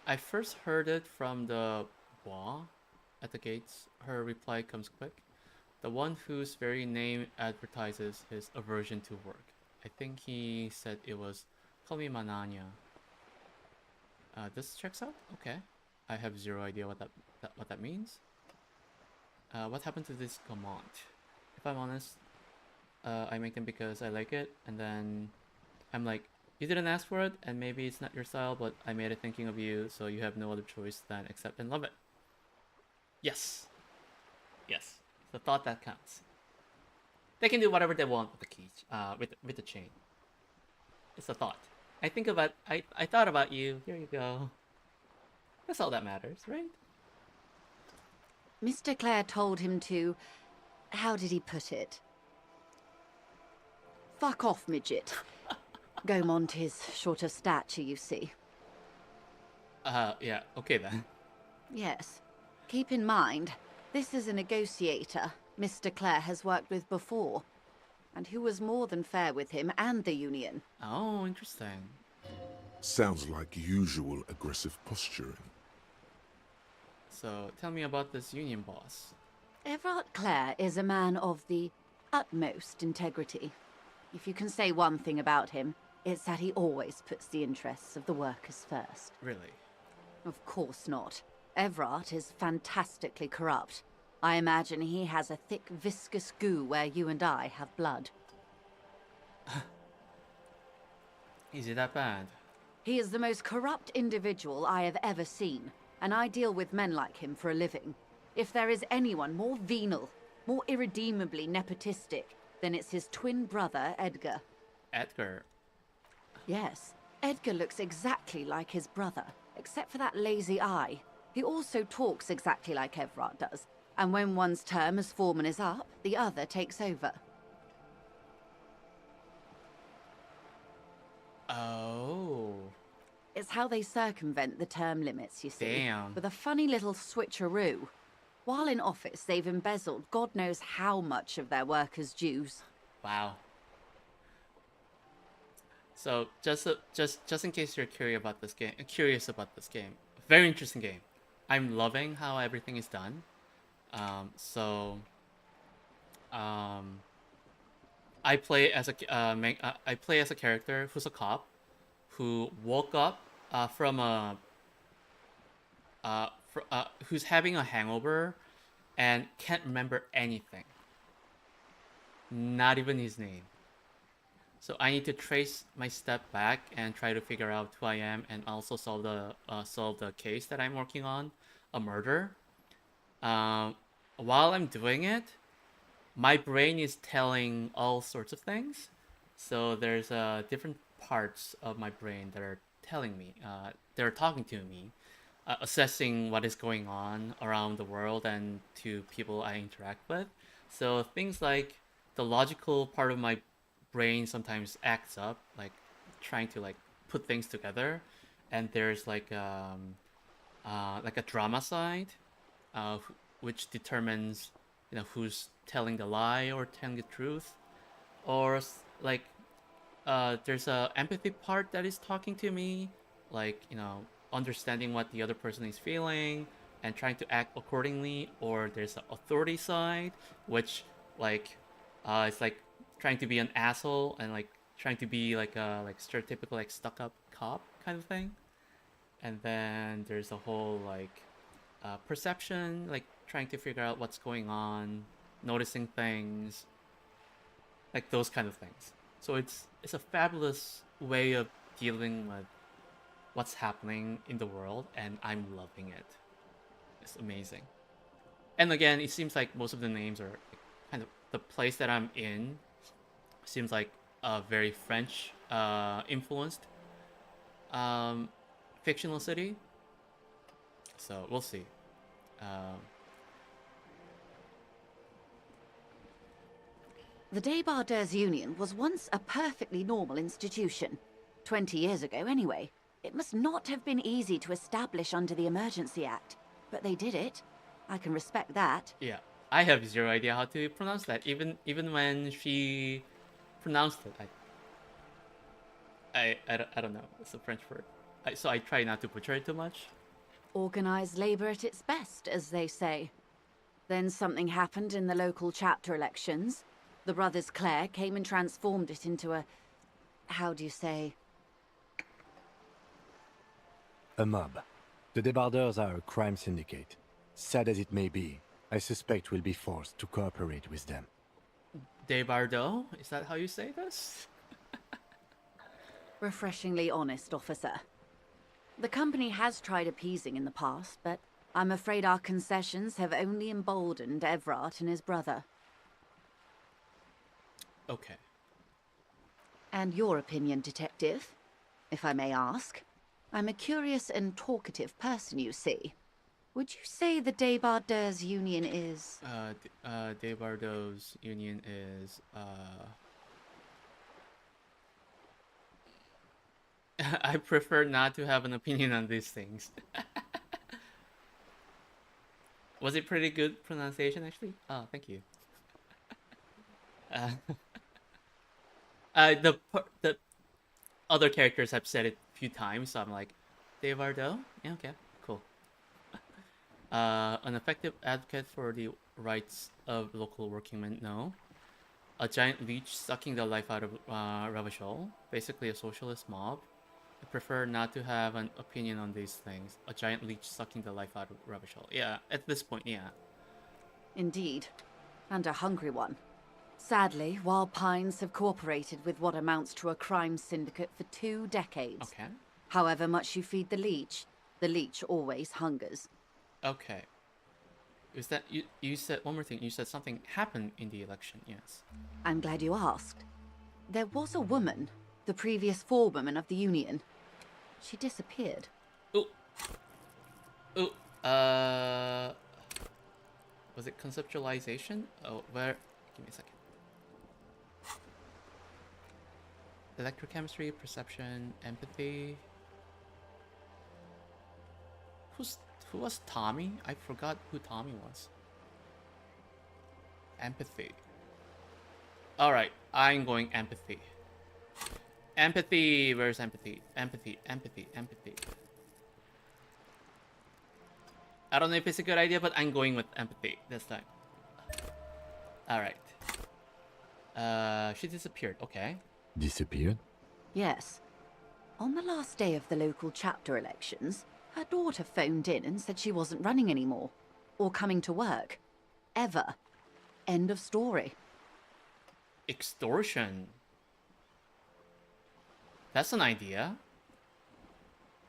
I first heard it from the boy at the gates. Her reply comes quick. The one whose very name advertises his aversion to work. I think he said it was "Call me Mananya." This checks out? Okay. I have zero idea what that means. What happened to this command? If I'm honest, I make them because I like it, and then I'm like, you didn't ask for it, and maybe it's not your style, but I made it thinking of you, so you have no other choice than accept and love it. Yes. Yes. The thought that counts. They can do whatever they want with the key, with the chain. It's a thought. I thought about you. Here you go. That's all that matters, right? Mr. Clare told him to... How did he put it? Fuck off, midget. Gaumont is short of stature, you see. Yeah, okay then. Yes. Keep in mind, this is a negotiator Mr. Clare has worked with before, and who was more than fair with him and the union. Oh, interesting. Sounds like usual aggressive posturing. So, tell me about this union boss. Everard Clare is a man of the utmost integrity. If you can say one thing about him, it's that he always puts the interests of the workers first. Really? Of course not. Everard is fantastically corrupt. I imagine he has a thick, viscous goo where you and I have blood. Is it that bad? He is the most corrupt individual I have ever seen, and I deal with men like him for a living. If there is anyone more venal, more irredeemably nepotistic, then it's his twin brother, Edgar. Edgar? Yes, Edgar looks exactly like his brother, except for that lazy eye. He also talks exactly like Everard does, and when one's term as foreman is up, the other takes over. Oh. It's how they circumvent the term limits, you see. Damn. With a funny little switcheroo. While in office, they've embezzled God knows how much of their workers' dues. Wow. So just in case you're curious about this game, very interesting game. I'm loving how everything is done. I play as a character who's a cop who woke up who's having a hangover and can't remember anything. Not even his name. So I need to trace my step back and try to figure out who I am, and also solve the case that I'm working on, a murder. While I'm doing it, my brain is telling all sorts of things. So there's different parts of my brain that are telling me, they're talking to me, assessing what is going on around the world and to people I interact with. So things like the logical part of my brain sometimes acts up, like trying to like put things together, and there's like a drama side, which determines who's telling the lie or telling the truth, or like there's a empathy part that is talking to me, like understanding what the other person is feeling and trying to act accordingly, or there's an authority side, which like it's like trying to be an asshole and like trying to be like a stereotypical like stuck up cop kind of thing. And then there's a whole like perception, like trying to figure out what's going on, noticing things, like those kind of things. So it's a fabulous way of dealing with what's happening in the world, and I'm loving it. It's amazing. And again, it seems like most of the names are kind of the place that I'm in seems like a very French influenced fictional city. So we'll see. The Débardeurs Union was once a perfectly normal institution. 20 years ago, anyway. It must not have been easy to establish under the Emergency Act, but they did it. I can respect that. Yeah, I have zero idea how to pronounce that. Even when she pronounced it, I don't know. It's a French word. So I try not to butcher it too much. Organized labor at its best, as they say. Then something happened in the local chapter elections. The brothers Clare came and transformed it into a... how do you say? A mob. The Débardeurs are a crime syndicate. Sad as it may be, I suspect we'll be forced to cooperate with them. Débardeux? Is that how you say this? Refreshingly honest, officer. The company has tried appeasing in the past, but I'm afraid our concessions have only emboldened Everard and his brother. Okay. And your opinion, detective, if I may ask? I'm a curious and talkative person, you see. Would you say the Débardeurs Union is... Débardeurs Union is, I prefer not to have an opinion on these things. Was it pretty good pronunciation, actually? Oh, thank you. The other characters have said it a few times, so I'm like, Débardeux? Yeah, okay, cool. An effective advocate for the rights of local working men? No. A giant leech sucking the life out of Ravachol? Basically a socialist mob? I prefer not to have an opinion on these things. A giant leech sucking the life out of Ravachol. Yeah, at this point, yeah. Indeed. And a hungry one. Sadly, Wild Pines have cooperated with what amounts to a crime syndicate for 2 decades. Okay. However much you feed the leech always hungers. Okay. Is that you said one more thing? You said something happened in the election, yes. I'm glad you asked. There was a woman, the previous forewoman of the union. She disappeared. Ooh. Ooh. Was it conceptualization? Oh, where? Give me a second. Electrochemistry, perception, empathy. Who was Tommy? I forgot who Tommy was. Empathy. Alright, I'm going empathy. Empathy, where's empathy? Empathy. I don't know if it's a good idea, but I'm going with empathy this time. Alright. She disappeared, okay. Disappeared? Yes. On the last day of the local chapter elections, her daughter phoned in and said she wasn't running anymore. Or coming to work. Ever. End of story. extortion. That's an idea.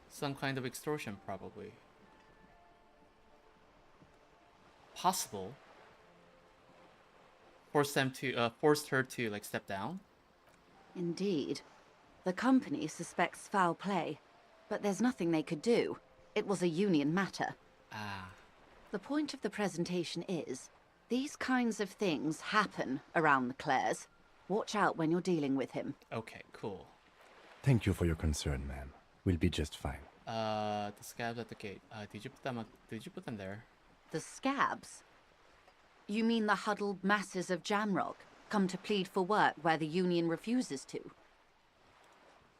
Some kind of extortion, probably. Possible. Forced her to like step down. Indeed. The company suspects foul play, but there's nothing they could do. It was a union matter. Ah. The point of the presentation is, these kinds of things happen around the Clares. Watch out when you're dealing with him. Okay, cool. Thank you for your concern, ma'am. We'll be just fine. The scabs at the gate. Did you put them there? The scabs? You mean the huddled masses of Jamrock, come to plead for work where the union refuses to?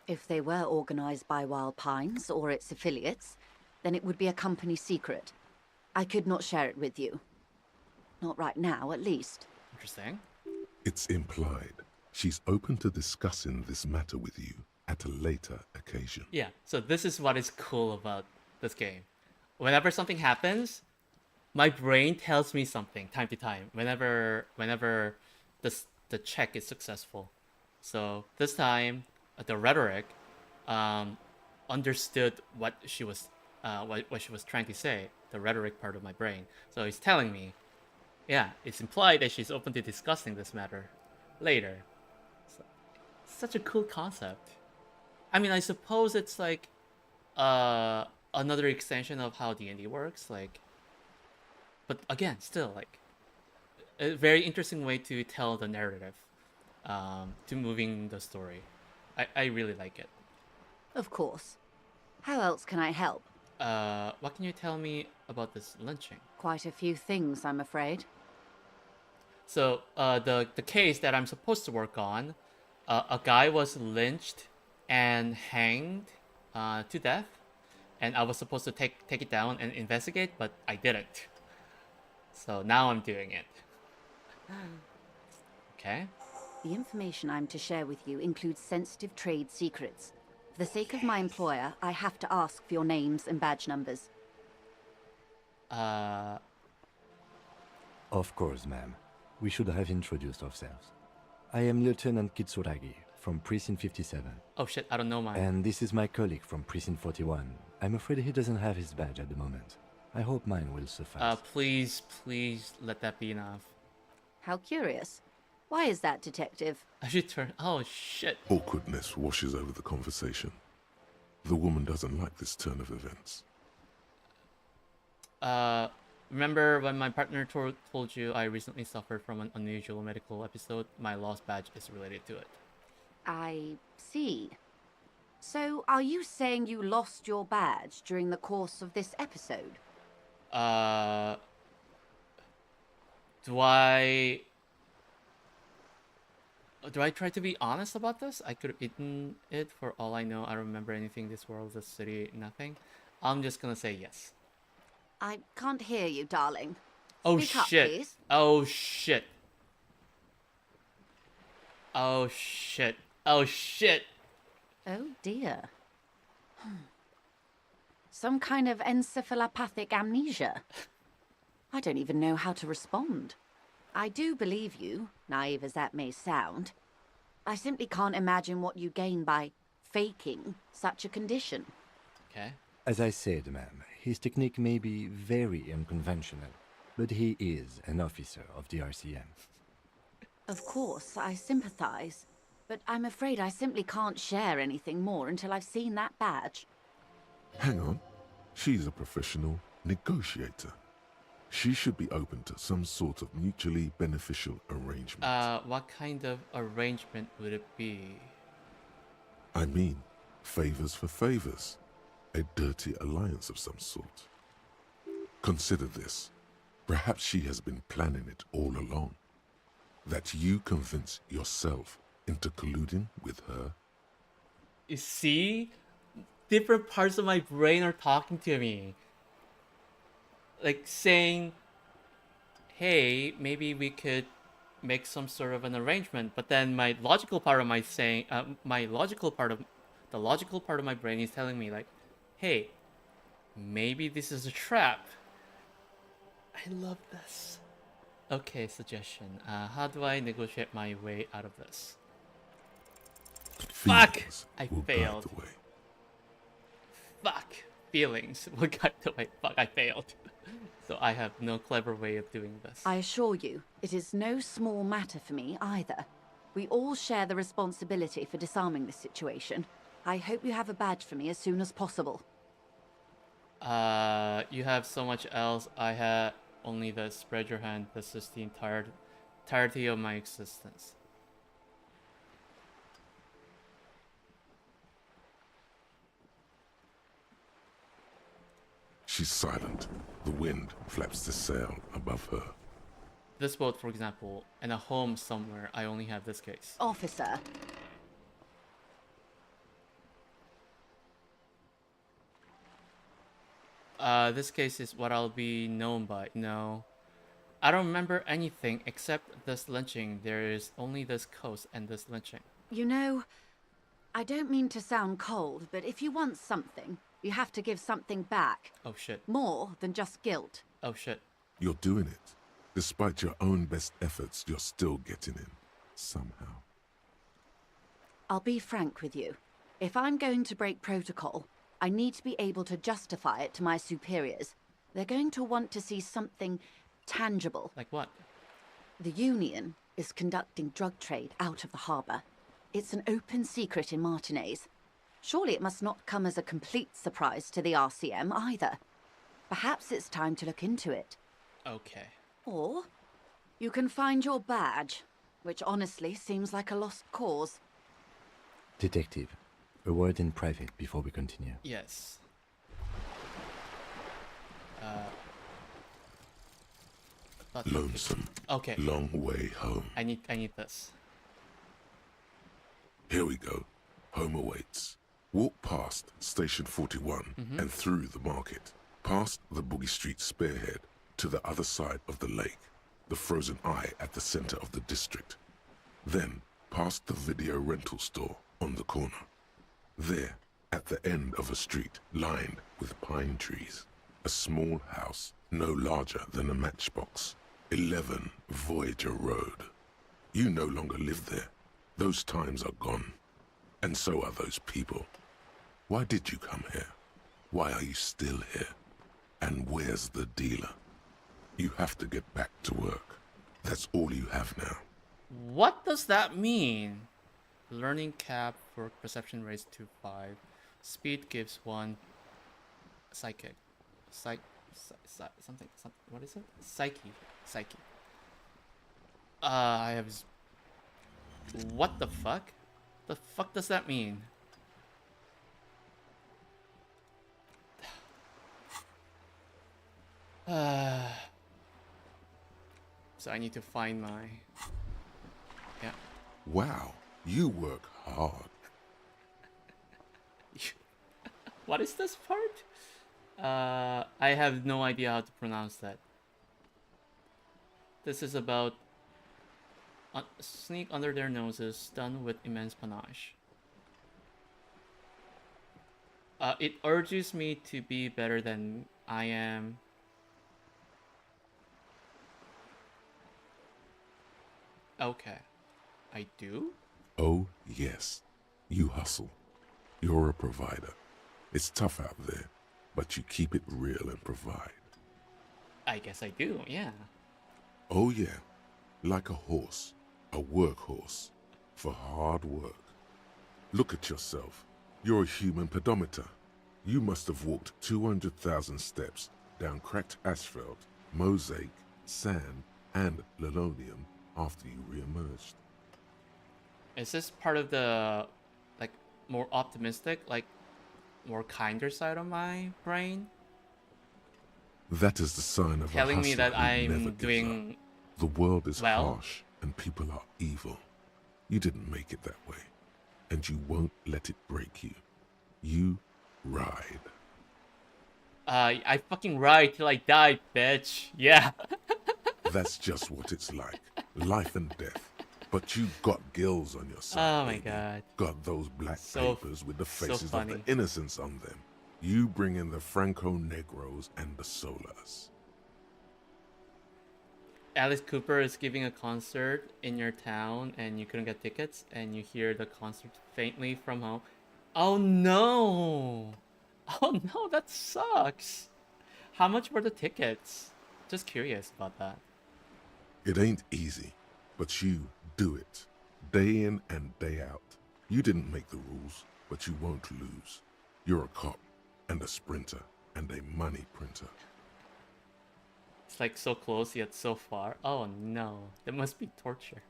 If they were organized by Wild Pines or its affiliates, then it would be a company secret. I could not share it with you. Not right now, at least. Interesting. It's implied she's open to discussing this matter with you at a later occasion. Yeah, so this is what is cool about this game. Whenever something happens, my brain tells me something time to time. Whenever the check is successful. So this time, the rhetoric understood what she was trying to say. The rhetoric part of my brain. So it's telling me, yeah, it's implied that she's open to discussing this matter later. So, such a cool concept. I mean, I suppose it's like another extension of how D&D works, like. But again, still like a very interesting way to tell the narrative, to moving the story. I really like it. Of course. How else can I help? What can you tell me about this lynching? Quite a few things, I'm afraid. So, the case that I'm supposed to work on, a guy was lynched and hanged to death, and I was supposed to take it down and investigate, but I didn't. So now I'm doing it. Okay. The information I'm to share with you includes sensitive trade secrets. For the sake of my employer, I have to ask for your names and badge numbers. Of course, ma'am. We should have introduced ourselves. I am Lieutenant Kitsuragi from Precinct 57. Oh shit, I don't know mine. And this is my colleague from Precinct 41. I'm afraid he doesn't have his badge at the moment. I hope mine will suffice. Please let that be enough. How curious. Why is that, Detective? I should turn. Oh shit. Awkwardness washes over the conversation. The woman doesn't like this turn of events. Remember when my partner told you I recently suffered from an unusual medical episode? My lost badge is related to it. I see. So, are you saying you lost your badge during the course of this episode? Do I try to be honest about this? I could have eaten it for all I know. I don't remember anything. This world, this city, nothing. I'm just gonna say yes. I can't hear you, darling. Oh Speak up, shit. please. Oh shit. Oh shit. Oh shit. Oh dear. Some kind of encephalopathic amnesia. I don't even know how to respond. I do believe you, naive as that may sound. I simply can't imagine what you gain by faking such a condition. Okay. As I said, ma'am, his technique may be very unconventional, but he is an officer of the RCM. Of course, I sympathize, but I'm afraid I simply can't share anything more until I've seen that badge. Hang on. She's a professional negotiator. She should be open to some sort of mutually beneficial arrangement. What kind of arrangement would it be? I mean, favors for favors. A dirty alliance of some sort. Consider this. Perhaps she has been planning it all along. That you convince yourself into colluding with her. You see? Different parts of my brain are talking to me. Like saying, hey, maybe we could make some sort of an arrangement. But then the logical part of my brain is telling me like, hey, maybe this is a trap. I love this. Okay, suggestion. How do I negotiate my way out of this? Fuck! Feelings I will guide failed. the way. Fuck! Feelings will guide the way. Fuck, I failed. So I have no clever way of doing this. I assure you, it is no small matter for me either. We all share the responsibility for disarming this situation. I hope you have a badge for me as soon as possible. You have so much else. I had only the spread your hand. This is the entirety of my existence. She's silent. The wind flaps the sail above her. This boat, for example, in a home somewhere, I only have this case. Officer. This case is what I'll be known by. No. I don't remember anything except this lynching. There is only this coast and this lynching. You know, I don't mean to sound cold, but if you want something, you have to give something back. Oh shit. More than just guilt. Oh shit. You're doing it. Despite your own best efforts, you're still getting in. Somehow. I'll be frank with you. If I'm going to break protocol, I need to be able to justify it to my superiors. They're going to want to see something tangible. Like what? The Union is conducting drug trade out of the harbour. It's an open secret in Martinez. Surely it must not come as a complete surprise to the RCM either. Perhaps it's time to look into it. Okay. Or you can find your badge, which honestly seems like a lost cause. Detective, a word in private before we continue. Yes. Lonesome. Okay. Long way home. I need this. Here we go. Home awaits. Walk past Station 41 and through the market, past the Boogie Street spearhead to the other side of the lake, the frozen eye at the center of the district. Then past the video rental store on the corner. There, at the end of a street lined with pine trees, a small house no larger than a matchbox. 11 Voyager Road. You no longer live there. Those times are gone. And so are those people. Why did you come here? Why are you still here? And where's the dealer? You have to get back to work. That's all you have now. What does that mean? Learning cap for perception raised to 5. Speed gives 1. Psychic. Something. What is it? Psyche. I have... What the fuck? The fuck does that mean? So I need to find my... Yeah. Wow, you work hard. What is this part? I have no idea how to pronounce that. This is about sneak under their noses, done with immense panache. It urges me to be better than I am. Okay. I do? Oh, yes. You hustle. You're a provider. It's tough out there, but you keep it real and provide. I guess I do, yeah. Oh, yeah. Like a horse. A workhorse. For hard work. Look at yourself. You're a human pedometer. You must have walked 200,000 steps down cracked asphalt, mosaic, sand, and linoleum after you re-emerged. Is this part of the, like, more optimistic, like, more kinder side of my brain? That is the sign of telling a me hustler that who I'm never gives doing up. The world is well. harsh and people are evil. You didn't make it that way, and you won't let it break you. You ride. I fucking ride till I die, bitch. Yeah. That's just what it's like. Life and death. But you got gills on your side. Oh my baby. god. Got those black So- papers with the so faces of funny. the innocents on them. You bring in the Franco Negros and the Solas. Alice Cooper is giving a concert in your town and you couldn't get tickets and you hear the concert faintly from home. Oh no! Oh no, that sucks! How much were the tickets? Just curious about that. It ain't easy, but you do it. Day in and day out. You didn't make the rules, but you won't lose. You're a cop, and a sprinter, and a money printer. It's like so close yet so far. Oh no, that must be torture.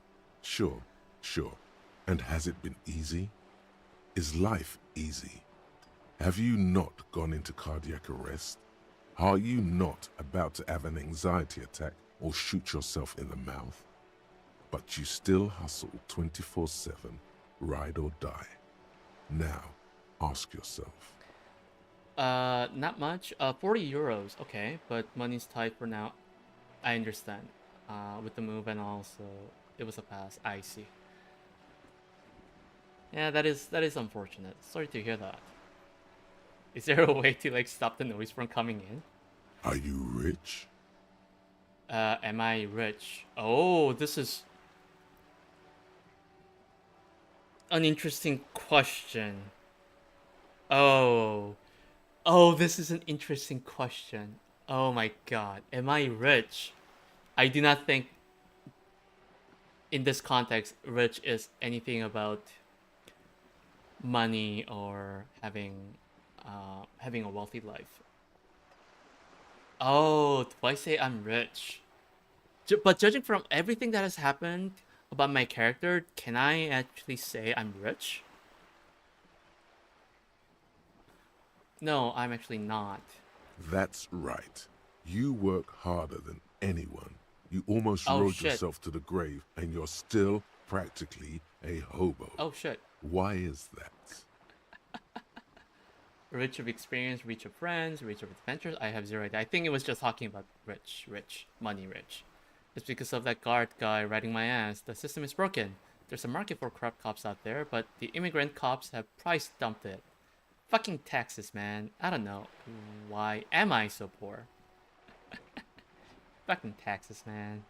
Sure. And has it been easy? Is life easy? Have you not gone into cardiac arrest? Are you not about to have an anxiety attack or shoot yourself in the mouth? But you still hustle 24/7, ride or die. Now, ask yourself. Not much. 40 euros. Okay, but money's tight for now. I understand. With the move and also it was a pass. I see. Yeah, that is unfortunate. Sorry to hear that. Is there a way to like stop the noise from coming in? Are you rich? Am I rich? Oh, this is an interesting question. Oh, this is an interesting question. Oh my god, am I rich? I do not think in this context rich is anything about money or having a wealthy life. Oh, do I say I'm rich? But judging from everything that has happened about my character, can I actually say I'm rich? No, I'm actually not. That's right. You work harder than anyone. You almost Oh, rode shit. yourself to the grave, and you're still practically a hobo. Oh shit. Why is that? Rich of experience, rich of friends, rich of adventures. I have zero idea. I think it was just talking about rich, money rich. It's because of that guard guy riding my ass. The system is broken. There's a market for corrupt cops out there, but the immigrant cops have price dumped it. Fucking taxes, man. I don't know. Why am I so poor? Fucking taxes, man.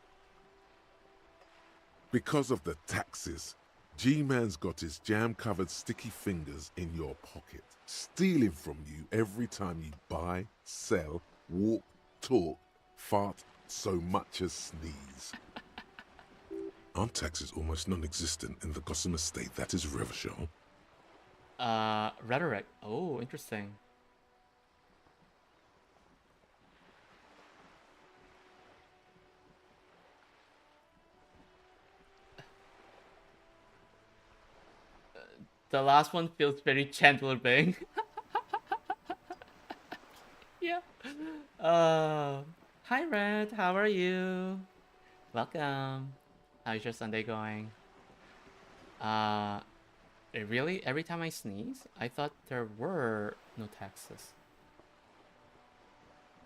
Because of the taxes, G-Man's got his jam-covered sticky fingers in your pocket, stealing from you every time you buy, sell, walk, talk, fart, so much as sneeze. Aren't taxes almost non-existent in the Gossamer state that is Revachol? Rhetoric. Oh, interesting. The last one feels very Chandler Bing. Yeah. Hi Red, how are you? Welcome. How's your Sunday going? Really? Every time I sneeze? I thought there were no taxes.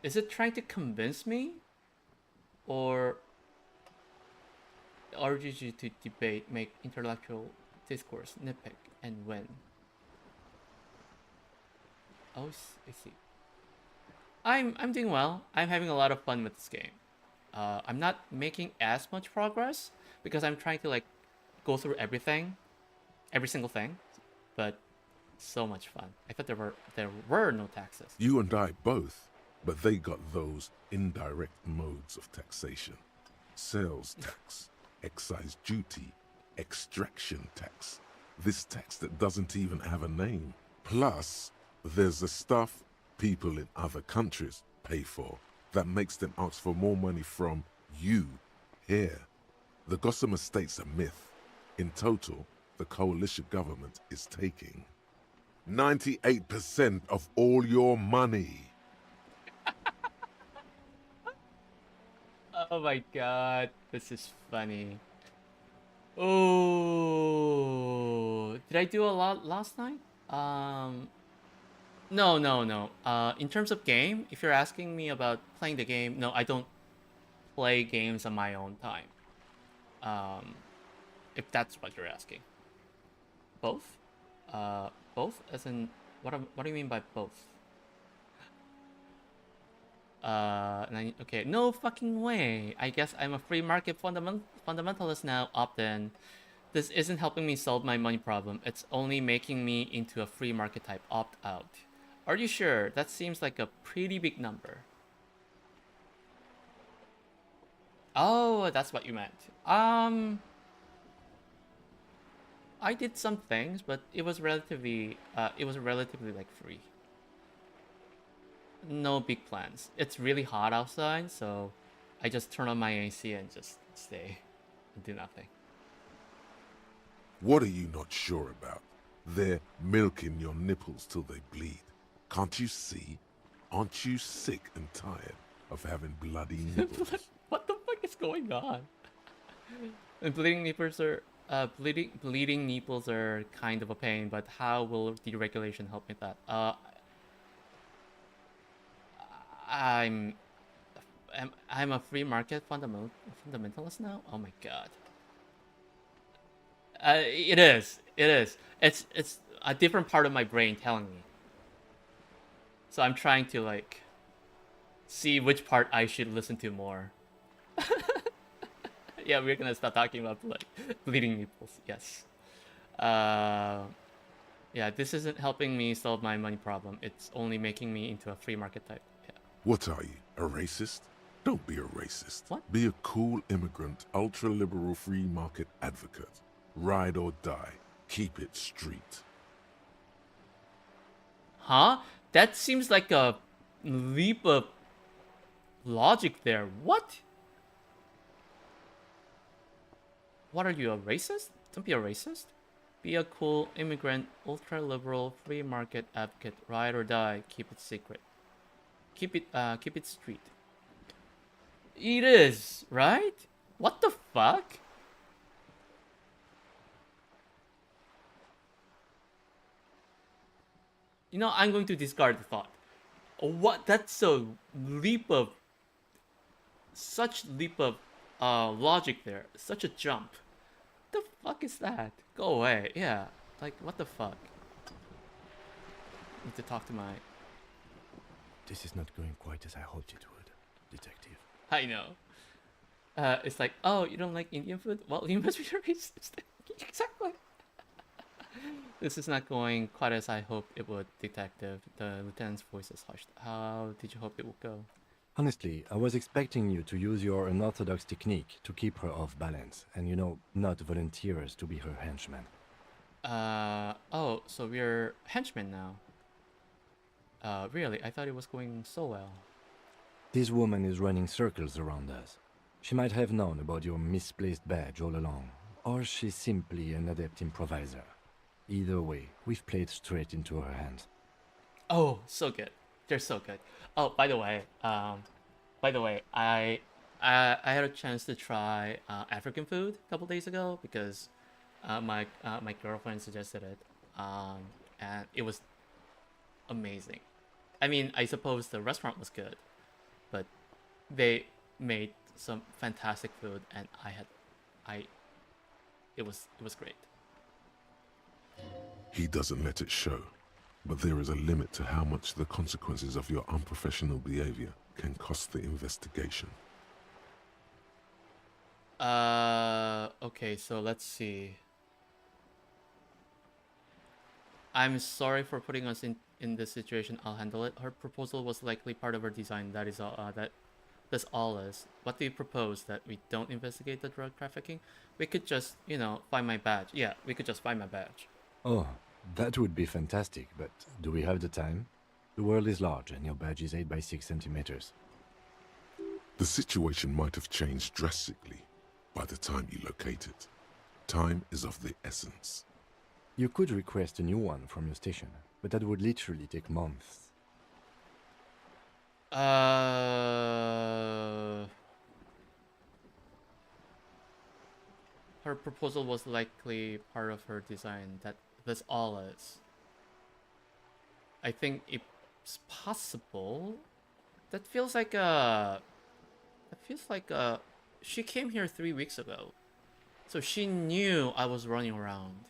Is it trying to convince me? Or urges you to debate, make intellectual discourse, nitpick, and win? Oh, I see. I'm doing well. I'm having a lot of fun with this game. I'm not making as much progress because I'm trying to like go through everything, every single thing, but so much fun. I thought there were no taxes. You and I both, but they got those indirect modes of taxation. Sales tax, excise duty, extraction tax. This tax that doesn't even have a name. Plus, there's the stuff people in other countries pay for that makes them ask for more money from you here. The Gossamer state's a myth. In total, the coalition government is taking 98% of all your money. Oh my god, this is funny. Oh, did I do a lot last night? No. In terms of game, if you're asking me about playing the game, no, I don't play games on my own time. If that's what you're asking. Both? Both? As in, what do you mean by both? Okay, no fucking way. I guess I'm a free market fundamentalist now. Opt-in. This isn't helping me solve my money problem. It's only making me into a free market type. Opt-out. Are you sure? That seems like a pretty big number. Oh, that's what you meant. I did some things, but it was relatively like free. No big plans. It's really hot outside, so I just turn on my AC and just stay and do nothing. What are you not sure about? They're milking your nipples till they bleed. Can't you see? Aren't you sick and tired of having bloody nipples? What the fuck is going on? And bleeding nipples are bleeding nipples are kind of a pain, but how will deregulation help with that? I'm a free market fundamentalist now. Oh my god. It is. It's a different part of my brain telling me. So I'm trying to like see which part I should listen to more. Yeah, we're gonna start talking about like bleeding nipples. Yes. Yeah, this isn't helping me solve my money problem. It's only making me into a free market type. Yeah. What are you, a racist? Don't be a racist. What? Be a cool immigrant, ultra-liberal free market advocate. Ride or die. Keep it street. Huh? That seems like a leap of logic there. What? What are you, a racist? Don't be a racist. Be a cool immigrant, ultra-liberal, free market advocate. Ride or die. Keep it secret. Keep it street. It is, right? What the fuck? You know, I'm going to discard the thought. What? That's a leap of... Such leap of logic there. Such a jump. What the fuck is that? Go away. Yeah. Like, what the fuck? Need to talk to my... This is not going quite as I hoped it would, detective. I know. It's like, oh, you don't like Indian food? Well, you must be a racist. Exactly. This is not going quite as I hoped it would, detective. The lieutenant's voice is hushed. How did you hope it would go? Honestly, I was expecting you to use your unorthodox technique to keep her off balance, and not volunteer us to be her henchman. Oh, so we're henchmen now. Really? I thought it was going so well. This woman is running circles around us. She might have known about your misplaced badge all along, or she's simply an adept improviser. Either way, we've played straight into her hands. Oh, so good. They're so good. Oh, by the way, I had a chance to try African food a couple days ago because my girlfriend suggested it, and it was amazing. I mean, I suppose the restaurant was good, but they made some fantastic food, and it was great. He doesn't let it show, but there is a limit to how much the consequences of your unprofessional behavior can cost the investigation. Okay, so let's see. I'm sorry for putting us in this situation. I'll handle it. Her proposal was likely part of her design. That is all. That's all is. What do you propose? That we don't investigate the drug trafficking? We could just, find my badge. Yeah, we could just find my badge. Oh, that would be fantastic, but do we have the time? The world is large, and your badge is 8 by 6 centimeters. The situation might have changed drastically by the time you locate it. Time is of the essence. You could request a new one from your station, but that would literally take months. Her proposal was likely part of her design. That's all is. I think it's possible. That feels like she came here 3 weeks ago, so she knew I was running around.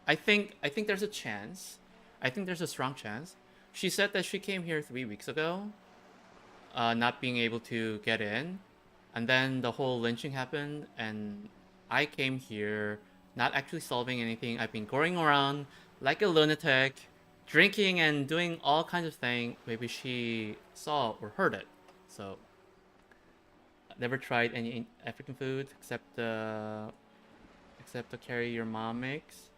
I think there's a chance. I think there's a strong chance She said that she came here 3 weeks ago, not being able to get in, and then the whole lynching happened, and I came here not actually solving anything. I've been going around like a lunatic, drinking and doing all kinds of things. Maybe she saw or heard it. So, never tried any African food except the curry your mom makes.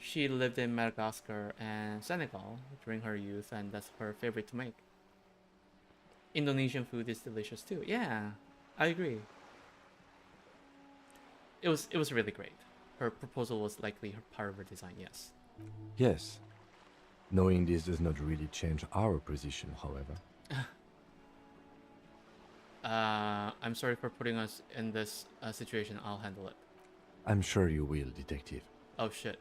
She lived in Madagascar and Senegal during her youth, and that's her favorite to make. Indonesian food is delicious too. Yeah, I agree. It was really great. Her proposal was likely part of her design. Yes. Yes. Knowing this does not really change our position, however. I'm sorry for putting us in this situation. I'll handle it. I'm sure you will, Detective. Oh shit.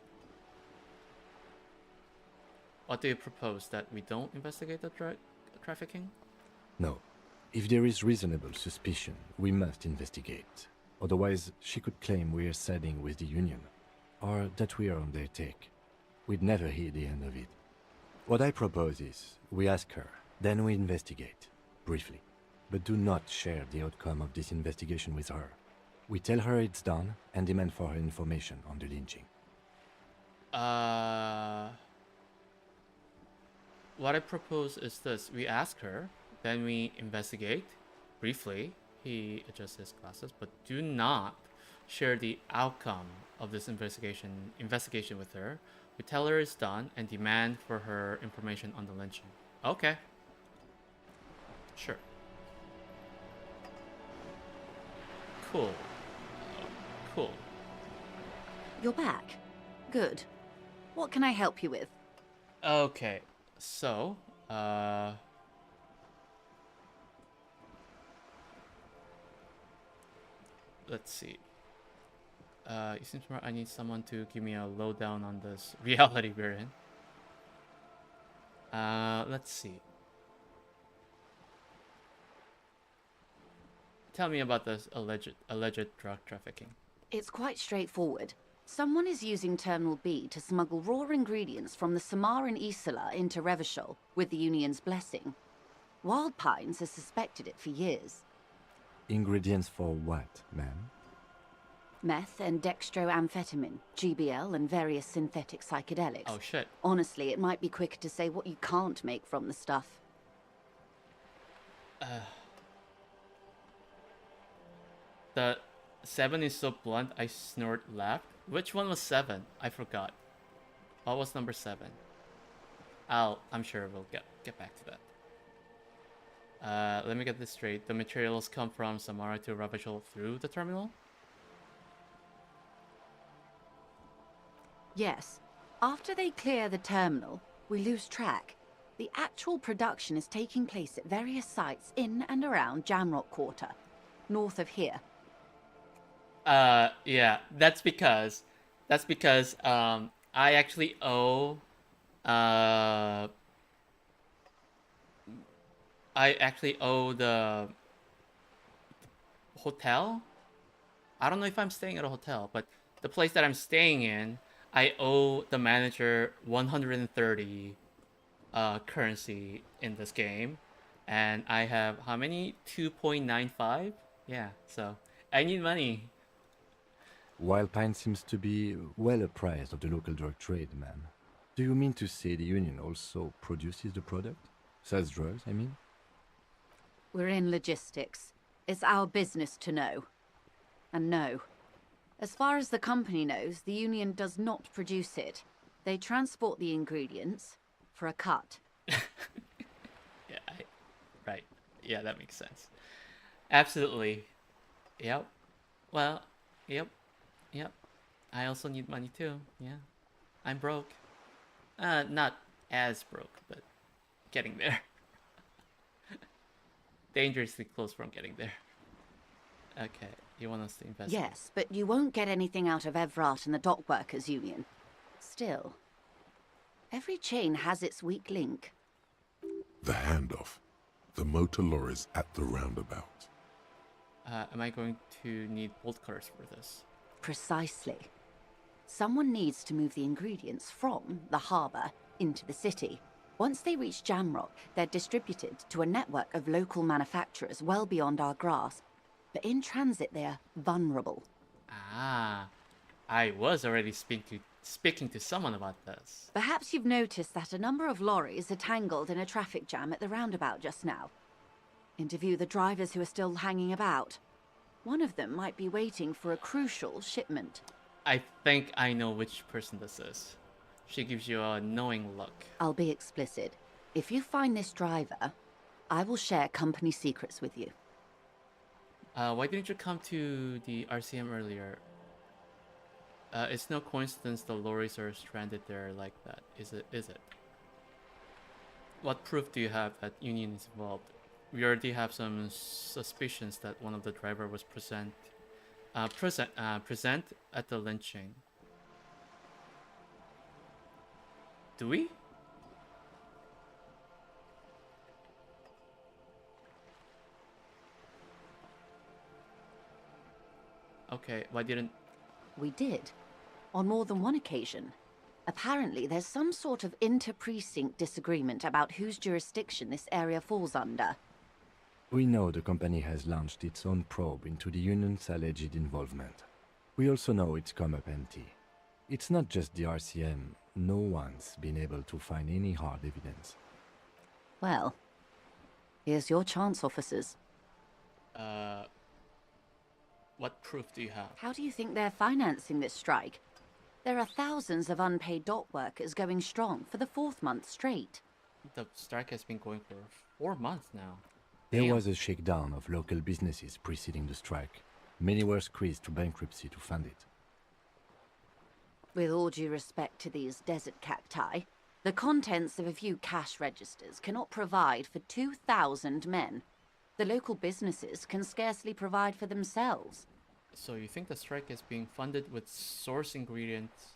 What do you propose? That we don't investigate the trafficking? No. If there is reasonable suspicion, we must investigate. Otherwise, she could claim we are siding with the Union, or that we are on their take. We'd never hear the end of it. What I propose is, we ask her, then we investigate, briefly. But do not share the outcome of this investigation with her. We tell her it's done, and demand for her information on the lynching. What I propose is this. We ask her, then we investigate, briefly. He adjusts his glasses, but do not share the outcome of this investigation with her. We tell her it's done and demand for her information on the lynching. Okay. Sure. Cool. Cool. You're back. Good. What can I help you with? Okay. So, let's see. It seems more I need someone to give me a lowdown on this reality we're in. Let's see. Tell me about this alleged drug trafficking. It's quite straightforward. Someone is using Terminal B to smuggle raw ingredients from the Samaran Isola into Revachol with the Union's blessing. Wild Pines has suspected it for years. Ingredients for what, ma'am? Meth and dextroamphetamine, GBL, and various synthetic psychedelics. Oh shit. Honestly, it might be quicker to say what you can't make from the stuff. The 7 is so blunt, I snort laugh. Which one was 7? I forgot. What was number 7? I'm sure we'll get back to that. Let me get this straight. The materials come from Samara to Ravachol through the terminal? Yes. After they clear the terminal, we lose track. The actual production is taking place at various sites in and around Jamrock Quarter, north of here. Yeah, that's because I actually owe the hotel. I don't know if I'm staying at a hotel, but the place that I'm staying in, I owe the manager 130 currency in this game, and I have how many? 2.95. Yeah, so I need money. Wild Pine seems to be well apprised of the local drug trade, ma'am. Do you mean to say the Union also produces the product? Sells drugs, I mean? We're in logistics. It's our business to know. And no. As far as the company knows, the Union does not produce it. They transport the ingredients for a cut. Yeah, right. Yeah, that makes sense. Absolutely. Yep. Well, yep. I also need money too. Yeah. I'm broke. Not as broke, but getting there. Dangerously close from getting there. Okay, you want us to invest? Yes, but you won't get anything out of Evrat and the Dock Workers Union. Still, every chain has its weak link. The handoff. The motor lorries at the roundabout. Am I going to need bolt cutters for this? Precisely. Someone needs to move the ingredients from the harbour into the city. Once they reach Jamrock, they're distributed to a network of local manufacturers well beyond our grasp. But in transit, they're vulnerable. Ah, I was already speaking to someone about this. Perhaps you've noticed that a number of lorries are tangled in a traffic jam at the roundabout just now. Interview the drivers who are still hanging about. One of them might be waiting for a crucial shipment. I think I know which person this is. She gives you a knowing look. I'll be explicit. If you find this driver, I will share company secrets with you. Why didn't you come to the RCM earlier? It's no coincidence the lorries are stranded there like that, is it? What proof do you have that Union is involved? We already have some suspicions that one of the driver was present at the lynching. Do we? Okay, why didn't... We did. On more than one occasion. Apparently, there's some sort of inter-precinct disagreement about whose jurisdiction this area falls under. We know the company has launched its own probe into the union's alleged involvement. We also know it's come up empty. It's not just the RCM. No one's been able to find any hard evidence. Well, here's your chance, officers. What proof do you have? How do you think they're financing this strike? There are thousands of unpaid dock workers going strong for the 4th month straight. The strike has been going for 4 months now. There was a shakedown of local businesses preceding the strike. Many were squeezed to bankruptcy to fund it. With all due respect to these desert cacti, the contents of a few cash registers cannot provide for 2,000 men. The local businesses can scarcely provide for themselves. So you think the strike is being funded with source ingredients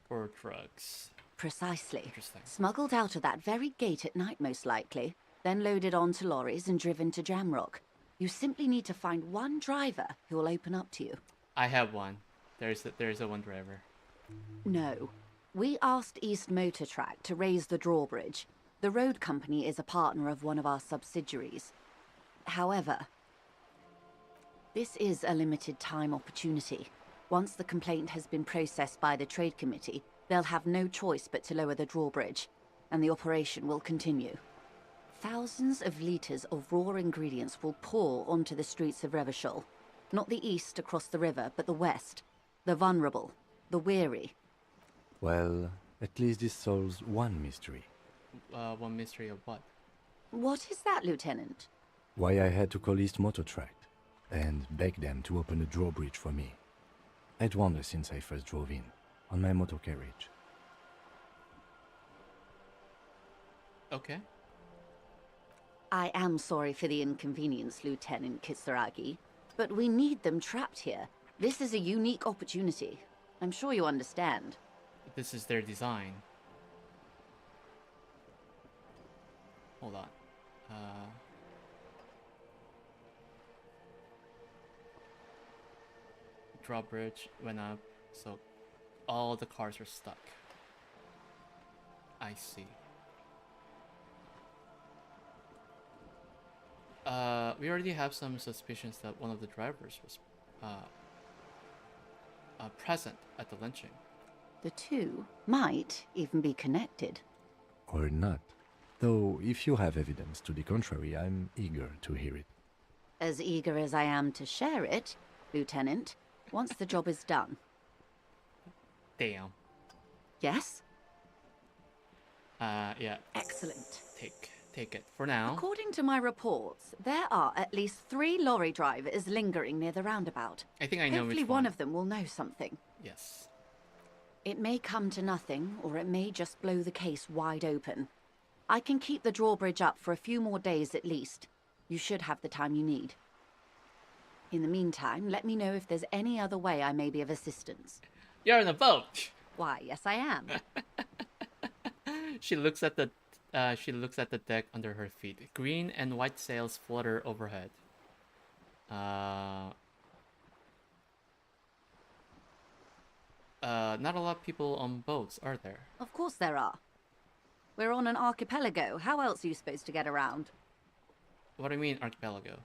for drugs? Precisely. Interesting. Smuggled out of that very gate at night, most likely, then loaded onto lorries and driven to Jamrock. You simply need to find one driver who will open up to you. I have one. There's a one driver. No. We asked East Motor Track to raise the drawbridge. The road company is a partner of one of our subsidiaries. However, this is a limited time opportunity. Once the complaint has been processed by the trade committee, they'll have no choice but to lower the drawbridge, and the operation will continue. Thousands of litres of raw ingredients will pour onto the streets of Revachol. Not the east across the river, but the west. The vulnerable, the weary. Well, at least this solves one mystery. One mystery of what? What is that, Lieutenant? Why I had to call East Motor Tract and beg them to open a drawbridge for me. I'd wondered since I first drove in, on my motor carriage. Okay. I am sorry for the inconvenience, Lieutenant Kisaragi, but we need them trapped here. This is a unique opportunity. I'm sure you understand. This is their design. Hold on. Drawbridge went up, so all the cars are stuck. I see. We already have some suspicions that one of the drivers was present at the lynching. The two might even be connected. Or not. Though, if you have evidence to the contrary, I'm eager to hear it. As eager as I am to share it, Lieutenant, once the job is done. Damn. Yes? Yeah. Excellent. Take it for now. According to my reports, there are at least 3 lorry drivers lingering near the roundabout. I think I know Hopefully which one. one of them will know something. Yes. It may come to nothing, or it may just blow the case wide open. I can keep the drawbridge up for a few more days at least. You should have the time you need. In the meantime, let me know if there's any other way I may be of assistance. You're in a boat! Why, yes I am. She looks at the deck under her feet. Green and white sails flutter overhead. Not a lot of people on boats, are there? Of course there are. We're on an archipelago. How else are you supposed to get around? What do you mean, archipelago?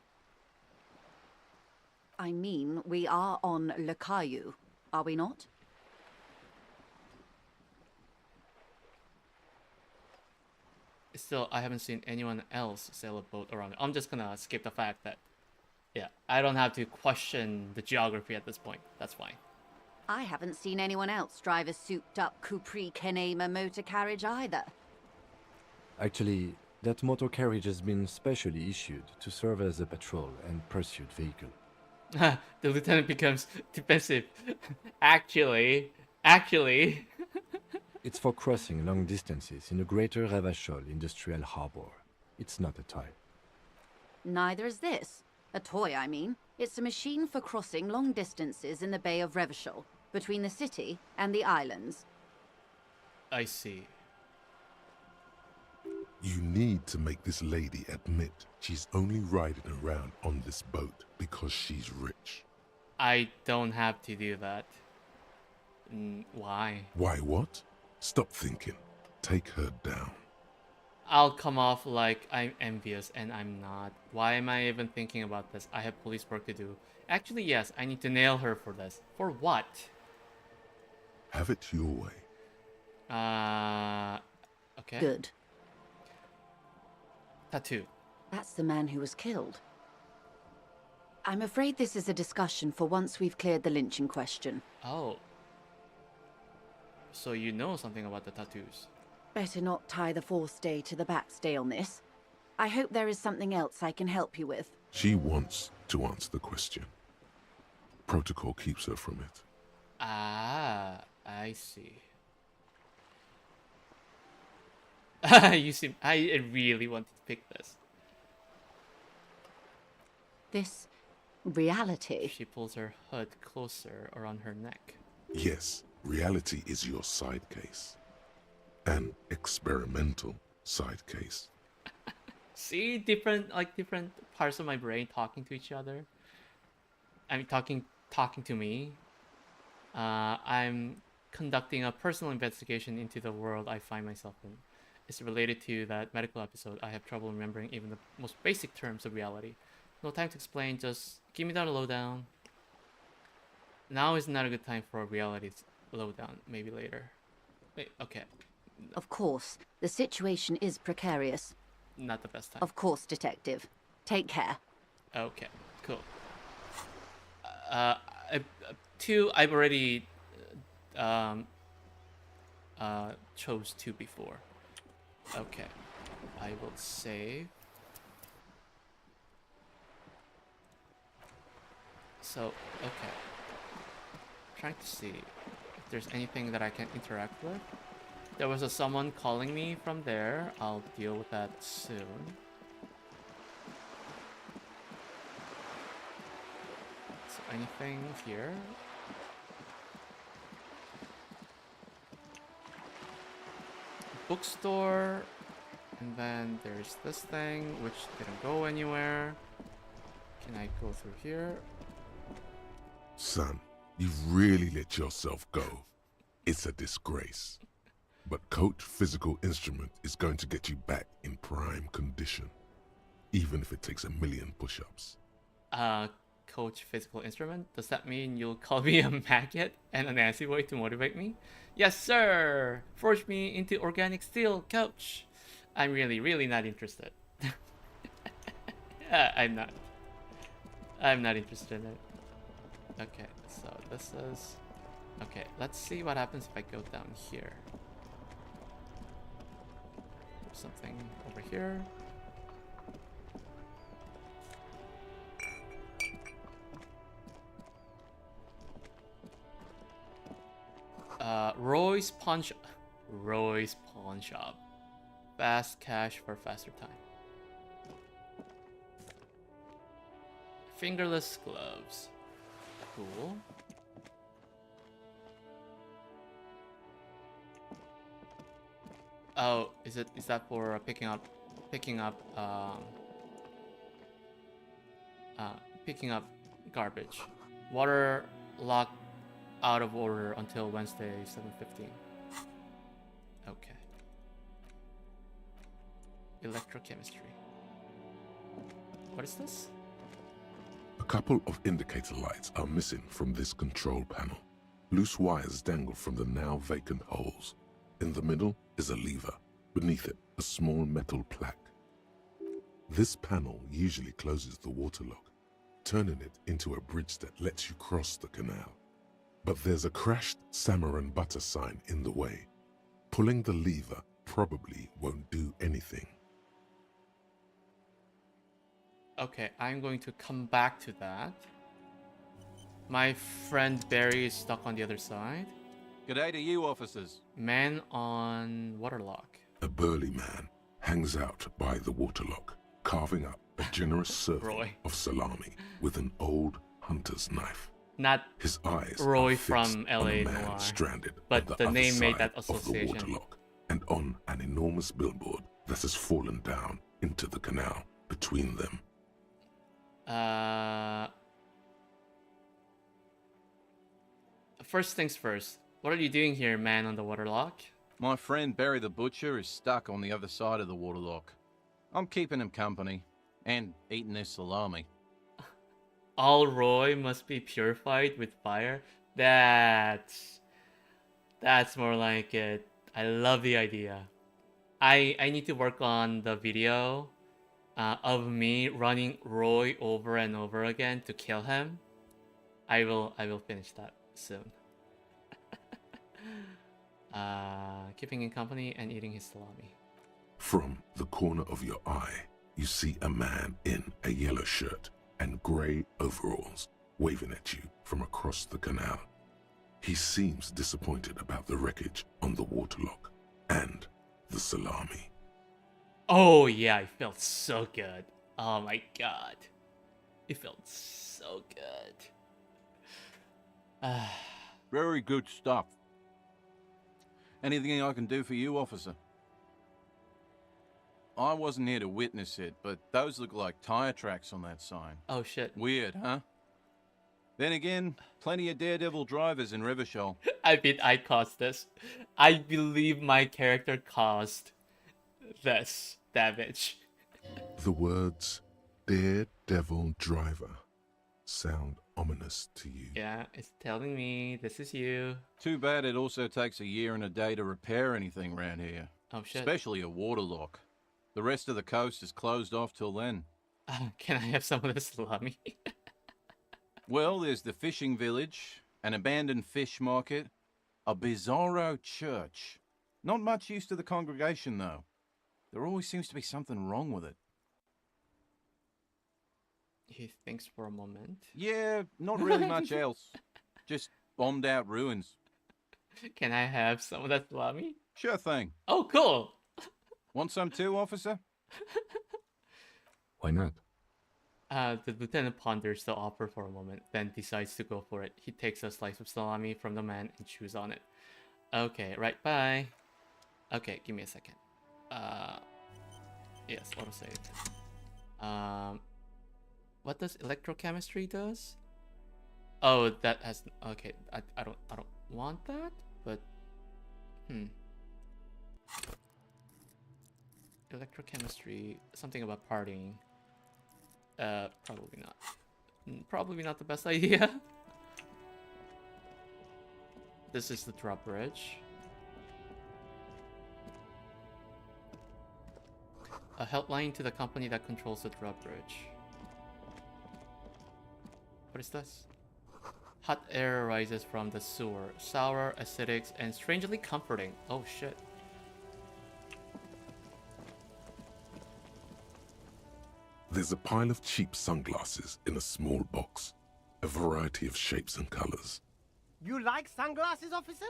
I mean, we are on Lakayu, are we not? Still, I haven't seen anyone else sail a boat around it. I'm just gonna skip the fact that, yeah, I don't have to question the geography at this point. That's fine. I haven't seen anyone else drive a souped-up Capri Kenema motor carriage either. Actually, that motor carriage has been specially issued to serve as a patrol and pursuit vehicle. The lieutenant becomes defensive. Actually. It's for crossing long distances in the greater Ravachol industrial harbor. It's not a toy. Neither is this. A toy, I mean. It's a machine for crossing long distances in the Bay of Revachol, between the city and the islands. I see. You need to make this lady admit she's only riding around on this boat because she's rich. I don't have to do that. Why? Why what? Stop thinking. Take her down. I'll come off like I'm envious, and I'm not. Why am I even thinking about this? I have police work to do. Actually, yes, I need to nail her for this. For what? Have it your way. Okay. Good. Tattoo. That's the man who was killed. I'm afraid this is a discussion for once we've cleared the lynching question. Oh. So you know something about the tattoos. Better not tie the forestay to the backstay on this. I hope there is something else I can help you with. She wants to answer the question. Protocol keeps her from it. Ah, I see. You seem... I really wanted to pick this. This... reality. She pulls her hood closer around her neck. Yes, reality is your side case. An experimental side case. See, different parts of my brain talking to each other. I mean, talking to me. I'm conducting a personal investigation into the world I find myself in. It's related to that medical episode. I have trouble remembering even the most basic terms of reality. No time to explain, just give me that lowdown. Now is not a good time for a reality lowdown, maybe later. Wait, okay. Of course, the situation is precarious. Not the best time. Of course, Detective. Take care. Okay, cool. Two, I've already chose two before. Okay, I will save. So, okay. Trying to see if there's anything that I can interact with. There was someone calling me from there. I'll deal with that soon. So anything here? Bookstore. And then there's this thing, which didn't go anywhere. Can I go through here? Son, you've really let yourself go. It's a disgrace. But Coach Physical Instrument is going to get you back in prime condition, even if it takes 1,000,000 push-ups. Coach Physical Instrument? Does that mean you'll call me a maggot and a Nancy boy to motivate me? Yes, sir! Forge me into organic steel, Coach! I'm really not interested. I'm not interested in it. Okay, so this is... Okay, let's see what happens if I go down here. There's something over here. Roy's Pawn Shop. Fast cash for faster time. Fingerless gloves. Cool. Oh, is that for picking up garbage? Water lock out of order until Wednesday 7:15. Okay. Electrochemistry. What is this? A couple of indicator lights are missing from this control panel. Loose wires dangle from the now vacant holes. In the middle is a lever. Beneath it, a small metal plaque. This panel usually closes the waterlock, turning it into a bridge that lets you cross the canal. But there's a crashed salmon and butter sign in the way. Pulling the lever probably won't do anything. Okay, I'm going to come back to that. My friend Barry is stuck on the other side. G'day to you, officers. Man on waterlock. A burly man hangs out by the waterlock, carving up a generous serving of salami with an old hunter's knife. Not his eyes Roy are fixed from on LA a man Noir, stranded but on the other name made side that of the association. waterlock and on an enormous billboard that has fallen down into the canal between them. First things first. What are you doing here, man on the waterlock? My friend Barry the Butcher is stuck on the other side of the waterlock. I'm keeping him company and eating his salami. All Roy must be purified with fire? That's more like it. I love the idea. I need to work on the video of me running Roy over and over again to kill him. I will finish that soon. Keeping him company and eating his salami. From the corner of your eye, you see a man in a yellow shirt and grey overalls waving at you from across the canal. He seems disappointed about the wreckage on the waterlock and the salami. Oh yeah, it felt so good. Oh my god. It felt so good. Very good stuff. Anything I can do for you, officer? I wasn't here to witness it, but those look like tire tracks on that sign. Oh shit. Weird, huh? Then again, plenty of daredevil drivers in Revachol. I caused this. I believe my character caused this damage. The words daredevil driver sound ominous to you. Yeah, it's telling me this is you. Too bad it also takes a year and a day to repair anything around here. Oh shit. Especially a waterlock. The rest of the coast is closed off till then. Can I have some of this salami? Well, there's the fishing village, an abandoned fish market, a bizarro church. Not much use to the congregation, though. There always seems to be something wrong with it. He thinks for a moment. Yeah, not really much else. Just bombed out ruins. Can I have some of that salami? Sure thing. Oh, cool. Want some too, officer? Why not? The lieutenant ponders the offer for a moment, then decides to go for it. He takes a slice of salami from the man and chews on it. Okay, right, bye. Okay, give me a second. Yes, autosave. What does electrochemistry does? Oh, that has, okay, I don't want that, but, Electrochemistry, something about partying. Probably not. Probably not the best idea. This is the drawbridge. A helpline to the company that controls the drawbridge. What is this? Hot air arises from the sewer. Sour, acidic, and strangely comforting. Oh shit. There's a pile of cheap sunglasses in a small box, a variety of shapes and colors. You like sunglasses, officer?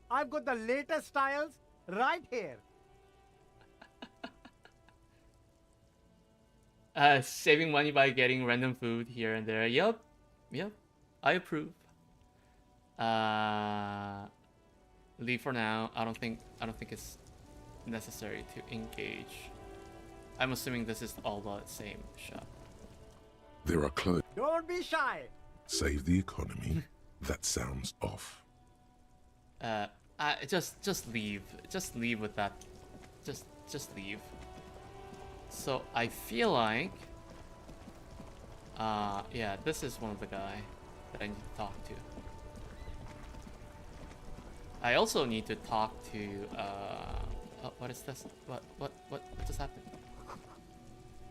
I've got the latest styles right here. Saving money by getting random food here and there. Yep, I approve. Leave for now. I don't think it's necessary to engage. I'm assuming this is all the same shop. There are clothes. Don't be shy. Save the economy. That sounds off. Just leave. Just leave with that. Just leave. So I feel like, yeah, this is one of the guy that I need to talk to. I also need to talk to, oh, what is this? What just happened?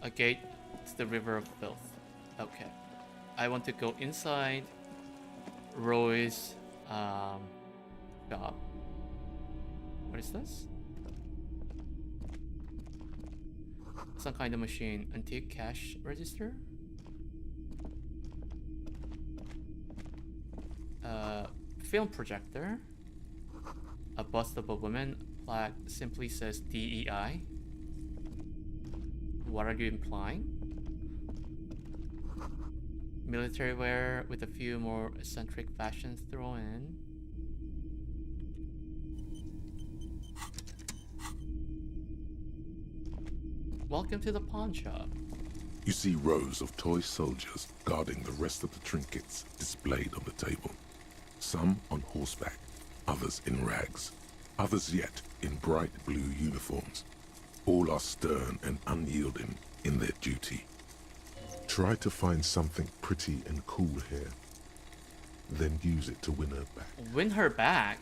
A gate to the river of filth. Okay. I want to go inside Roy's, shop. What is this? Some kind of machine. Antique cash register? Film projector. A bust of a woman. Plaque simply says DEI. What are you implying? Military wear with a few more eccentric fashions thrown in. Welcome to the pawn shop. You see rows of toy soldiers guarding the rest of the trinkets displayed on the table. Some on horseback, others in rags, others yet in bright blue uniforms. All are stern and unyielding in their duty. Try to find something pretty and cool here, then use it to win her back. Win her back?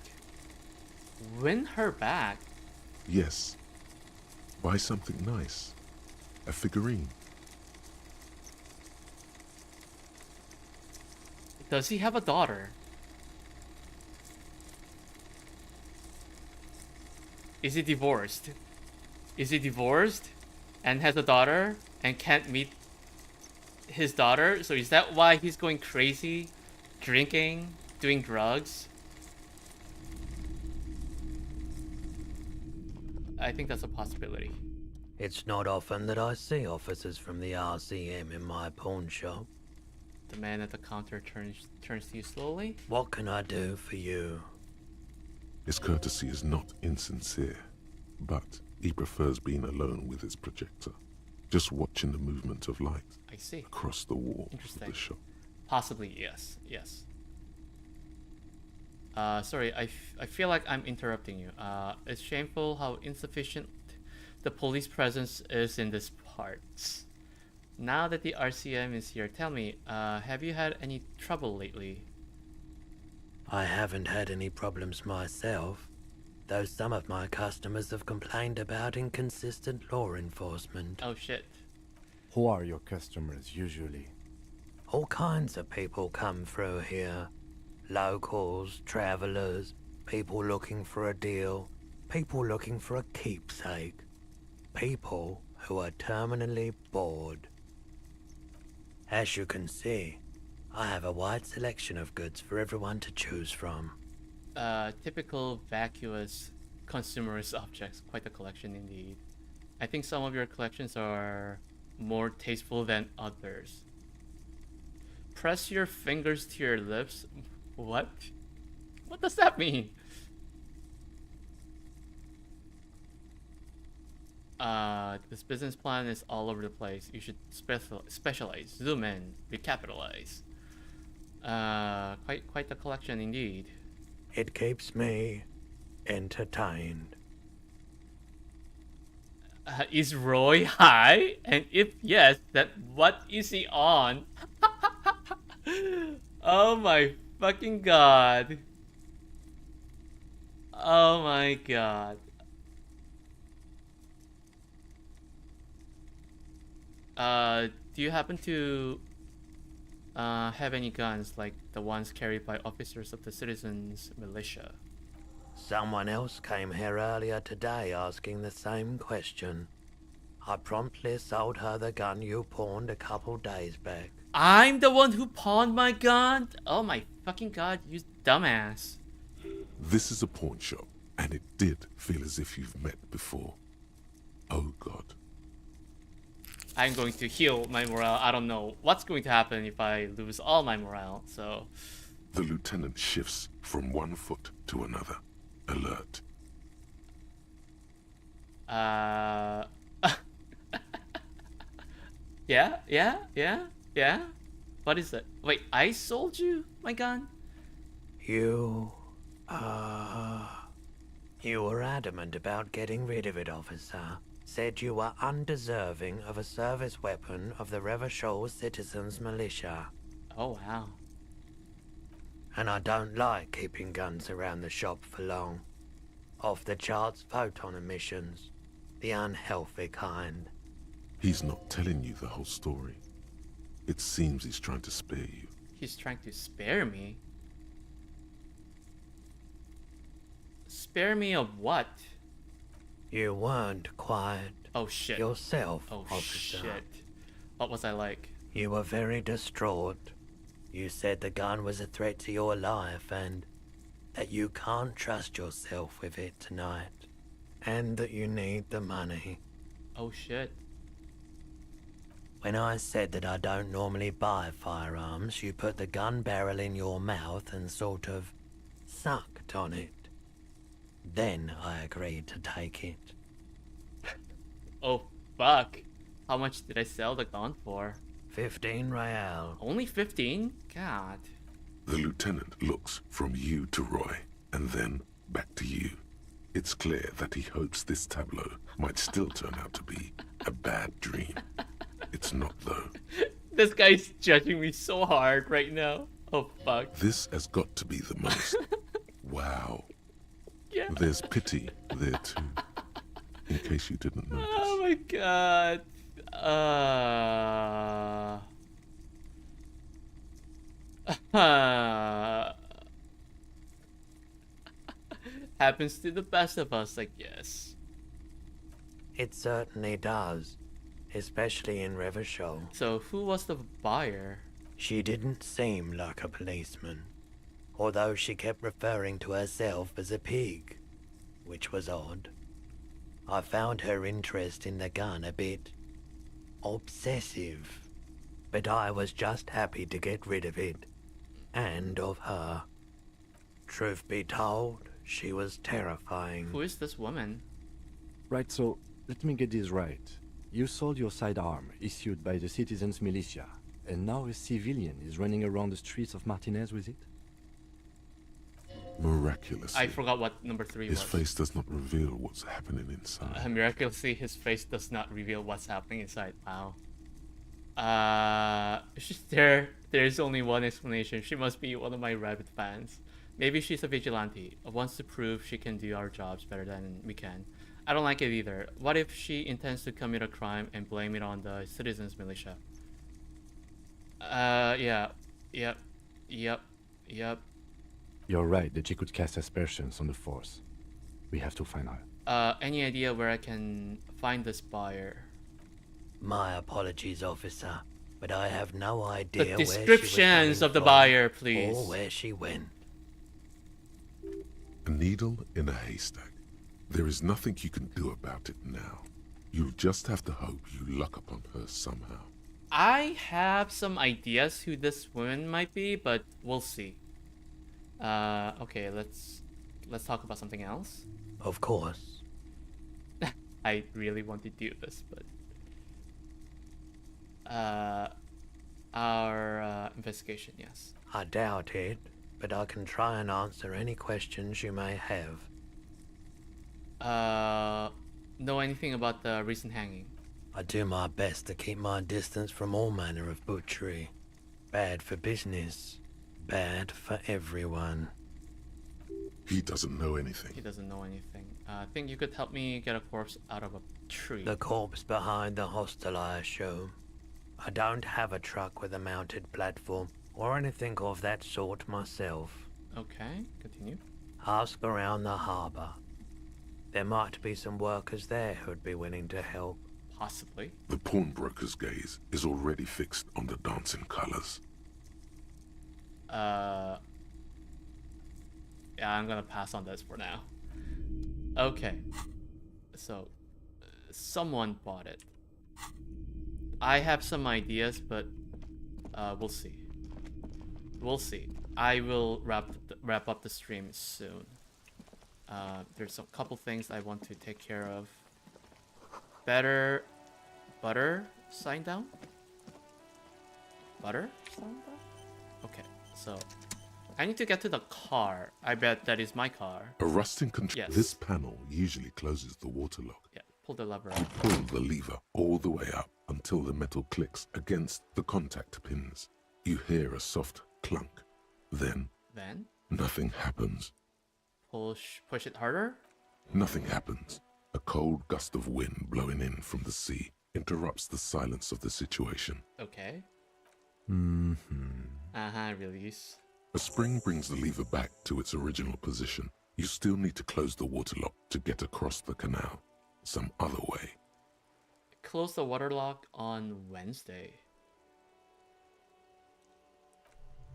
Win her back? Yes. Buy something nice. A figurine. Does he have a daughter? Is he divorced? Is he divorced and has a daughter and can't meet his daughter? So is that why he's going crazy, drinking, doing drugs? I think that's a possibility. It's not often that I see officers from the RCM in my pawn shop. The man at the counter turns to you slowly. What can I do for you? His courtesy is not insincere, but he prefers being alone with his projector, just watching the movement of light across the wall of the shop. Possibly, yes. Yes. Sorry, I feel like I'm interrupting you. It's shameful how insufficient the police presence is in this part. Now that the RCM is here, tell me, have you had any trouble lately? I haven't had any problems myself, though some of my customers have complained about inconsistent law enforcement. Oh shit. Who are your customers usually? All kinds of people come through here. Locals, travelers, people looking for a deal, people looking for a keepsake, people who are terminally bored. As you can see, I have a wide selection of goods for everyone to choose from. Typical vacuous consumerist objects. Quite a collection indeed. I think some of your collections are more tasteful than others. Press your fingers to your lips. What? What does that mean? This business plan is all over the place. You should specialize, zoom in, recapitalize. Quite a collection indeed. It keeps me entertained. Is Roy high? And if yes, then what is he on? Oh my fucking god. Oh my god. Do you happen to have any guns like the ones carried by officers of the citizens' militia? Someone else came here earlier today asking the same question. I promptly sold her the gun you pawned a couple days back. I'm the one who pawned my gun? Oh my fucking god, you dumbass. This is a pawn shop, and it did feel as if you've met before. Oh god. I'm going to heal my morale. I don't know what's going to happen if I lose all my morale, so... The lieutenant shifts from one foot to another, alert. Yeah? What is it? Wait, I sold you my gun? You were adamant about getting rid of it, officer. said you were undeserving of a service weapon of the Revachol Citizens Militia. Oh, wow. And I don't like keeping guns around the shop for long. Off the charts photon emissions. The unhealthy kind. He's not telling you the whole story. It seems he's trying to spare you. He's trying to spare me? Spare me of what? You weren't quiet. Oh shit. Yourself, oh officer. Shit. What was I like? You were very distraught. You said the gun was a threat to your life and that you can't trust yourself with it tonight. And that you need the money. Oh shit. When I said that I don't normally buy firearms, you put the gun barrel in your mouth and sort of sucked on it. Then I agreed to take it. Oh, fuck. How much did I sell the gun for? 15 real. Only 15? God. The lieutenant looks from you to Roy, and then back to you. It's clear that he hopes this tableau might still turn out to be a bad dream. It's not, though. This guy's judging me so hard right now. Oh, fuck. This has got to be the most. Wow. Yeah. There's pity there, too. In case you didn't notice. Oh, my God. Happens to the best of us, I guess. It certainly does. Especially in Revachol. So who was the buyer? She didn't seem like a policeman. Although she kept referring to herself as a pig. Which was odd. I found her interest in the gun a bit obsessive. But I was just happy to get rid of it. And of her. Truth be told, she was terrifying. Who is this woman? Right, so let me get this right. You sold your sidearm, issued by the Citizens Militia, and now a civilian is running around the streets of Martinez with it? Miraculously. I forgot what number 3 his was. face does not reveal what's happening inside. Miraculously, his face does not reveal what's happening inside. Wow. There's only one explanation. She must be one of my rabid fans. Maybe she's a vigilante, wants to prove she can do our jobs better than we can. I don't like it either. What if she intends to commit a crime and blame it on the Citizens Militia? Yeah. Yep. You're right that she could cast aspersions on the force. We have to find her. Any idea where I can find this buyer? My apologies, officer, but I have no idea The where she was descriptions coming of the from buyer, please. or where she went. A needle in a haystack. There is nothing you can do about it now. You'll just have to hope you luck upon her somehow. I have some ideas who this woman might be, but we'll see. Okay, let's talk about something else. Of course. I really want to do this, but our investigation, yes. I doubt it, but I can try and answer any questions you may have. Know anything about the recent hanging? I do my best to keep my distance from all manner of butchery. Bad for business. Bad for everyone. He doesn't know anything. He doesn't know anything. I think you could help me get a corpse out of a tree. The corpse behind the hostel, I assume. I don't have a truck with a mounted platform or anything of that sort myself. Okay, continue. Ask around the harbour. There might be some workers there who'd be willing to help. Possibly. The pawnbroker's gaze is already fixed on the dancing colors. Yeah, I'm gonna pass on this for now. Okay. So, someone bought it. I have some ideas, but we'll see. We'll see. I will wrap up the stream soon. There's a couple things I want to take care of. Better butter sign down? Butter sign down? Okay, so I need to get to the car. I bet that is my car. A rusting control. Yes. This panel usually closes the water lock. Yeah, Pull the lever You up. pull the lever all the way up until the metal clicks against the contact pins. You hear a soft clunk. Then nothing happens. Push it harder. Nothing happens. A cold gust of wind blowing in from the sea interrupts the silence of the situation. Okay. Mm-hmm. Release. A spring brings the lever back to its original position. You still need to close the water lock to get across the canal. Some other way. Close the water lock on Wednesday.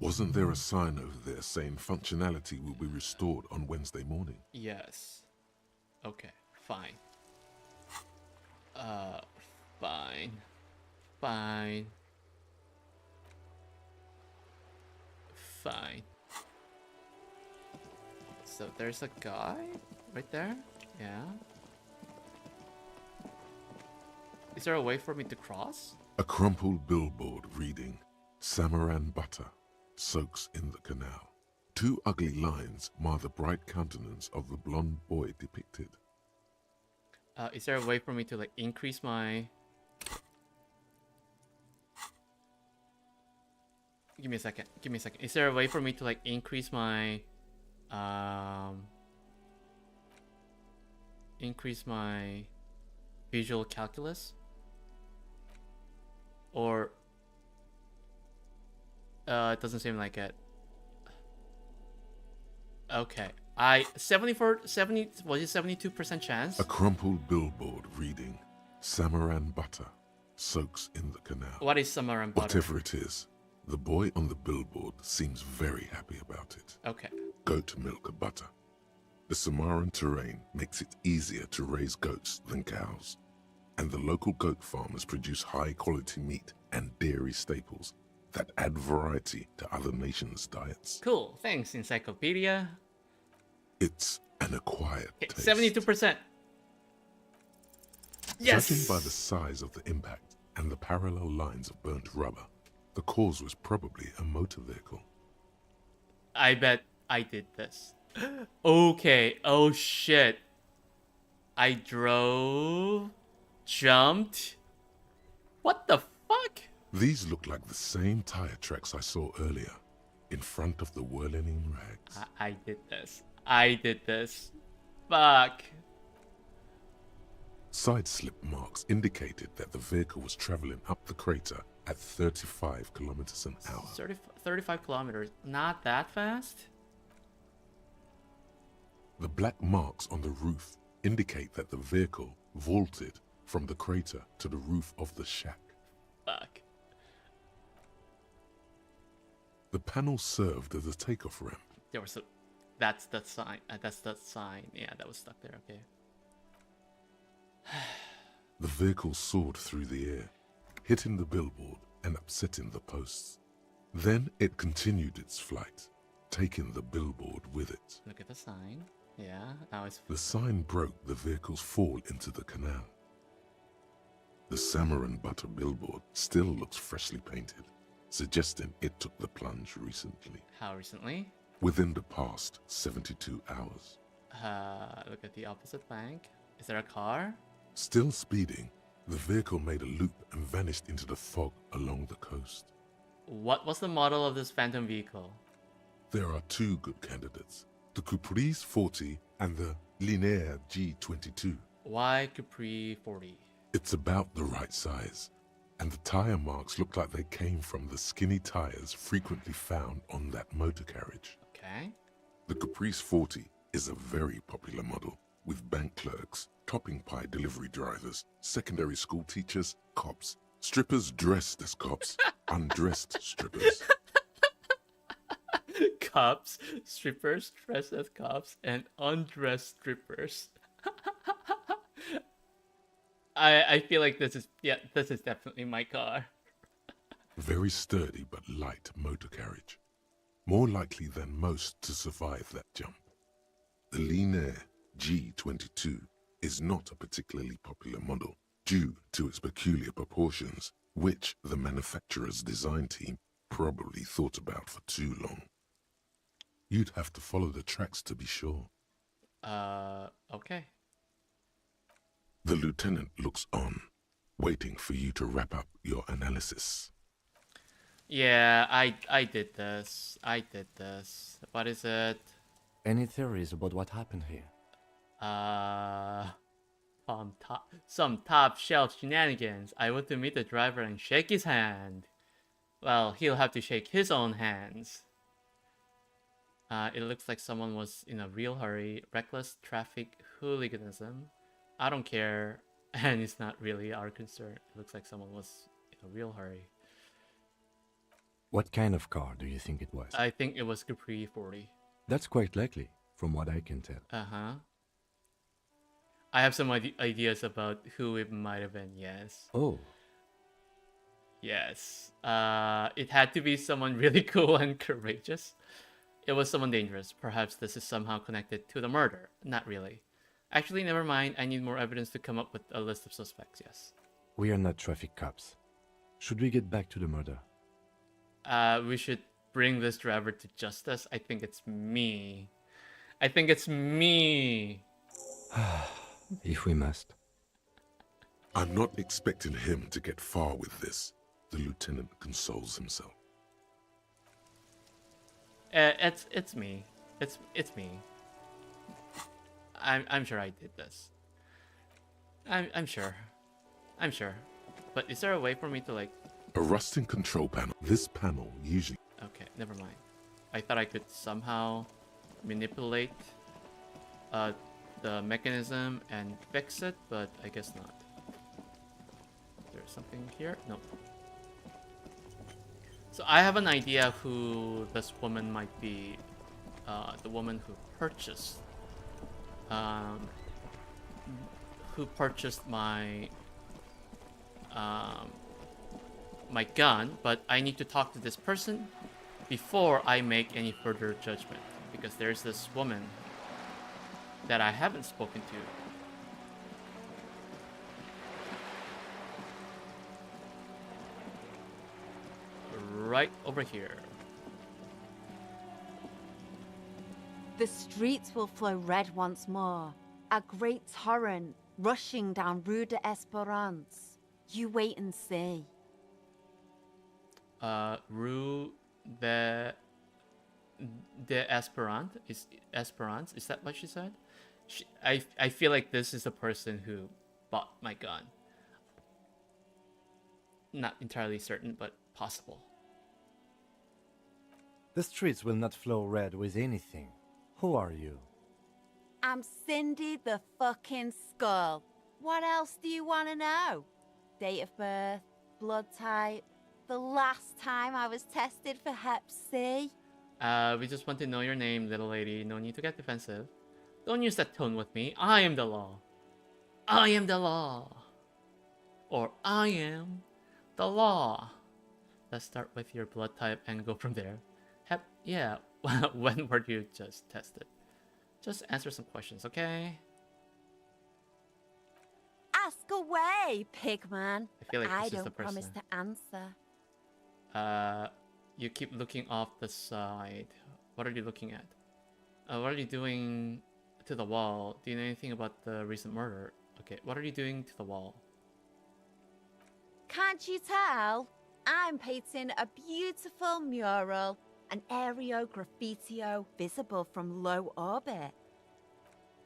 Wasn't there a sign over there saying functionality will be restored on Wednesday morning? Yes. Okay, fine. Fine. Fine. Fine. So there's a guy right there? Yeah. Is there a way for me to cross? A crumpled billboard reading, Samaran butter soaks in the canal. Two ugly lines mar the bright countenance of the blonde boy depicted. Is there a way for me to like increase my... Give me a second. Is there a way for me to like increase my visual calculus? Or it doesn't seem like it. Okay. 72% chance? A crumpled billboard reading, Samaran butter soaks in the canal. What is Samaran butter? Whatever it is, the boy on the billboard seems very happy about it. Okay. Goat milk butter. The Samaran terrain makes it easier to raise goats than cows, and the local goat farmers produce high-quality meat and dairy staples that add variety to other nations' diets. Cool. Thanks, Encyclopedia. It's an acquired taste. 72%. Yes! Judging by the size of the impact and the parallel lines of burnt rubber, the cause was probably a motor vehicle. I bet I did this. Okay. Oh shit. I drove, jumped. What the fuck? These look like the same tire tracks I saw earlier, in front of the whirling rags. I did this. Fuck. Side slip marks indicated that the vehicle was traveling up the crater at 35 kilometers an hour. 35 kilometers. Not that fast? The black marks on the roof indicate that the vehicle vaulted from the crater to the roof of the shack. Fuck. The panel served as a takeoff ramp. There was a... That's the sign. That's the sign. Yeah, that was stuck there. Okay. The vehicle soared through the air, hitting the billboard and upsetting the posts. Then it continued its flight, taking the billboard with it. Look at the sign. Yeah, now it's... The sign broke the vehicle's fall into the canal. The Samaran butter billboard still looks freshly painted, suggesting it took the plunge recently. How recently? Within the past 72 hours. Look at the opposite bank. Is there a car? Still speeding, the vehicle made a loop and vanished into the fog along the coast. What was the model of this phantom vehicle? There are two good candidates, the Caprice 40 and the Linear G22. Why Capri 40? It's about the right size, and the tire marks look like they came from the skinny tires frequently found on that motor carriage. Okay. The Caprice 40 is a very popular model, with bank clerks, topping pie delivery drivers, secondary school teachers, cops, strippers dressed as cops, undressed strippers. Cops, strippers dressed as cops, and undressed strippers. I feel like this is definitely my car. Very sturdy but light motor carriage. More likely than most to survive that jump. The Linear G22 is not a particularly popular model due to its peculiar proportions, which the manufacturer's design team probably thought about for too long. You'd have to follow the tracks to be sure. Okay. The lieutenant looks on, waiting for you to wrap up your analysis. Yeah, I did this. What is it? Any theories about what happened here? Some top shelf shenanigans. I want to meet the driver and shake his hand. Well, he'll have to shake his own hands. It looks like someone was in a real hurry. Reckless traffic hooliganism. I don't care, and it's not really our concern. It looks like someone was in a real hurry. What kind of car do you think it was? I think it was Capri 40. That's quite likely, from what I can tell. Uh-huh. I have some ideas about who it might have been, yes. Oh. Yes. It had to be someone really cool and courageous. It was someone dangerous. Perhaps this is somehow connected to the murder. Not really. Actually, never mind. I need more evidence to come up with a list of suspects, yes. We are not traffic cops. Should we get back to the murder? We should bring this driver to justice. I think it's me. If we must. I'm not expecting him to get far with this, the lieutenant consoles himself. It's me. It's me. I'm sure I did this. I'm sure. But is there a way for me to, like... A rusting control panel. This panel usually... Okay, never mind. I thought I could somehow manipulate the mechanism and fix it, but I guess not. There's something here? No. So I have an idea who this woman might be. The woman who purchased my my gun, but I need to talk to this person before I make any further judgment, because there's this woman that I haven't spoken to. Right over here. The streets will flow red once more, a great torrent rushing down Rue de Esperance. You wait and see. Rue de Esperance? Is Esperance? Is that what she said? I feel like this is the person who bought my gun. Not entirely certain, but possible. The streets will not flow red with anything. Who are you? I'm Cindy the fucking Skull. What else do you want to know? Date of birth, blood type, the last time I was tested for Hep C. We just want to know your name, little lady. No need to get defensive. Don't use that tone with me. I am the law. I am the law. Or I am the law. Let's start with your blood type and go from there. Yeah, when were you just tested? Just answer some questions, okay? Ask away, pigman. I feel like I this is the don't promise person. to answer. You keep looking off the side. What are you looking at? What are you doing to the wall? Do you know anything about the recent murder? Okay, what are you doing to the wall? Can't you tell? I'm painting a beautiful mural, an aereo graffitio visible from low orbit.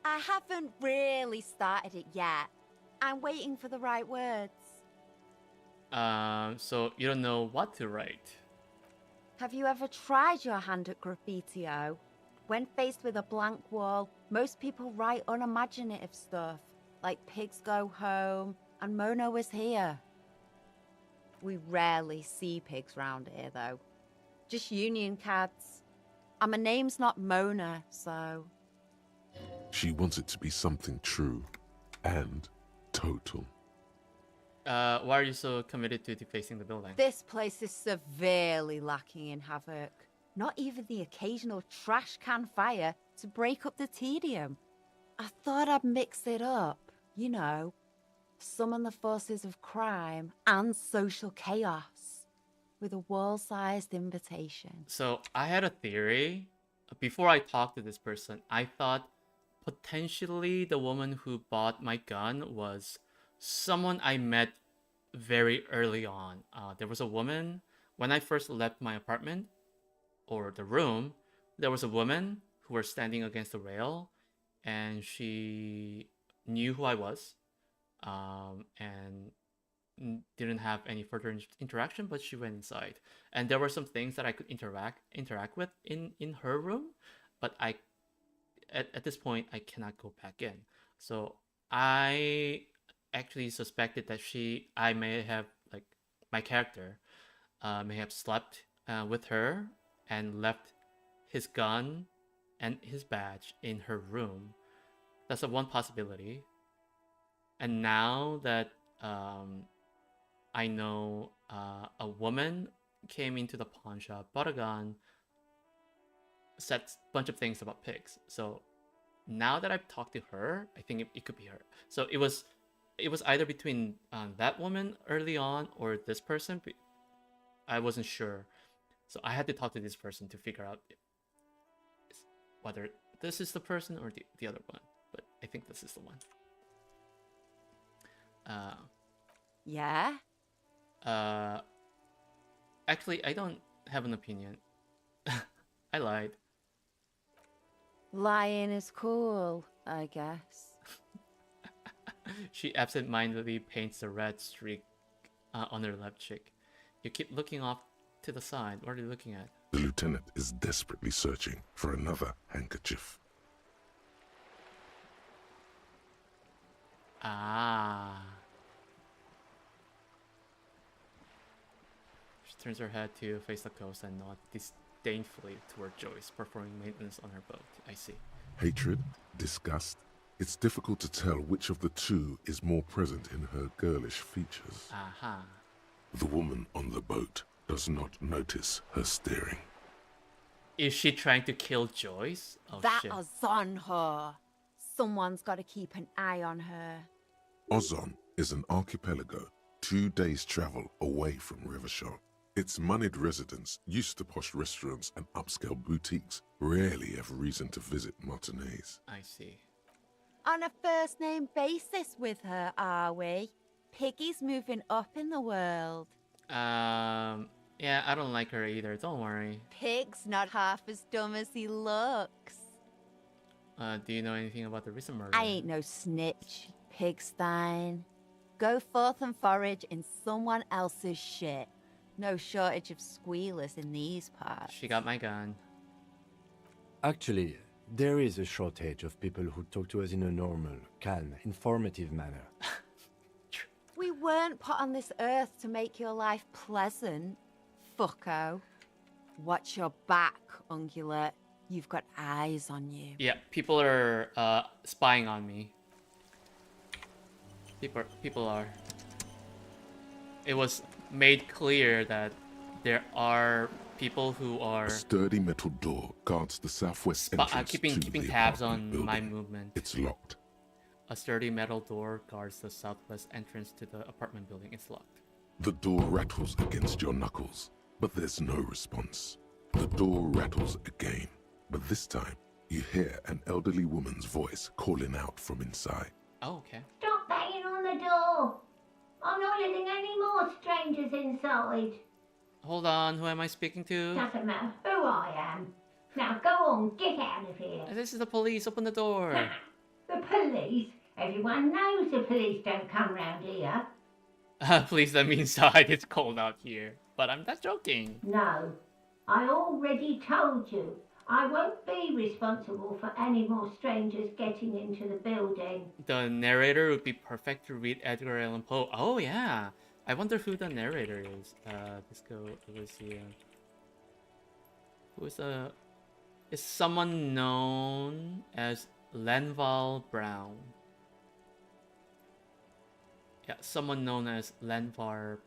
I haven't really started it yet. I'm waiting for the right words. So you don't know what to write. Have you ever tried your hand at graffitio? When faced with a blank wall, most people write unimaginative stuff, like pigs go home and Mona was here. We rarely see pigs round here, though. Just union cats. And my name's not Mona, so... She wants it to be something true and total. Why are you so committed to defacing the building? This place is severely lacking in havoc. Not even the occasional trash can fire to break up the tedium. I thought I'd mix it up, you know. Summon the forces of crime and social chaos with a wall-sized invitation. So I had a theory. Before I talked to this person, I thought potentially the woman who bought my gun was someone I met very early on. There was a woman when I first left my apartment or the room. There was a woman who was standing against the rail, and she knew who I was, and didn't have any further interaction, but she went inside, and there were some things that I could interact with in her room, but I at this point I cannot go back in. So I actually suspected that I may have, like, my character may have slept with her and left his gun and his badge in her room. That's one possibility. And now that I know a woman came into the pawn shop, bought a gun, said a bunch of things about pigs. So now that I've talked to her, I think it could be her. So it was either between that woman early on or this person. I wasn't sure. So I had to talk to this person to figure out whether this is the person or the other one. But I think this is the one. Yeah? Actually, I don't have an opinion. I lied. Lying is cool, I guess. She absent-mindedly paints a red streak on her left cheek. You keep looking off to the side. What are you looking at? The lieutenant is desperately searching for another handkerchief. Ah. She turns her head to face the coast and nods disdainfully toward Joyce, performing maintenance on her boat. I see. Hatred, disgust. It's difficult to tell which of the two is more present in her girlish features. Aha. The woman on the boat does not notice her staring. Is she trying to kill Joyce? Oh, that shit. is on her. Someone's got to keep an eye on her. Ozon is an archipelago 2 days' travel away from Rivershore. Its moneyed residents, used to posh restaurants and upscale boutiques, rarely have reason to visit Martinez. I see. On a first-name basis with her, are we? Piggy's moving up in the world. Yeah, I don't like her either. Don't worry. Pig's not half as dumb as he looks. Do you know anything about the recent murder? I ain't no snitch, Pigstein. Go forth and forage in someone else's shit. No shortage of squealers in these parts. She got my gun. Actually, there is a shortage of people who talk to us in a normal, calm, informative manner. We weren't put on this earth to make your life pleasant, fucko. Watch your back, ungulate. You've got eyes on you. Yeah, people are spying on me. People are. It was made clear that there are people who are A sturdy metal door guards the southwest entrance keeping to the tabs apartment on building. my movement. It's locked. A sturdy metal door guards the southwest entrance to the apartment building. It's locked. The door rattles against your knuckles, but there's no response. The door rattles again, but this time you hear an elderly woman's voice calling out from inside. Oh, okay. Stop banging on the door. I'm not letting any more strangers inside. Hold on, who am I speaking to? Doesn't matter who I am. Now go on, get out of here. This is the police. Open the door. The police? Everyone knows the police don't come round here. Please let me inside. It's cold out here. But I'm not joking. No, I already told you. I won't be responsible for any more strangers getting into the building. The narrator would be perfect to read Edgar Allan Poe. Oh, yeah. I wonder who the narrator is. Disco Elysium. Who is is someone known as Lenval Brown. Yeah, someone known as Lenval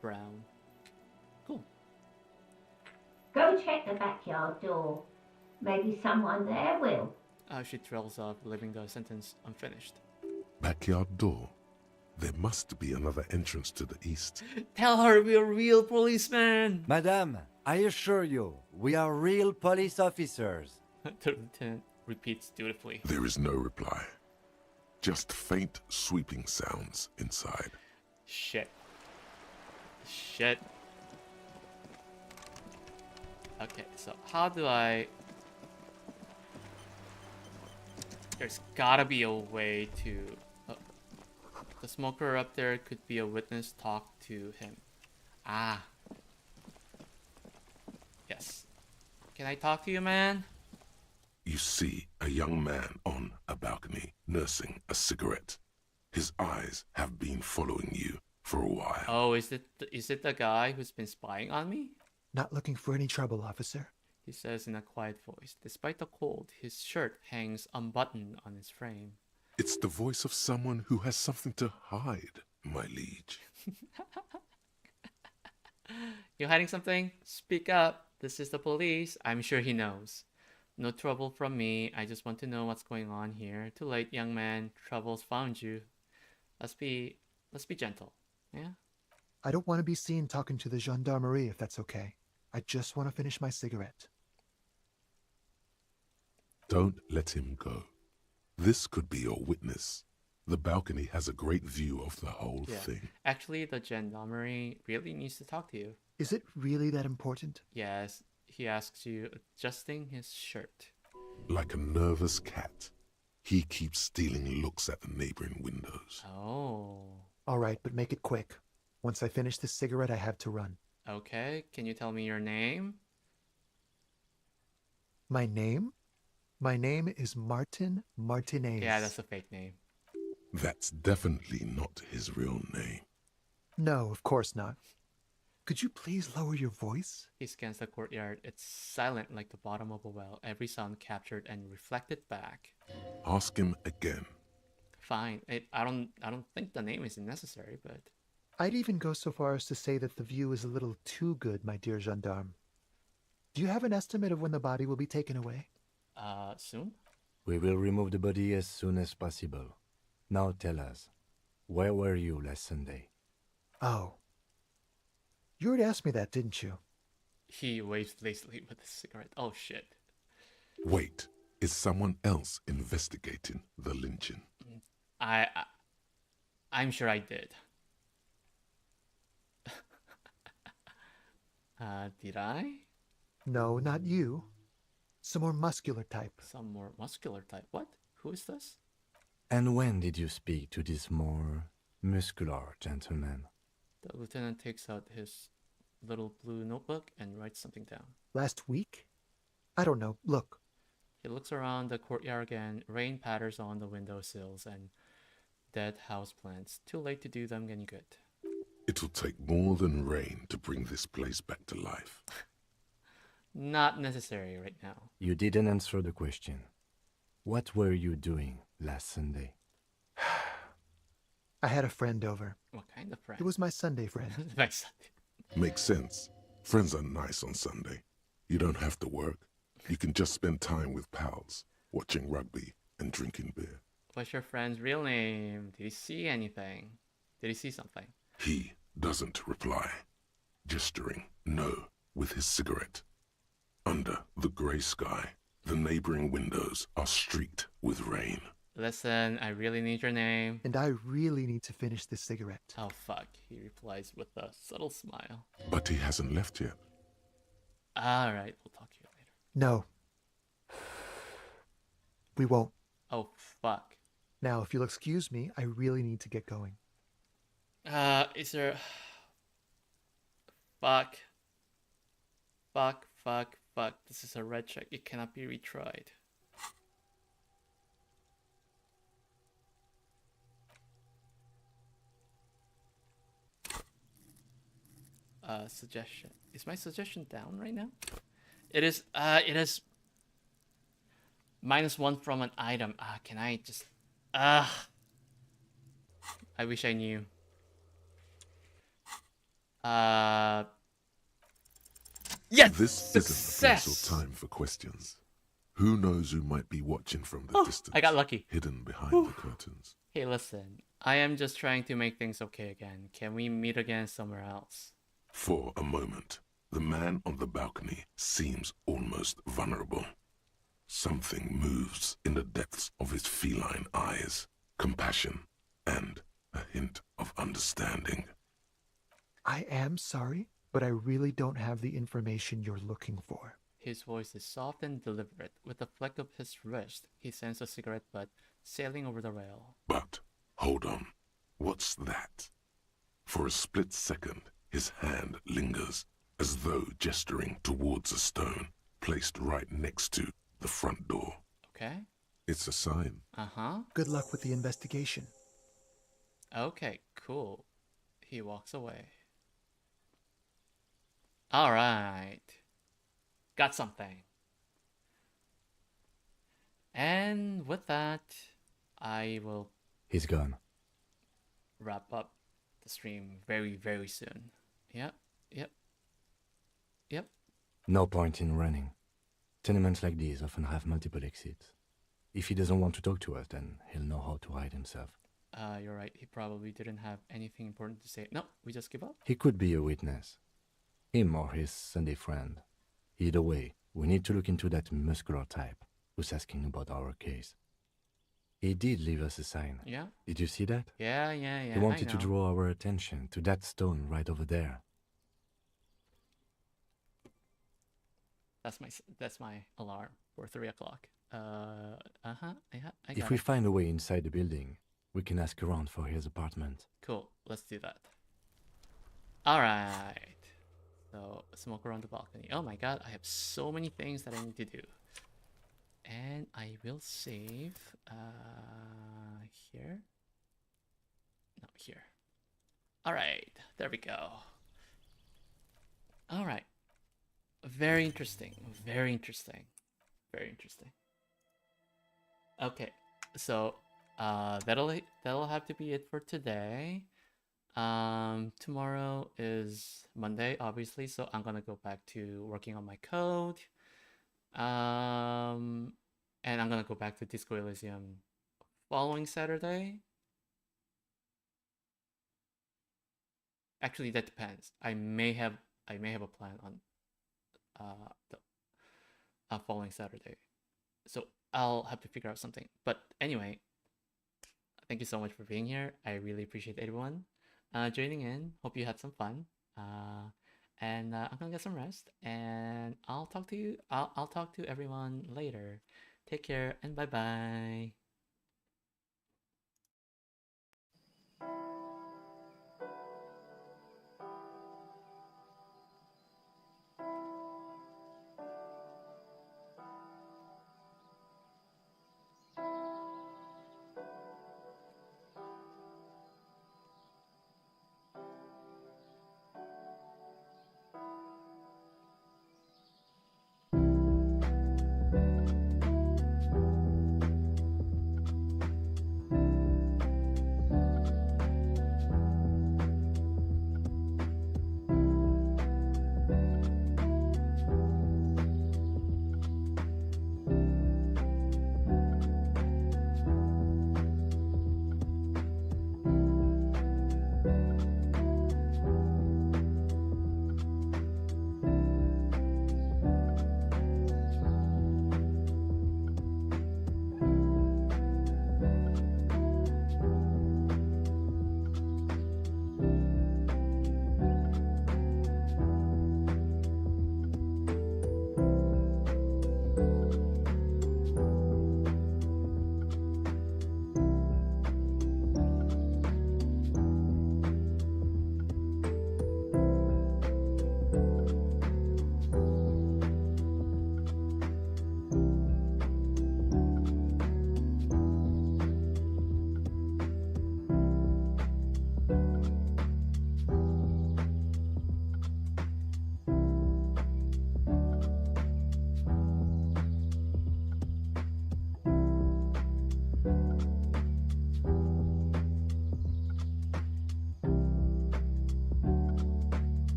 Brown. Cool. Go check the backyard door. Maybe someone there will. She trails off, leaving the sentence unfinished. Backyard door. There must be another entrance to the east. Tell her we're real policemen! Madame, I assure you, we are real police officers. The lieutenant repeats dutifully. There is no reply. Just faint sweeping sounds inside. Shit. Shit. Okay, so how do I... There's gotta be a way to... the smoker up there could be a witness. Talk to him. Ah. Yes. Can I talk to you, man? You see a young man on a balcony nursing a cigarette. His eyes have been following you for a while. Oh, is it the guy who's been spying on me? Not looking for any trouble, officer. He says in a quiet voice. Despite the cold, his shirt hangs unbuttoned on his frame. It's the voice of someone who has something to hide, my liege. You hiding something? Speak up. This is the police. I'm sure he knows. No trouble from me. I just want to know what's going on here. Too late, young man. Trouble's found you. Let's be gentle. Yeah? I don't want to be seen talking to the gendarmerie, if that's okay. I just want to finish my cigarette. Don't let him go. This could be your witness. The balcony has a great view of the whole thing. Actually, the gendarmerie really needs to talk to you. Is it really that important? Yes. He asks you, adjusting his shirt. Like a nervous cat, he keeps stealing looks at the neighboring windows. Oh. All right, but make it quick. Once I finish this cigarette, I have to run. Okay, can you tell me your name? My name? My name is Martin Martinez. Yeah, that's a fake name. That's definitely not his real name. No, of course not. Could you please lower your voice? He scans the courtyard. It's silent like the bottom of a well. Every sound captured and reflected back. Ask him again. Fine. I don't think the name is necessary, but... I'd even go so far as to say that the view is a little too good, my dear gendarme. Do you have an estimate of when the body will be taken away? Soon? We will remove the body as soon as possible. Now tell us, where were you last Sunday? Oh. You already asked me that, didn't you? He waves lazily with his cigarette. Oh, shit. Wait, is someone else investigating the lynching? I'm sure I did. Did I? No, not you. Some more muscular type. Some more muscular type? What? Who is this? And when did you speak to this more muscular gentleman? The lieutenant takes out his little blue notebook and writes something down. Last week? I don't know. Look. He looks around the courtyard again. Rain patters on the windowsills and dead houseplants. Too late to do them any good. It'll take more than rain to bring this place back to life. Not necessary right now. You didn't answer the question. What were you doing last Sunday? I had a friend over. What kind of friend? It was my Sunday friend. My Sunday. Makes sense. Friends are nice on Sunday. You don't have to work. You can just spend time with pals, watching rugby and drinking beer. What's your friend's real name? Did he see anything? Did he see something? He doesn't reply, gesturing no with his cigarette. Under the grey sky, the neighboring windows are streaked with rain. Listen, I really need your name. And I really need to finish this cigarette. Oh, fuck. He replies with a subtle smile. But he hasn't left yet. Alright, we'll talk to you later. No. We won't. Oh, fuck. Now, if you'll excuse me, I really need to get going. Is there... Fuck. Fuck. This is a red check. It cannot be retried. Suggestion. Is my suggestion down right now? It is -1 from an item. Can I just... I wish I knew. Yes! This Success! isn't a place or time for questions. Who knows who might be watching from the distance? I got lucky. Hidden behind the curtains. Hey, listen. I am just trying to make things okay again. Can we meet again somewhere else? For a moment, the man on the balcony seems almost vulnerable. Something moves in the depths of his feline eyes. Compassion and a hint of understanding. I am sorry, but I really don't have the information you're looking for. His voice is soft and deliberate. With a flick of his wrist, he sends a cigarette butt sailing over the rail. But, hold on. What's that? For a split second, his hand lingers, as though gesturing towards a stone placed right next to the front door. Okay. It's a sign. Uh-huh. Good luck with the investigation. Okay, cool. He walks away. Alright. Got something. And with that, I will... He's gone. Wrap up the stream very, very soon. Yep. No point in running. Tenements like these often have multiple exits. If he doesn't want to talk to us, then he'll know how to hide himself. You're right. He probably didn't have anything important to say. No, we just give up. He could be a witness. Him or his Sunday friend. Either way, we need to look into that muscular type who's asking about our case. He did leave us a sign. Yeah? Did you see that? Yeah. He wanted to draw our attention to that stone right over there. That's my alarm for 3 o'clock. Yeah, I got If we it. find a way inside the building, we can ask around for his apartment. Cool, let's do that. Alright. So, smoke around the balcony. Oh my god, I have so many things that I need to do. And I will save here. No, here. Alright, there we go. Alright. Very interesting. Very interesting. Very interesting. Okay, so that'll have to be it for today. Tomorrow is Monday, obviously, so I'm gonna go back to working on my code. And I'm gonna go back to Disco Elysium following Saturday. Actually, that depends. I may have a plan on the following Saturday, so I'll have to figure out something. But anyway, thank you so much for being here. I really appreciate everyone joining in. Hope you had some fun. And I'm gonna get some rest, and I'll talk to you. I'll talk to everyone later. Take care and bye bye.